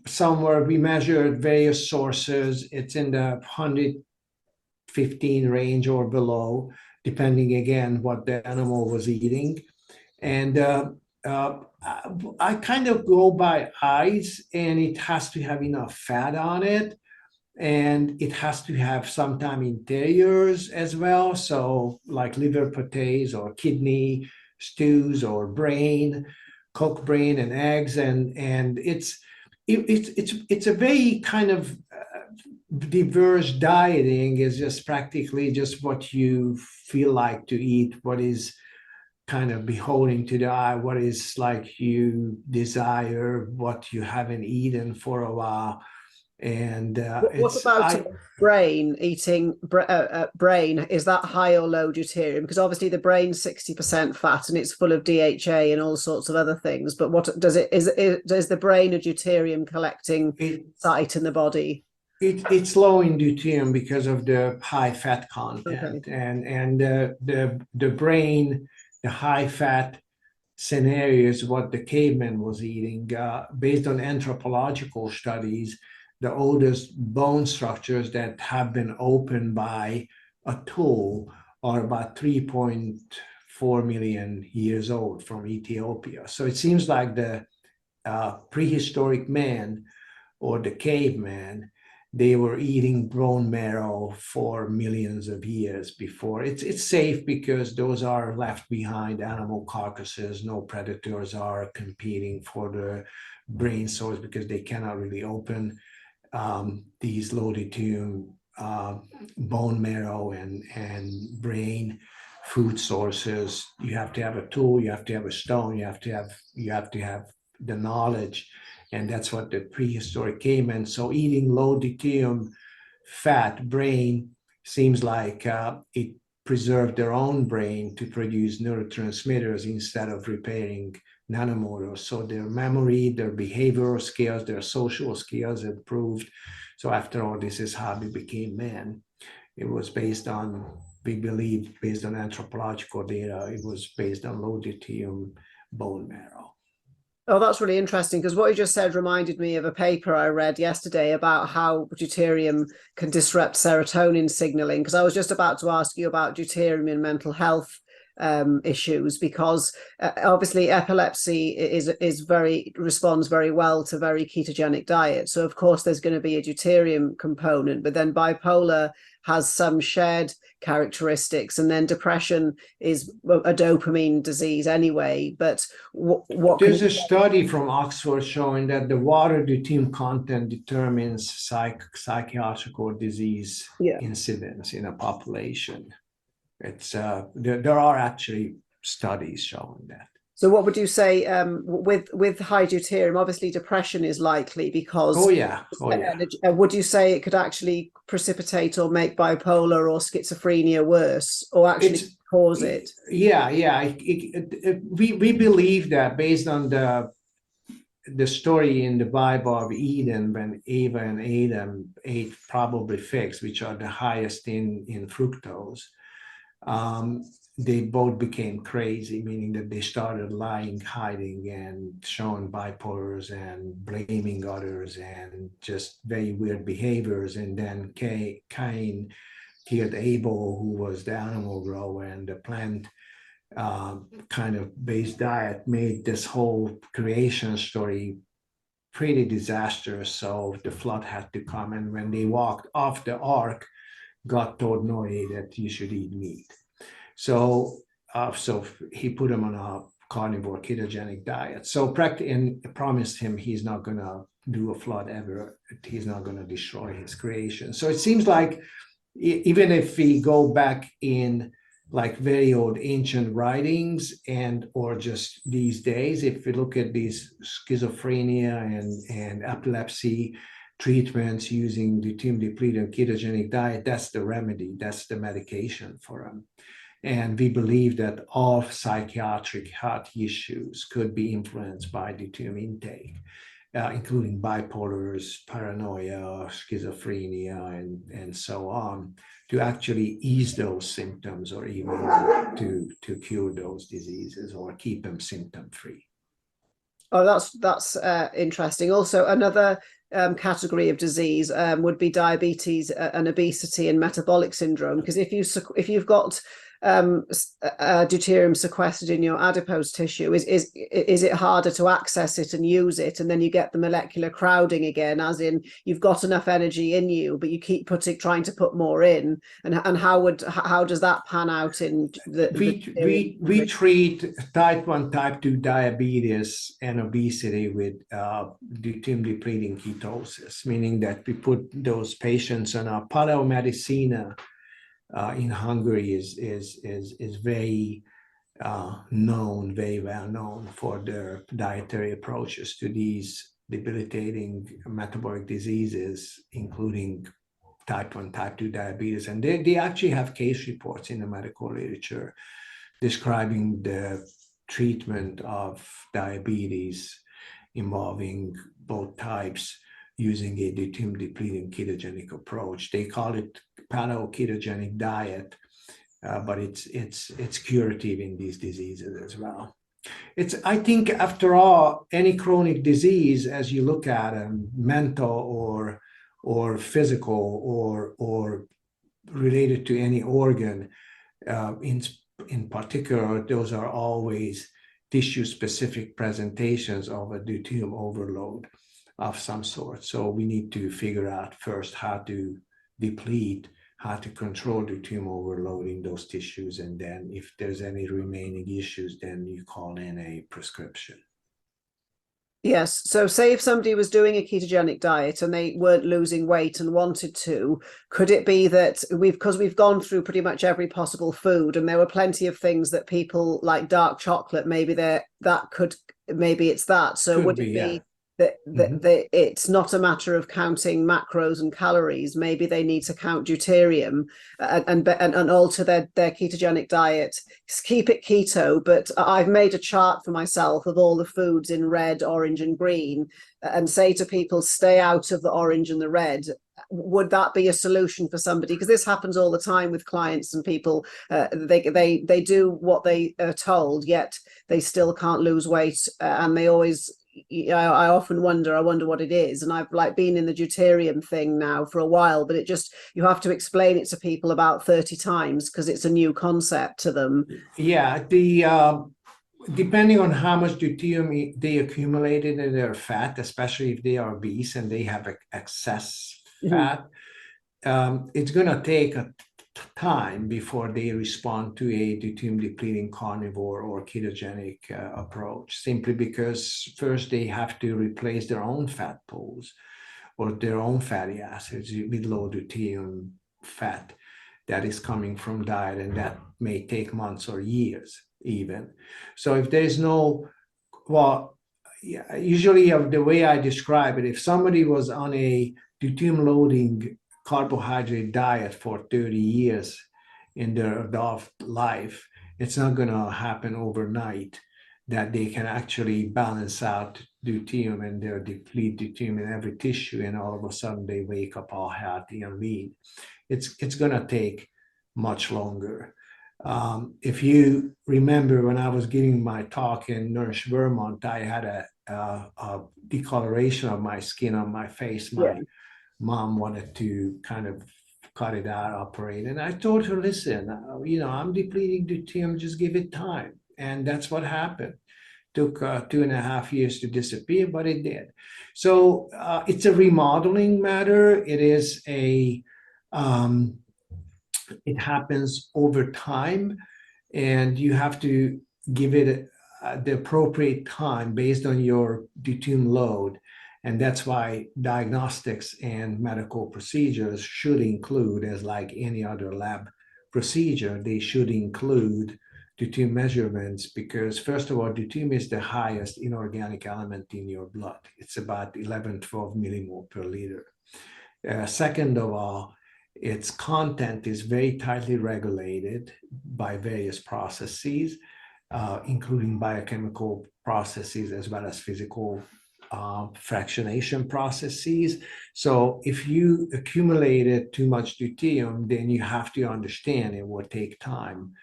somewhere, we measured various sources. It's in the 115 range or below, depending again what the animal was eating. And I kind of go by eyes, and it has to have enough fat on it, and it has to have sometime interiors as well. So like liver pâtés or kidney stews or brain, cooked brain and eggs, and it's a very kind of diverse dieting. Is just practically just what you feel like to eat, what is kind of beholding to the eye, what is like you desire, what you haven't eaten for a while. And what about brain, eating brain? Is that high or low deuterium? Because obviously the brain's 60% fat and it's full of DHA and all sorts of other things. But what does is the brain a deuterium collecting site in the body? It's low in deuterium because of the high fat content. Okay. And the brain, the high fat scenario is what the caveman was eating. Based on anthropological studies, the oldest bone structures that have been opened by a tool are about 3.4 million years old, from Ethiopia. So it seems like the prehistoric man or the caveman, they were eating bone marrow for millions of years before. It's safe because those are left behind animal carcasses. No predators are competing for the brain source because they cannot really open these low deuterium bone marrow and brain food sources. You have to have a tool, you have to have a stone, you have to have the knowledge. And that's what the prehistoric cavemen. So eating low deuterium fat brain seems like it preserved their own brain to produce neurotransmitters instead of repairing nanomotors. So their memory, their behavioral skills, their social skills improved. So after all, this is how we became men. It was based on, we believe, based on anthropological data, it was based on low deuterium bone marrow. Oh, that's really interesting, because what you just said reminded me of a paper I read yesterday about how deuterium can disrupt serotonin signaling, because I was just about to ask you about deuterium in mental health issues, because obviously epilepsy responds very well to very ketogenic diet. So of course there's going to be a deuterium component, but then bipolar has some shared characteristics, and then depression is a dopamine disease anyway. But what there's a study from Oxford showing that the water deuterium content determines psychiatric disease incidence in a population. It's there are actually studies showing that. So what would you say with high deuterium? Obviously depression is likely because would you say it could actually precipitate or make bipolar or schizophrenia worse, or actually cause it? We believe that based on the the story in the Bible of Eden, when Eva and Adam ate probably figs, which are the highest in fructose, they both became crazy, meaning that they started lying, hiding, and showing bipolars and blaming others and just very weird behaviors. And then Cain killed Abel, who was the animal grower, and the plant kind of based diet made this whole creation story pretty disastrous. So the flood had to come. And when they walked off the ark, God told Noah that you should eat meat. So he put him on a carnivore ketogenic diet. So and promised him he's not going to do a flood ever. He's not going to destroy his creation. So it seems like even if we go back in like very old ancient writings and or just these days, if we look at these schizophrenia and epilepsy treatments using deuterium-depleted ketogenic diet, that's the remedy, that's the medication for them. And we believe that all psychiatric health issues could be influenced by deuterium intake, including bipolars, paranoia, schizophrenia, and so on, to actually ease those symptoms or even to cure those diseases or keep them symptom-free. Oh, that's interesting. Also, another category of disease would be diabetes and obesity and metabolic syndrome. Because if you've got deuterium sequestered in your adipose tissue, is it harder to access it and use it, and then you get the molecular crowding again, as in you've got enough energy in you but you keep trying to put more in, and how does that pan out in we treat type 1 type 2 diabetes and obesity with deuterium depleting ketosis, meaning that we put those patients on a paleomedicina in Hungary is very very well known for their dietary approaches to these debilitating metabolic diseases, including type 1, type 2 diabetes. And they actually have case reports in the medical literature describing the treatment of diabetes involving both types using a deuterium depleting ketogenic approach. They call it paleo-ketogenic diet, but it's curative in these diseases as well. I think, after all, any chronic disease, as you look at them, mental or physical or related to any organ, in particular, those are always tissue-specific presentations of a deuterium overload of some sort. So we need to figure out first how to deplete, how to control deuterium overload in those tissues, and then if there's any remaining issues, then you call in a prescription. Yes. So say if somebody was doing a ketogenic diet and they weren't losing weight and wanted to, could it be that because we've gone through pretty much every possible food, and there were plenty of things that people like dark chocolate, maybe it's that. So would it be that it's not a matter of counting macros and calories? Maybe they need to count deuterium and alter their ketogenic diet, keep it keto. But I've made a chart for myself of all the foods in red, orange, and green, and say to people, stay out of the orange and the red. Would that be a solution for somebody? Because this happens all the time with clients and people. They do what they are told, yet they still can't lose weight, and they always. I often wonder what it is, and I've been in the deuterium thing now for a while, but you have to explain it to people about 30 times because it's a new concept to them. Yeah, depending on how much deuterium they accumulated in their fat, especially if they are obese and they have excess fat, it's going to take a time before they respond to a deuterium depleting carnivore or ketogenic approach, simply because first they have to replace their own fat pools or their own fatty acids with low deuterium fat that is coming from diet, and that may take months or years even. So if there is usually the way I describe it, if somebody was on a deuterium loading carbohydrate diet for 30 years in their adult life, it's not going to happen overnight that they can actually balance out deuterium and they'll deplete deuterium in every tissue, and all of a sudden they wake up all healthy and lean. It's going to take much longer. If you remember, when I was giving my talk in Nourish, Vermont, I had a decoloration of my skin on my face. My mom wanted to kind of cut it out, operate. And I told her, listen, I'm depleting deuterium, just give it time. And that's what happened. Took 2.5 years to disappear, but it did. So it's a remodeling matter. It is it happens over time, and you have to give it the appropriate time based on your deuterium load. And that's why diagnostics and medical procedures should include, as like any other lab procedure, they should include deuterium measurements, because first of all, deuterium is the highest inorganic element in your blood. It's about 11-12 millimole per liter. Second of all, its content is very tightly regulated by various processes, including biochemical processes as well as physical fractionation processes. So if you accumulated too much deuterium, then you have to understand it will take time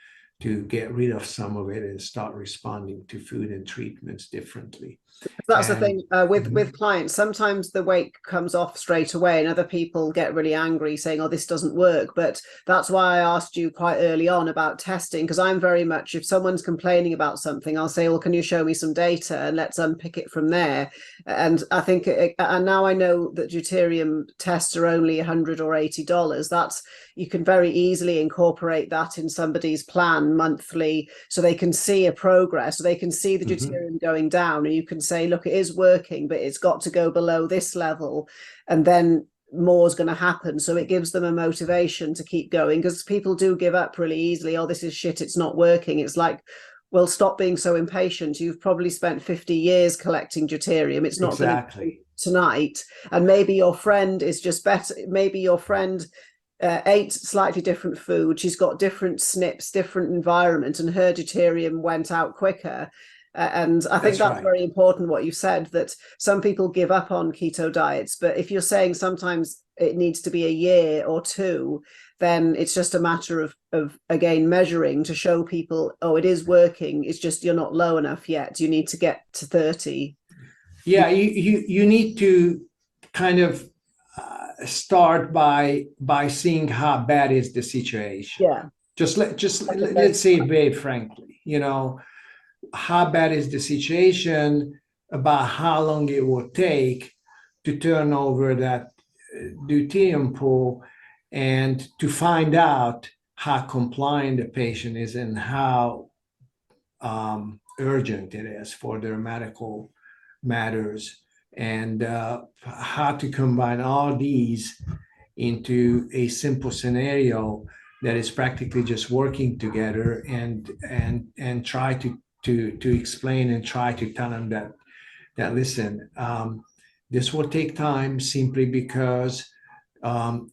to get rid of some of it and start responding to food and treatments differently. That's the thing with clients. Sometimes the weight comes off straight away, and other people get really angry saying, oh, this doesn't work. But that's why I asked you quite early on about testing, because I'm very much, if someone's complaining about something, I'll say, well, can you show me some data and let's unpick it from there. And I think, and now I know that deuterium tests are only $100 or $80. That's, you can very easily incorporate that in somebody's plan monthly, so they can see a progress, so they can see the deuterium going down, and you can say, look, it is working, but it's got to go below this level, and then more is going to happen. So it gives them a motivation to keep going, because people do give up really easily. Oh, this is shit, it's not working. It's like, well, stop being so impatient. You've probably spent 50 years collecting deuterium. It's not exactly going to tonight. And maybe your friend is just better. Maybe your friend ate slightly different food. She's got different SNPs, different environment, and her deuterium went out quicker. And I think that's very important what you said, that some people give up on keto diets, but if you're saying sometimes it needs to be a year or two, then it's just a matter of again measuring to show people, oh, it is working, it's just you're not low enough yet, you need to get to 30. Yeah, you need to kind of start by seeing how bad is the situation. Yeah, let's say very frankly, how bad is the situation, about how long it will take to turn over that deuterium pool, and to find out how compliant the patient is and how urgent it is for their medical matters, and how to combine all these into a simple scenario that is practically just working together, and try to explain and try to tell them that listen, this will take time simply because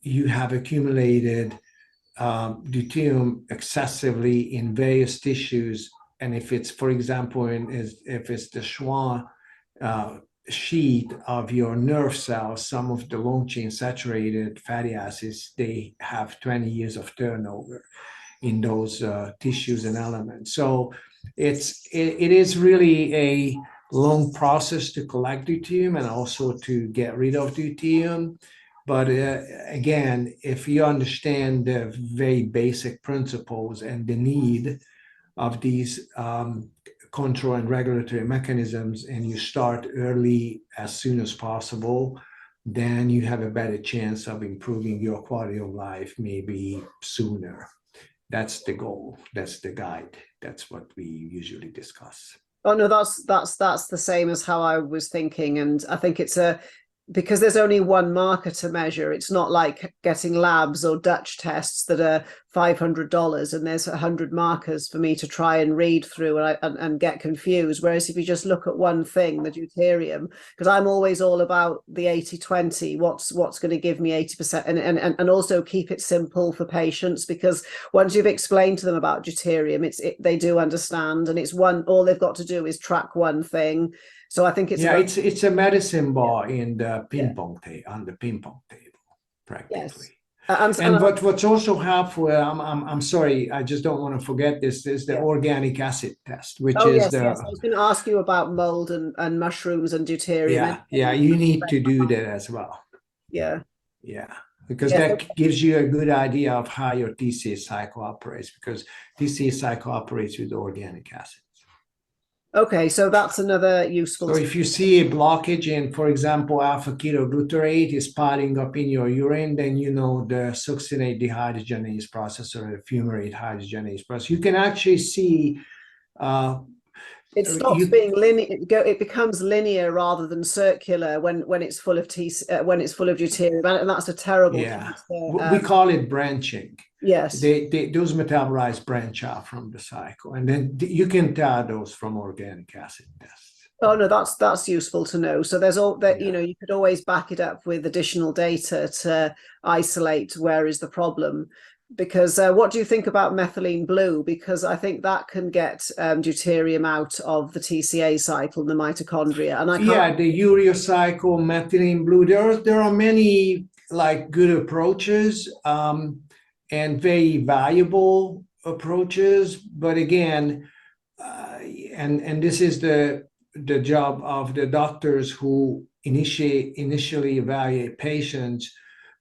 you have accumulated deuterium excessively in various tissues. And if it's, for example, if it's the Schwann sheet of your nerve cells, some of the long chain saturated fatty acids, they have 20 years of turnover in those tissues and elements. So it is really a long process to collect deuterium and also to get rid of deuterium. But again, if you understand the very basic principles and the need of these control and regulatory mechanisms, and you start early as soon as possible, then you have a better chance of improving your quality of life maybe sooner. That's the goal. That's the guide. That's what we usually discuss. Oh no, that's the same as how I was thinking, and I think it's because there's only one marker to measure, it's not like getting labs or Dutch tests that are $500 and there's 100 markers for me to try and read through and get confused. Whereas if you just look at one thing, the deuterium, because I'm always all about the 80-20, what's going to give me 80%, and also keep it simple for patients, because once you've explained to them about deuterium, they do understand, and it's all they've got to do is track one thing. So I think it's a medicine ball in the ping pong on the ping pong table, practically. Yes. And what's also helpful, I'm sorry, I just don't want to forget this, is the organic acid test, which is yes. I was going to ask you about mold and mushrooms and deuterium. Yeah, you need to do that as well. Yeah. Because that gives you a good idea of how your TCA cycle operates, because TCA cycle operates with organic acids. Okay, so that's another useful. So if you see a blockage in, for example, alpha-ketoglutarate is piling up in your urine, then you know the succinate dehydrogenase process or the fumarate hydrogenase process. You can actually see it stops being linear. It becomes linear rather than circular when it's full of when it's full of deuterium, and that's a terrible. We call it branching. Yes, those metabolites branch out from the cycle, and then you can tell those from organic acid tests. Oh no, that's useful to know. So there's all that you could always back it up with additional data to isolate where is the problem. Because what do you think about methylene blue? Because I think that can get deuterium out of the TCA cycle in the mitochondria. And the urea cycle, methylene blue. There are many good approaches and very valuable approaches. But again, and this is the job of the doctors who initially evaluate patients,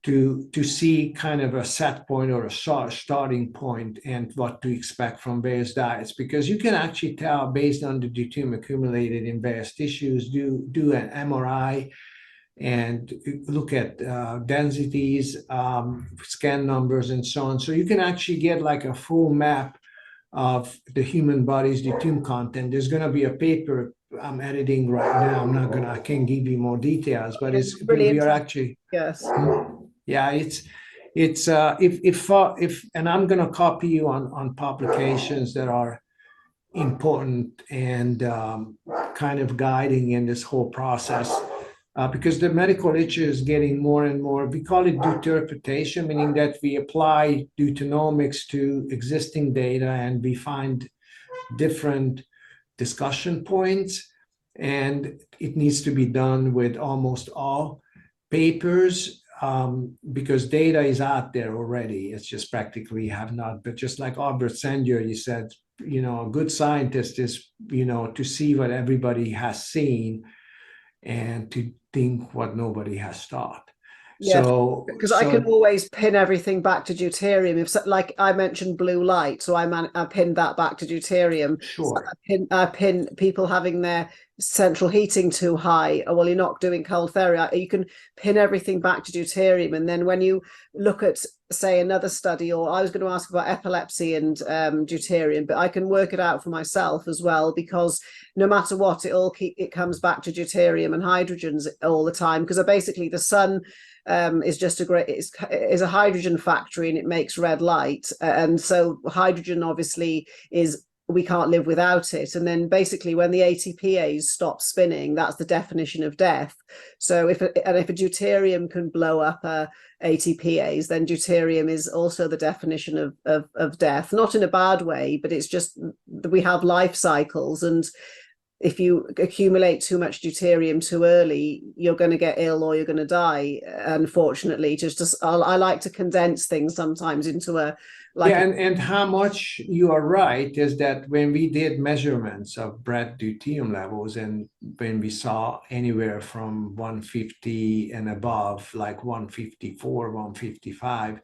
to see kind of a set point or a starting point and what to expect from various diets, because you can actually tell based on the deuterium accumulated in various tissues. Do an MRI and look at densities, scan numbers, and so on. So you can actually get like a full map of the human body's deuterium content. There's going to be a paper I'm editing right now. I can't give you more details, but we are actually. Yes. Yeah, it's if and I'm going to copy you on publications that are important and kind of guiding in this whole process, because the medical literature is getting more and more. We call it deuterification, meaning that we apply deuteronomics to existing data and we find different discussion points, and it needs to be done with almost all papers. Because data is out there already. It's just practically have not, but just like Albert Sandler, you said, a good scientist is, to see what everybody has seen and to think what nobody has thought. Yeah, because I can always pin everything back to deuterium. If, like I mentioned, blue light, so I pinned that back to deuterium. Sure. So I pin people having their central heating too high. Well, you're not doing cold therapy. You can pin everything back to deuterium, and then when you look at, say, another study, or I was going to ask about epilepsy and deuterium, but I can work it out for myself as well, because no matter what, it comes back to deuterium and hydrogens all the time, because basically the sun is just is a hydrogen factory, and it makes red light, and so hydrogen obviously we can't live without it. And then basically when the ATPase stop spinning, that's the definition of death. So if a deuterium can blow up a ATPase, then deuterium is also the definition of death, not in a bad way, but it's just we have life cycles, and if you accumulate too much deuterium too early, you're going to get ill or you're going to die. Unfortunately, I like to condense things sometimes into and how much you are right is that when we did measurements of breath deuterium levels, and when we saw anywhere from 150 and above, like 154, 155,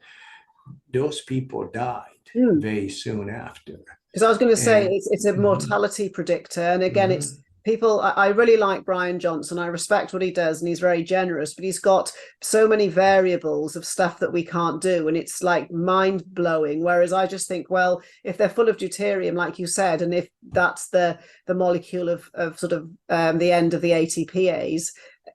those people died very soon after. Because I was going to say it's a mortality predictor, and again, it's people. I really like Brian Johnson. I respect what he does, and he's very generous. But he's got so many variables of stuff that we can't do, and it's like mind blowing. Whereas I just think, well, if they're full of deuterium, like you said, and if that's the molecule of sort of the end of the ATPase,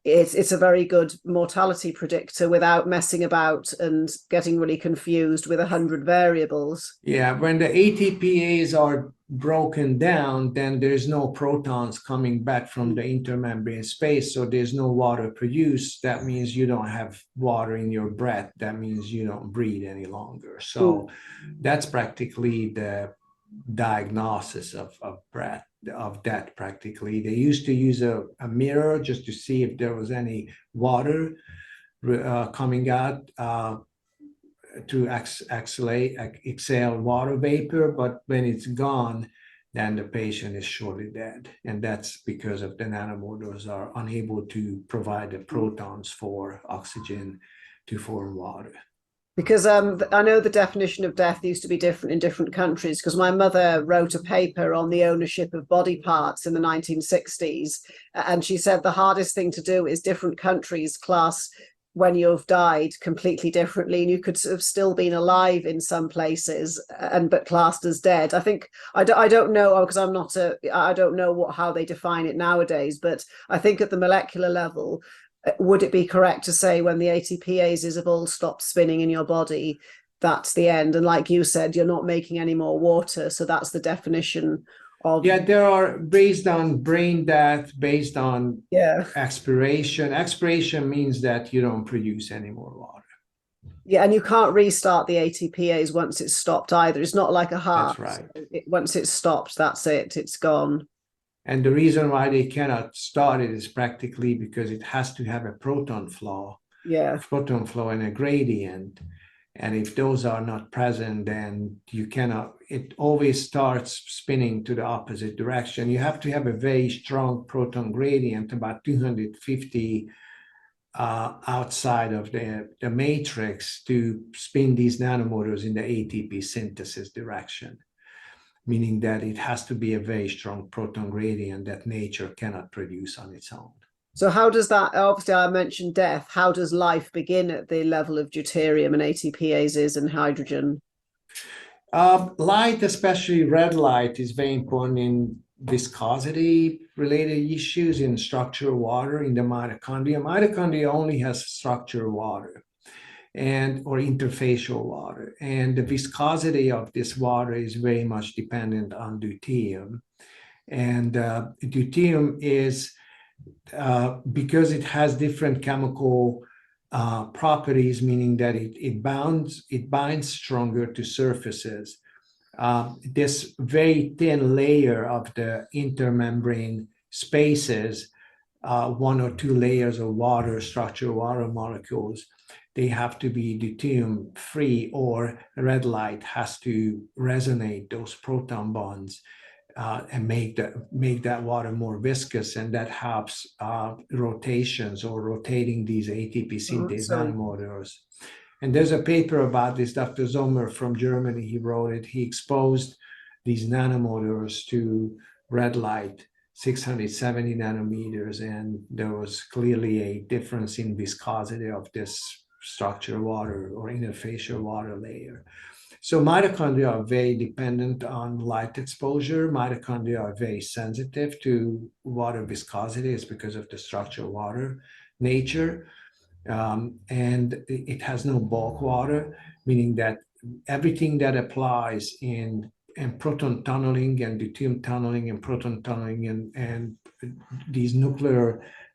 it's a very good mortality predictor without messing about and getting really confused with 100 variables. Yeah, when the ATPase are broken down, then there's no protons coming back from the intermembrane space, so there's no water produced. That means you don't have water in your breath. That means you don't breathe any longer. So that's practically the diagnosis of breath, of death practically. They used to use a mirror just to see if there was any water coming out to exhale water vapor, but when it's gone, then the patient is surely dead. And that's because of the nanomotors are unable to provide the protons for oxygen to form water. Because I know the definition of death used to be different in different countries, because my mother wrote a paper on the ownership of body parts in the 1960s. And she said the hardest thing to do is different countries class when you've died completely differently, and you could have still been alive in some places and but classed as dead. I think I don't know, because I don't know how they define it nowadays, but I think at the molecular level, would it be correct to say when the ATPases have all stopped spinning in your body, that's the end? And like you said, you're not making any more water, so that's the definition of... Yeah, there are, based on brain death, based on expiration. Expiration means that you don't produce any more water. Yeah, and you can't restart the ATPase once it's stopped either. It's not like a heart. That's right. Once it's stopped, that's it. It's gone. And the reason why they cannot start it is practically because it has to have a proton flow. Yeah. Proton flow and a gradient. And if those are not present, then you cannot, it always starts spinning to the opposite direction. You have to have a very strong proton gradient, about 250 outside of the matrix, to spin these nanomotors in the ATP synthesis direction, meaning that it has to be a very strong proton gradient that nature cannot produce on its own. So how does that, obviously I mentioned death, how does life begin at the level of deuterium and ATPases and hydrogen? Light, especially red light, is very important in viscosity related issues, in structural water in the mitochondria. Mitochondria only has structural water or interfacial water, and the viscosity of this water is very much dependent on deuterium. And deuterium is because it has different chemical properties, meaning that it binds stronger to surfaces. This very thin layer of the intermembrane spaces, one or two layers of water, structural water molecules, they have to be deuterium free, or red light has to resonate those proton bonds and make that water more viscous, and that helps rotations or rotating these ATP synthase nanomotors. And there's a paper about this, Dr. Sommer from Germany, he wrote it. He exposed these nanomotors to red light, 670 nanometers, and there was clearly a difference in viscosity of this structural water or interfacial water layer. So mitochondria are very dependent on light exposure. Mitochondria are very sensitive to water viscosity. It's because of the structural water nature. And it has no bulk water, meaning that everything that applies in proton tunneling and deuterium tunneling and proton tunneling and these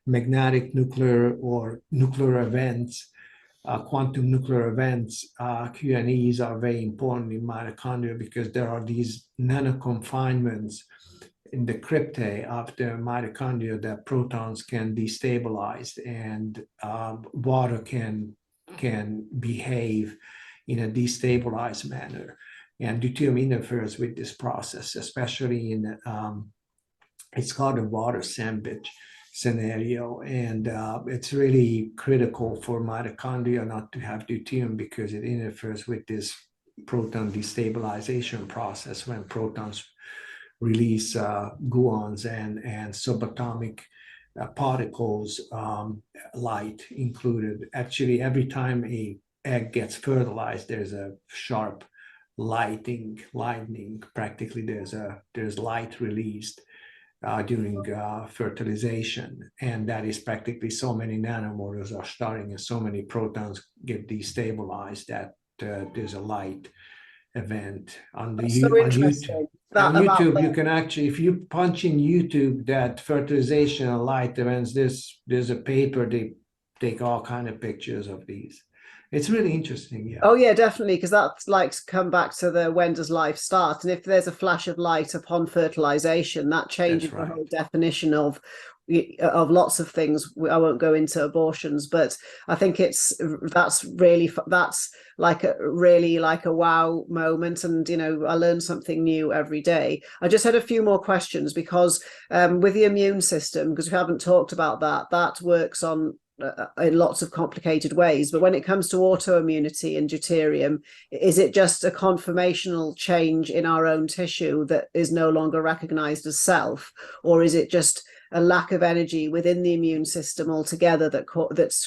magnetic nuclear or nuclear events, quantum nuclear events, QNEs are very important in mitochondria, because there are these nanoconfinements in the cryptae of the mitochondria that protons can destabilize, and water can behave in a destabilized manner. And deuterium interferes with this process, especially in, it's called a water sandwich scenario. And it's really critical for mitochondria not to have deuterium, because it interferes with this proton destabilization process when protons release gluons and subatomic particles, light included. Actually, every time an egg gets fertilized, there's a sharp lightning. Practically, there's light released during fertilization. And that is practically so many nanomotors are starting and so many protons get destabilized that there's a light event. On So interesting. That about YouTube, you can actually, if you punch in YouTube that fertilization and light events, there's a paper, they take all kind of pictures of these. It's really interesting, yeah. Oh yeah, definitely, because that's like come back to the when does life start? And if there's a flash of light upon fertilization, that changes the whole definition of lots of things. I won't go into abortions, but I think that's like a wow moment. And I learn something new every day. I just had a few more questions because with the immune system, because we haven't talked about that works on in lots of complicated ways. But when it comes to autoimmunity and deuterium, is it just a conformational change in our own tissue that is no longer recognized as self, or is it just a lack of energy within the immune system altogether that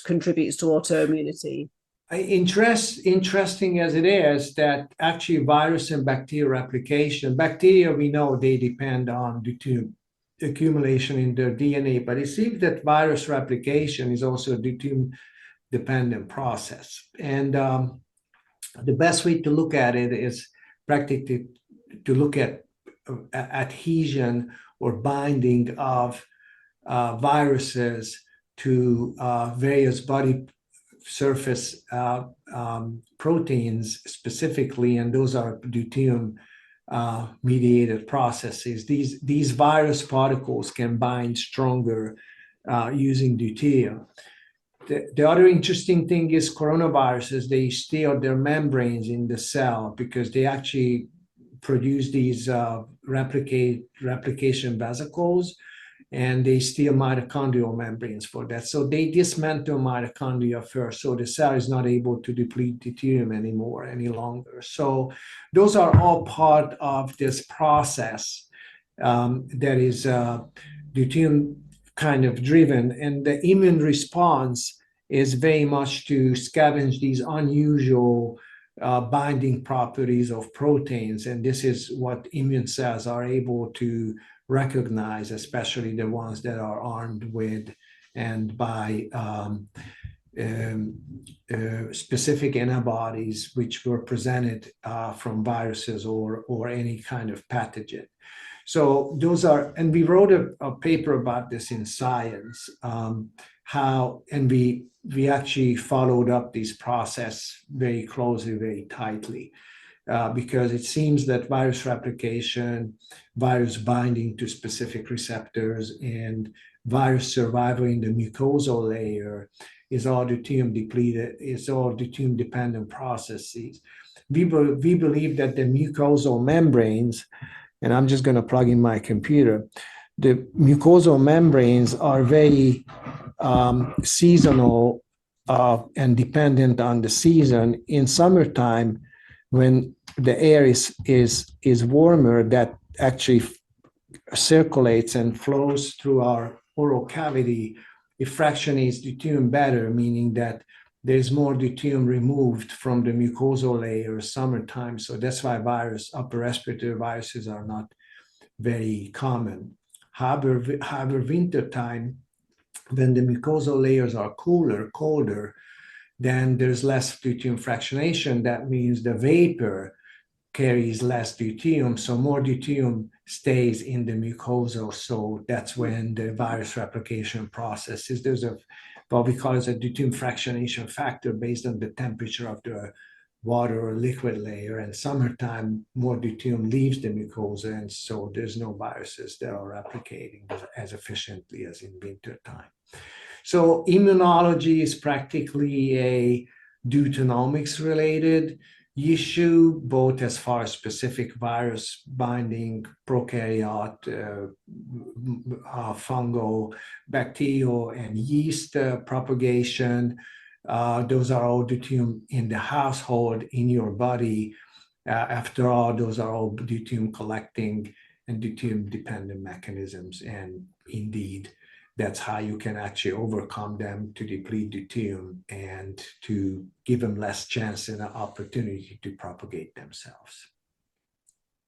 contributes to autoimmunity? Interesting as it is, that actually virus and bacterial replication, bacteria, we know they depend on deuterium accumulation in their DNA, but it seems that virus replication is also a deuterium-dependent process. And the best way to look at it is practically to look at adhesion or binding of viruses to various body surface proteins specifically, and those are deuterium mediated processes. These virus particles can bind stronger using deuterium. The other interesting thing is coronaviruses, they steal their membranes in the cell because they actually produce these replication vesicles, and they steal mitochondrial membranes for that. So they dismantle mitochondria first, so the cell is not able to deplete deuterium any longer. So those are all part of this process that is deuterium kind of driven. And the immune response is very much to scavenge these unusual binding properties of proteins. And this is what immune cells are able to recognize, especially the ones that are armed with and by specific antibodies which were presented from viruses or any kind of pathogen. So those are, and we wrote a paper about this in Science, and we actually followed up this process very closely, very tightly. Because it seems that virus replication, virus binding to specific receptors, and virus survival in the mucosal layer is all deuterium depleted, is all deuterium dependent processes. We believe that the mucosal membranes, and I'm just going to plug in my computer, the mucosal membranes are very seasonal and dependent on the season. In summertime, when the air is warmer, that actually circulates and flows through our oral cavity, it fractionates deuterium better, meaning that there's more deuterium removed from the mucosal layer summertime. So that's why upper respiratory viruses are not very common. However, wintertime, when the mucosal layers are colder, then there's less deuterium fractionation. That means the vapor carries less deuterium, so more deuterium stays in the mucosa. So that's when the virus replication process is. There's what we call as a deuterium fractionation factor based on the temperature of the water or liquid layer. And summertime, more deuterium leaves the mucosa, and so there's no viruses that are replicating as efficiently as in winter time. So immunology is practically a deuteronomics related issue, both as far as specific virus binding, prokaryote, fungal, bacterial, and yeast propagation. Those are all deuterium in the household, in your body. After all, those are all deuterium collecting and deuterium dependent mechanisms. And indeed, that's how you can actually overcome them, to deplete deuterium and to give them less chance and an opportunity to propagate themselves.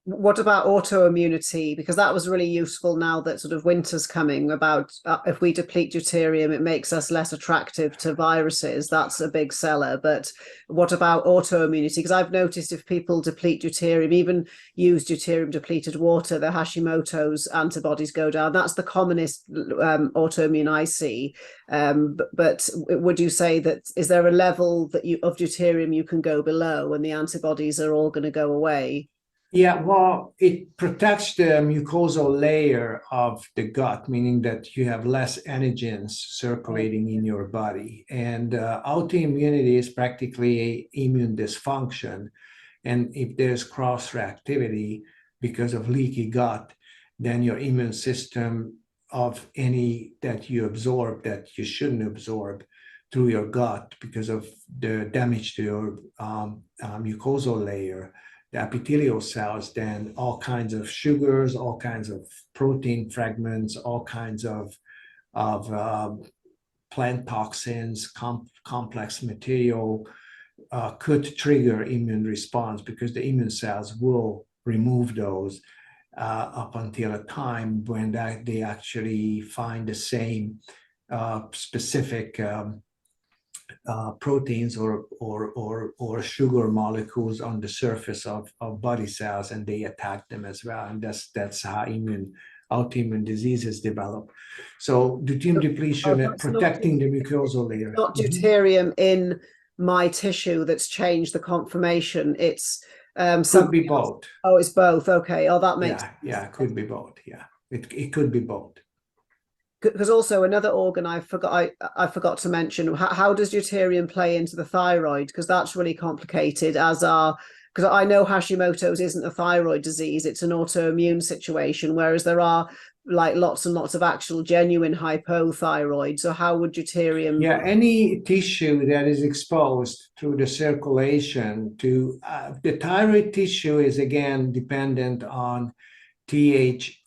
What about autoimmunity? Because that was really useful now that sort of winter's coming about. If we deplete deuterium, it makes us less attractive to viruses. That's a big seller. But what about autoimmunity? Because I've noticed if people deplete deuterium, even use deuterium-depleted water, the Hashimoto's antibodies go down. That's the commonest autoimmune I see. But would you say that, is there a level that of deuterium you can go below and the antibodies are all going to go away? Yeah, well, it protects the mucosal layer of the gut, meaning that you have less antigens circulating in your body. And autoimmunity is practically an immune dysfunction. And if there's cross-reactivity because of leaky gut, then your immune system of any that you absorb that you shouldn't absorb through your gut because of the damage to your mucosal layer, the epithelial cells, then all kinds of sugars, all kinds of protein fragments, all kinds of plant toxins, complex material could trigger immune response because the immune cells will remove those up until a time when they actually find the same specific proteins or sugar molecules on the surface of body cells, and they attack them as well. And that's how autoimmune diseases develop. So deuterium depletion protecting the mucosal layer. Not deuterium in my tissue that's changed the conformation. It's could be both. Oh, it's both. Okay. Oh, that makes sense. Yeah, it could be both. Yeah, it could be both. Because also another organ I forgot to mention, how does deuterium play into the thyroid? Because that's really complicated, because I know Hashimoto's isn't a thyroid disease, it's an autoimmune situation, whereas there are like lots and lots of actual genuine hypothyroid. So how would deuterium? Yeah, any tissue that is exposed through the circulation to the thyroid tissue is again dependent on TH,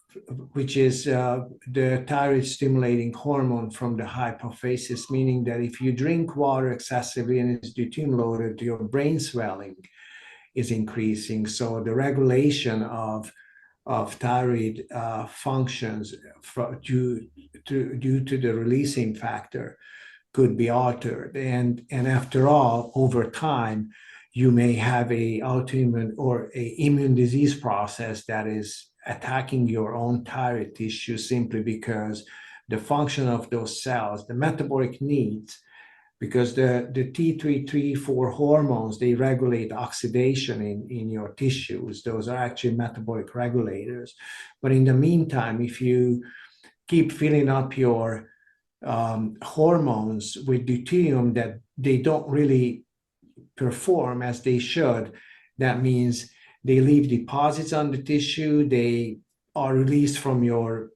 which is the thyroid stimulating hormone from the hypophysis, meaning that if you drink water excessively and it's deuterium loaded, your brain swelling is increasing. So the regulation of thyroid functions due to the releasing factor could be altered. And after all, over time, you may have a autoimmune or a immune disease process that is attacking your own thyroid tissue simply because the function of those cells, the metabolic needs, because the T3, T4 hormones, they regulate oxidation in your tissues. Those are actually metabolic regulators. But in the meantime, if you keep filling up your hormones with deuterium that they don't really perform as they should, that means they leave deposits on the tissue, they are released from your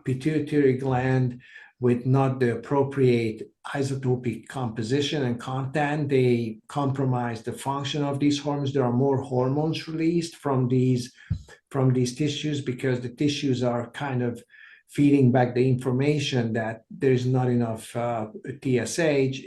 pituitary gland with not the appropriate isotopic composition and content. They compromise the function of these hormones. There are more hormones released from these tissues because the tissues are kind of feeding back the information that there's not enough TSH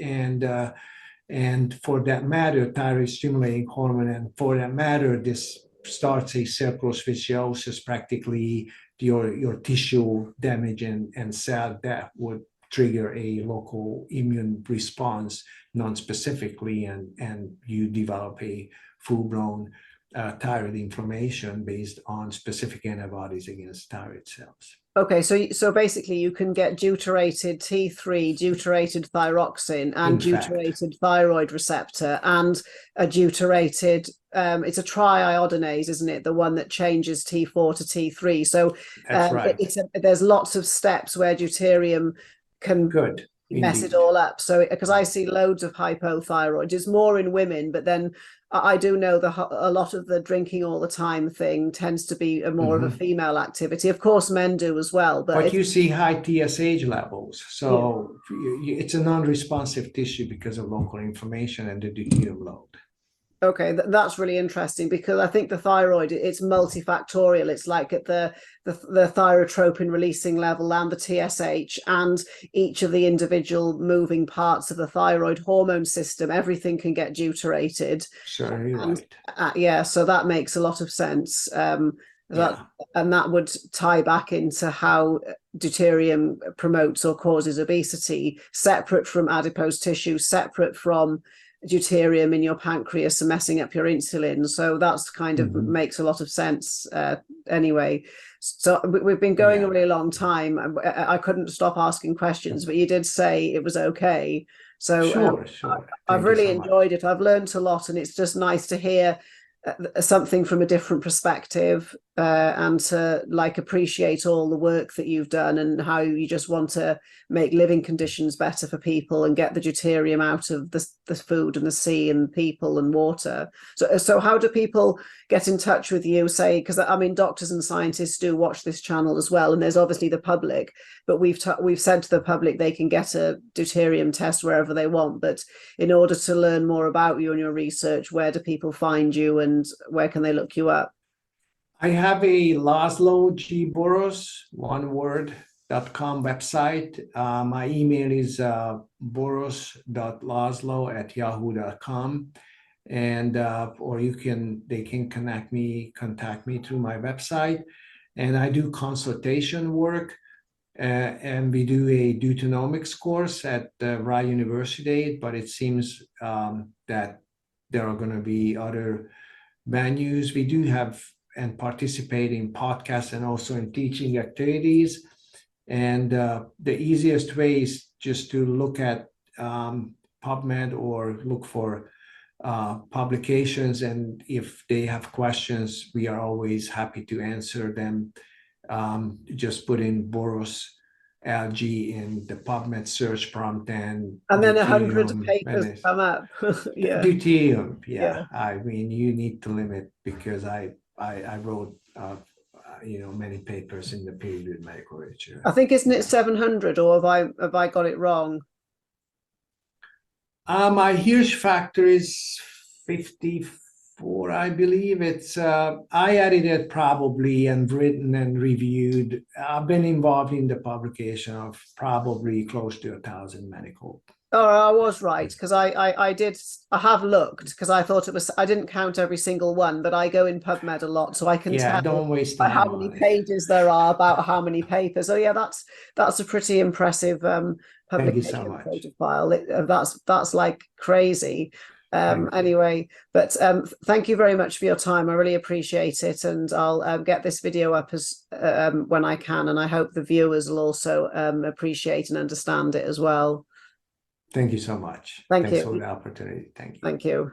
and for that matter, thyroid stimulating hormone, and for that matter, this starts a circular speciosis, practically your tissue damage and cell death would trigger a local immune response non-specifically, and you develop a full-blown thyroid inflammation based on specific antibodies against thyroid cells. Okay, so basically you can get deuterated T3, deuterated thyroxine, and deuterated thyroid receptor, and a deuterated, it's a triiodinase, isn't it? The one that changes T4 to T3. So that's right. There's lots of steps where deuterium can mess it all up. So because I see loads of hypothyroid, it's more in women, but then I do know a lot of the drinking all the time thing tends to be more of a female activity. Of course, men do as well. But you see high TSH levels. So it's a non-responsive tissue because of local inflammation and the deuterium load. Okay, that's really interesting, because I think the thyroid, it's multifactorial. It's like at the thyrotropin releasing level and the TSH and each of the individual moving parts of the thyroid hormone system, everything can get deuterated. Certainly right. Yeah, so that makes a lot of sense. And that would tie back into how deuterium promotes or causes obesity, separate from adipose tissue, separate from deuterium in your pancreas and messing up your insulin. So that's kind of makes a lot of sense anyway. So we've been going a really long time. I couldn't stop asking questions, but you did say it was okay. So sure. I've really enjoyed it. I've learned a lot, and it's just nice to hear something from a different perspective, and to like appreciate all the work that you've done and how you just want to make living conditions better for people and get the deuterium out of the food and the sea and people and water. So how do people get in touch with you? Say, because I mean, doctors and scientists do watch this channel as well, and there's obviously the public, but we've said to the public they can get a deuterium test wherever they want. But in order to learn more about you and your research, where do people find you and where can they look you up? I have a Laszlo G. Boros, one word.com website. My email is boros.lazlo@yahoo.com. And or they can contact me through my website. And I do consultation work, and we do a deuteronomics course at Rye University, but it seems that there are going to be other venues. We do have and participate in podcasts and also in teaching activities. And the easiest way is just to look at PubMed or look for publications. And if they have questions, we are always happy to answer them. Just put in Boros LG in the PubMed search prompt, and then 100 papers come up. Deuterium, I mean, you need to limit, because I wrote many papers in the peer-reviewed medical literature. I think, isn't it 700, or have I got it wrong? My Hirsch factor is 54, I believe. It's I edited probably and written and reviewed. I've been involved in the publication of probably close to 1,000 medical. Oh, I was right, because I have looked, because I thought it was, I didn't count every single one, but I go in PubMed a lot, so I can tell don't waste by how many pages there are about how many papers. Oh yeah, that's a pretty impressive publication profile. That's like crazy. Anyway, but thank you very much for your time. I really appreciate it, and I'll get this video up as when I can, and I hope the viewers will also appreciate and understand it as well. Thank you so much. Thanks for the opportunity. Thank you. Thank you.